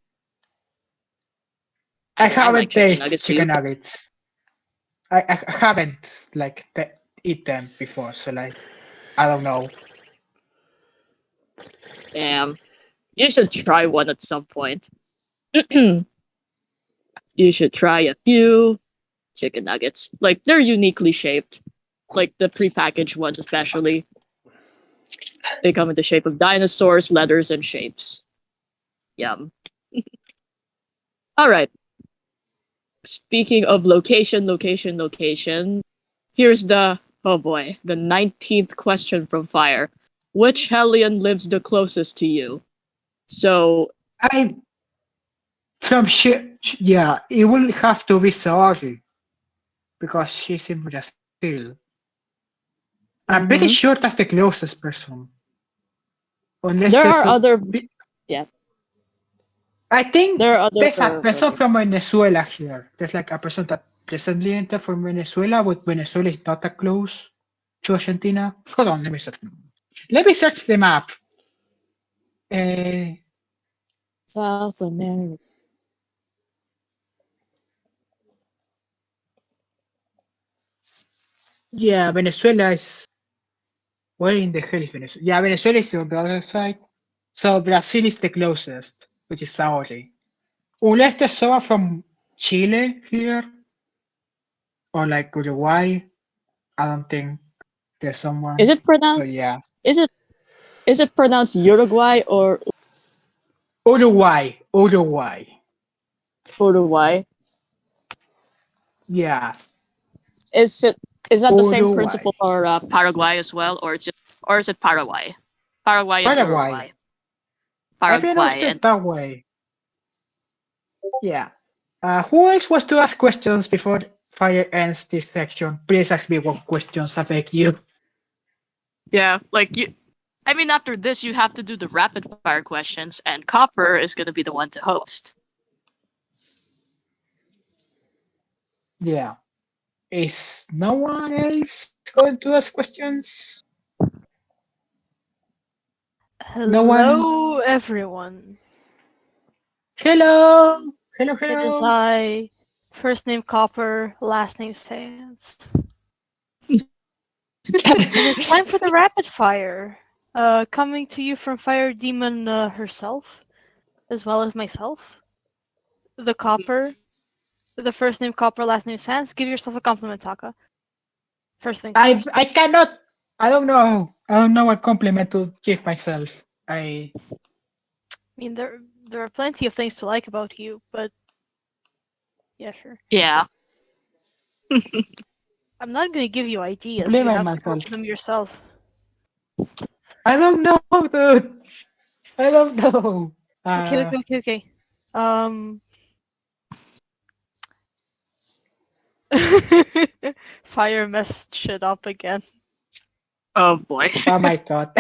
I mean, I like haven't chicken tasted nuggets chicken too. nuggets. I haven't like eat them before, so like I don't know. Damn. You should try one at some point. You should try a few chicken nuggets. Like, they're uniquely shaped. Like, the prepackaged ones, especially. They come in the shape of dinosaurs, letters, and shapes. Yum. Alright. Speaking of location, here's oh boy, the 19th question from Fire. Which Hellion lives the closest to you? So, I yeah, it will have to be Saori because she's in Brazil. I'm pretty mhm. sure that's the closest person. Unless There there's are a, other, yeah, I think there are other, there's a person from Venezuela here. There's like a person that recently entered from Venezuela, but Venezuela is not that close to Argentina. Hold on, let me search. Let me search the map. Uh, South America. yeah, Venezuela is. Where in the hell is Venezuela? Yeah, Venezuela is on the other side. So Brazil is the closest, which is Saori. Unless there's someone from Chile here, or like Uruguay, I don't think there's Is someone. it So pronounced, yeah. is it, is it pronounced Uruguay or Uruguay. Uruguay? Yeah, Is it, is that the same Uruguay. principle for Paraguay as well, or is it Paraguay? Paraguay and Paraguay. Uruguay. I pronounced Paraguay and it that way. Yeah. Who else wants to ask questions before Fire ends this section? Please ask me what questions affect you. yeah, like you. I mean, after this, you have to do the rapid fire questions, and Copper is going to be the one to host. Yeah. Is no one else going to ask questions? No one? Hello, everyone. Hello! Hello, It is hello! I, first name Copper, last name Sands. And it's time for the rapid fire. Coming to you from Fire Demon herself, as well as myself. The Copper, the first name Copper, last name Sands. Give yourself a compliment, Taka. First things I first. I cannot. I don't know. I don't know what compliment to give myself. I I mean, there are plenty of things to like about you, but yeah, sure. Yeah. I'm not gonna give you ideas. You compliment have to come myself. to them yourself. I don't know, dude. I don't know. Okay. Um, Fire messed shit up again. Oh boy. Oh my god.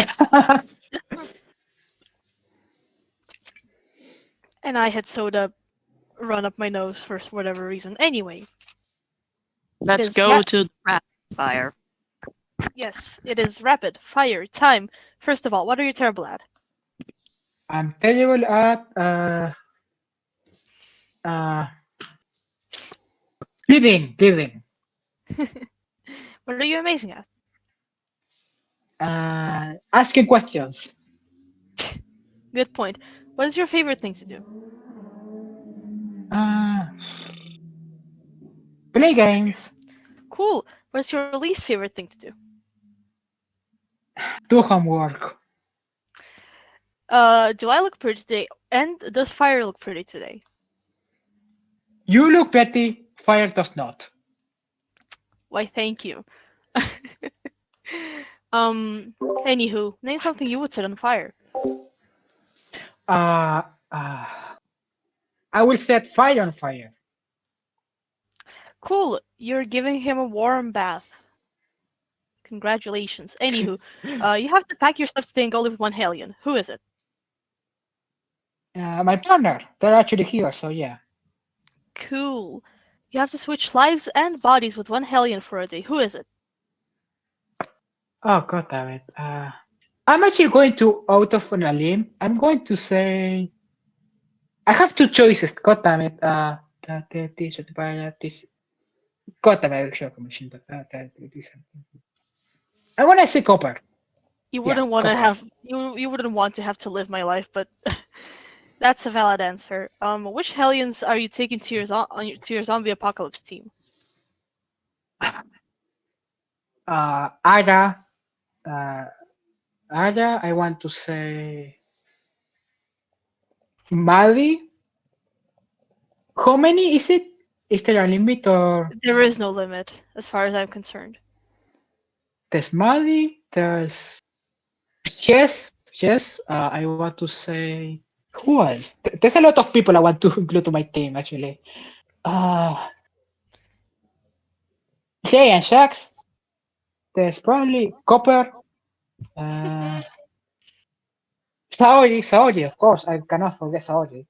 And I had soda run up my nose for whatever reason. Anyway, Let's is go to the rapid fire. yes, it is rapid fire time. First of all, what are you terrible at? I'm terrible at uh living. What are you amazing at? Asking questions. Good point. What is your favorite thing to do? Uh play games. Cool. What's your least favorite thing to do? Do homework. Do I look pretty today? And does Fire look pretty today? You look pretty, fire does not. Why, thank you. Anywho, name something you would set on fire. Uh, uh I will set fire on fire. Cool. You're giving him a warm bath. Congratulations. Anywho, you have to pack your stuff today and go live with one Hellion. Who is it? My partner. They're actually here, so yeah. Cool. You have to switch lives and bodies with one Hellion for a day. Who is it? Oh god damn it. I'm actually going to out of on a limb. I'm going to say I have two choices. God damn it. This. God damn it. I want to say copper. You Yeah, wouldn't want to copper. have you wouldn't want to have to live my life, but That's a valid answer. Which Hellions are you taking to your zombie apocalypse team? Ada, uh, Ada, I want to say Mali. How many is it? Is there a limit or There is no limit, as far as I'm concerned. there's Mali? There's yes. I want to say who else? There's a lot of people I want to include to my team actually. Uh Jay and Shax. There's probably Copper. Uh, Saori, of course. I cannot forget Saori.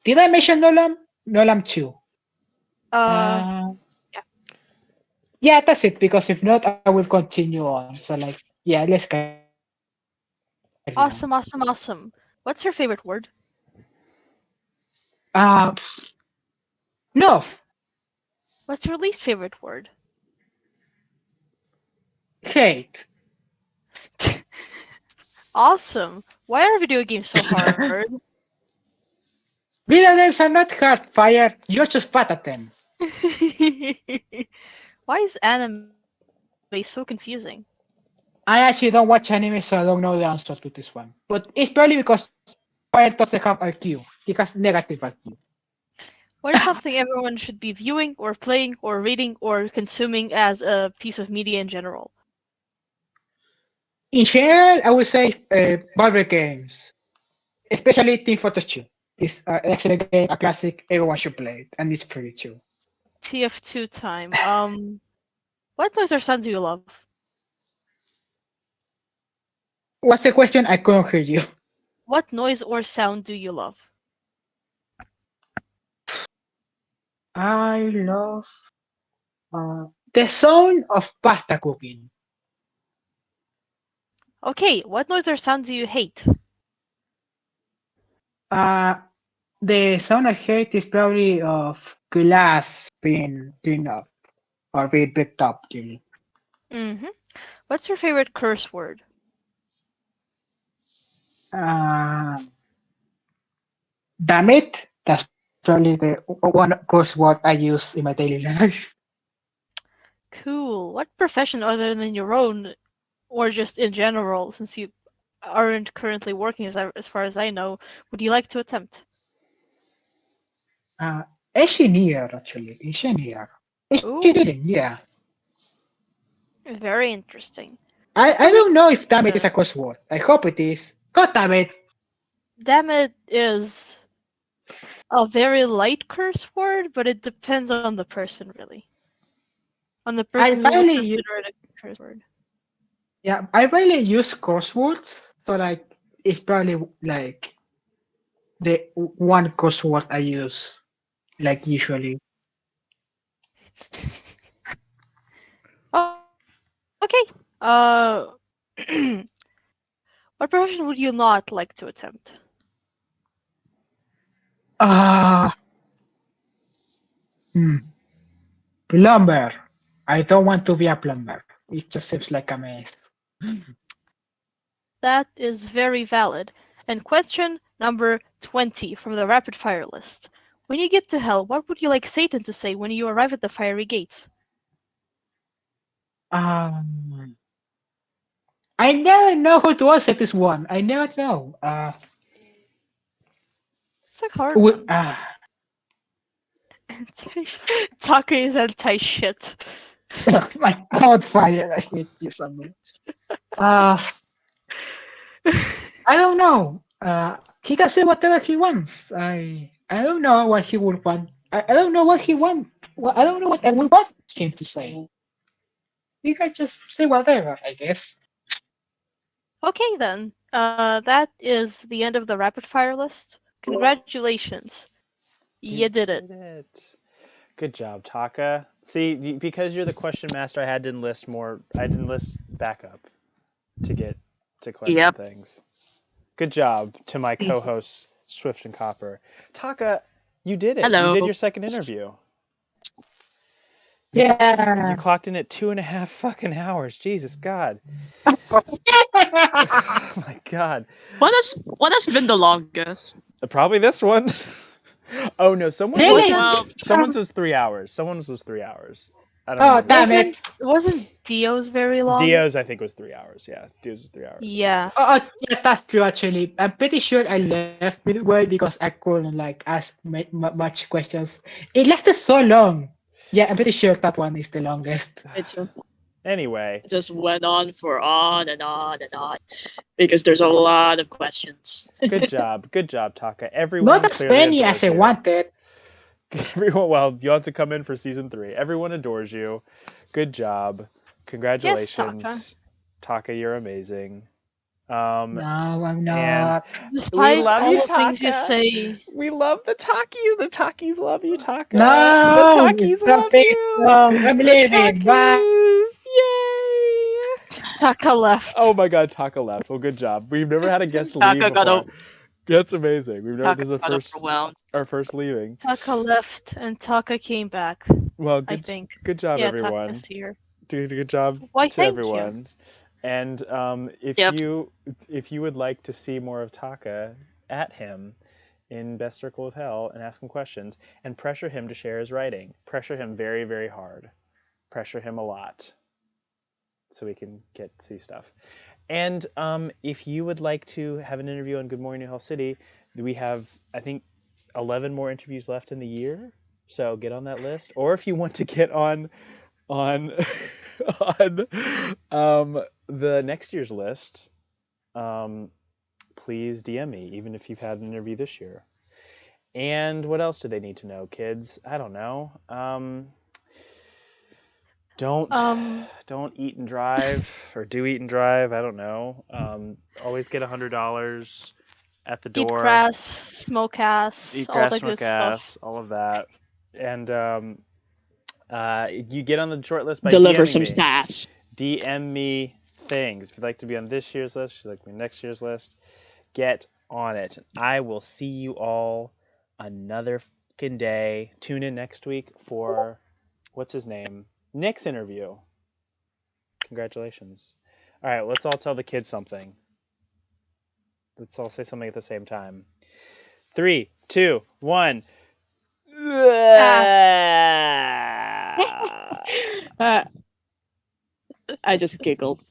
Did I mention Nolam? Nolam too. Uh, Uh, yeah. yeah, that's it. Because if not, I will continue on. So like, yeah, let's carry on. Awesome. What's your favorite word? Uh, love, What's your least favorite word? hate. Awesome. Why are video games so hard? Video games are not hard, Fire. You're just bad at them. Why is anime so confusing? I actually don't watch anime, so I don't know the answer to this one. But it's probably because Fire doesn't have IQ. He has negative IQ. What is something everyone should be viewing, or playing, or reading, or consuming as a piece of media in general? In general, I would say Marvel games, especially Team Fortress 2. It's an excellent game, a classic, everyone should play it, and it's free too. TF2 time. What noise or sounds do you love? What's the question? I couldn't hear you. What noise or sound do you love? I love the sound of pasta cooking. Okay, what noise or sound do you hate? The sound I hate is probably of glass being cleaned up or being picked up. Really. Mm-hmm. What's your favorite curse word? Damn it! That's probably the one course word I use in my daily life. Cool. What profession other than your own, or just in general, since you aren't currently working as far as I know, would you like to attempt? Uh, Engineer, actually. Engineer. Ooh, Engineering, yeah. very interesting. I don't know if damn it is a curse word. I hope it is. God damn it! Damn it is a very light curse word, but it depends on the person, really. On the I person who would rarely, consider it a curse word. yeah, I rarely use curse words. So like, it's probably like the one curse word I use, like usually. Oh, okay. Uh, what profession would you not like to attempt? Ah, hmm. Plumber. I don't want to be a plumber. It just seems like a mess. That is very valid. And question number 20 from the rapid fire list. When you get to hell, what would you like Satan to say when you arrive at the fiery gates? Um, I never know how to answer this one. I never know. It's a hard We, one. Taka is anti-shit. my God, Fire, I hate you so much. Uh, I don't know. He can say whatever he wants. I don't know what he would want. I don't know what he want. I don't know what I would want him to say. He can just say whatever, I guess. Okay then. That is the end of the rapid fire list. Congratulations. You did it. Did it. Good job, Taka. See, because you're the question master, I had to enlist more. I had to enlist backup to get to question Yep. things. Good job to my co-hosts Swift and Copper. Taka, you did it. Hello. You did your second interview. Yeah. You clocked in at 2.5 fucking hours. Jesus God. Oh my God. What has been the longest? Probably this one. Oh no, Really? someone's was 3 hours. Someone's was 3 hours. I don't Oh, remember. damn it. Wasn't Dio's very long? Dio's I think was 3 hours. Yeah, Dio's was 3 hours. Yeah. Oh, yeah, that's true actually. I'm pretty sure I left midway because I couldn't like ask much questions. It lasted so long. Yeah, I'm pretty sure that one is the longest. Anyway, It just went on for on and on and on because there's a lot of questions. good job, Taka. Everyone Not as clearly many adores as I you. wanted. Everyone, well, you have to come in for season 3. Everyone adores you. Good job. Congratulations, Taka. You're amazing. No, I'm and not. Despite we love all you, the things you Taka. say, We love the Takis. The Takis love you, Taka. No, the Takis stop love it. you. No, I'm The leaving. Bye. Takis. Yay! Taka left. Oh my God, Taka left. Well, good job. We've never had a guest leave Taka before. got That's amazing. We've never. This is overwhelmed. our first leaving. Taka left and Taka came back. Well, I think. good job, Yeah, everyone. Taka's here. Good job Why, to thank everyone. And if Yep. you would like to see more of Taka, at him in Best Circle of Hell and ask him questions and pressure him to share his writing. Pressure him very, very hard. Pressure him a lot so we can see stuff. And if you would like to have an interview on Good Morning New Hell City, we have, I think, 11 more interviews left in the year. So get on that list. Or if you want to get on on the next year's list, please DM me, even if you've had an interview this year. And what else do they need to know, kids? I don't know. Don't eat and drive, or do eat and drive. I don't know. Always get $100 at the door. Eat grass, smoke ass, Eat all grass, the smoke good ass, stuff. all of that. And you get on the short list by Deliver DMing some me. sass. DM me things. If you'd like to be on this year's list, if you'd like to be on next year's list, get on it. I will see you all another fucking day. Tune in next week for, what's his name? Nick's interview. Congratulations. All right, let's all tell the kids something. Let's all say something at the same time. 3, 2, 1. I just giggled.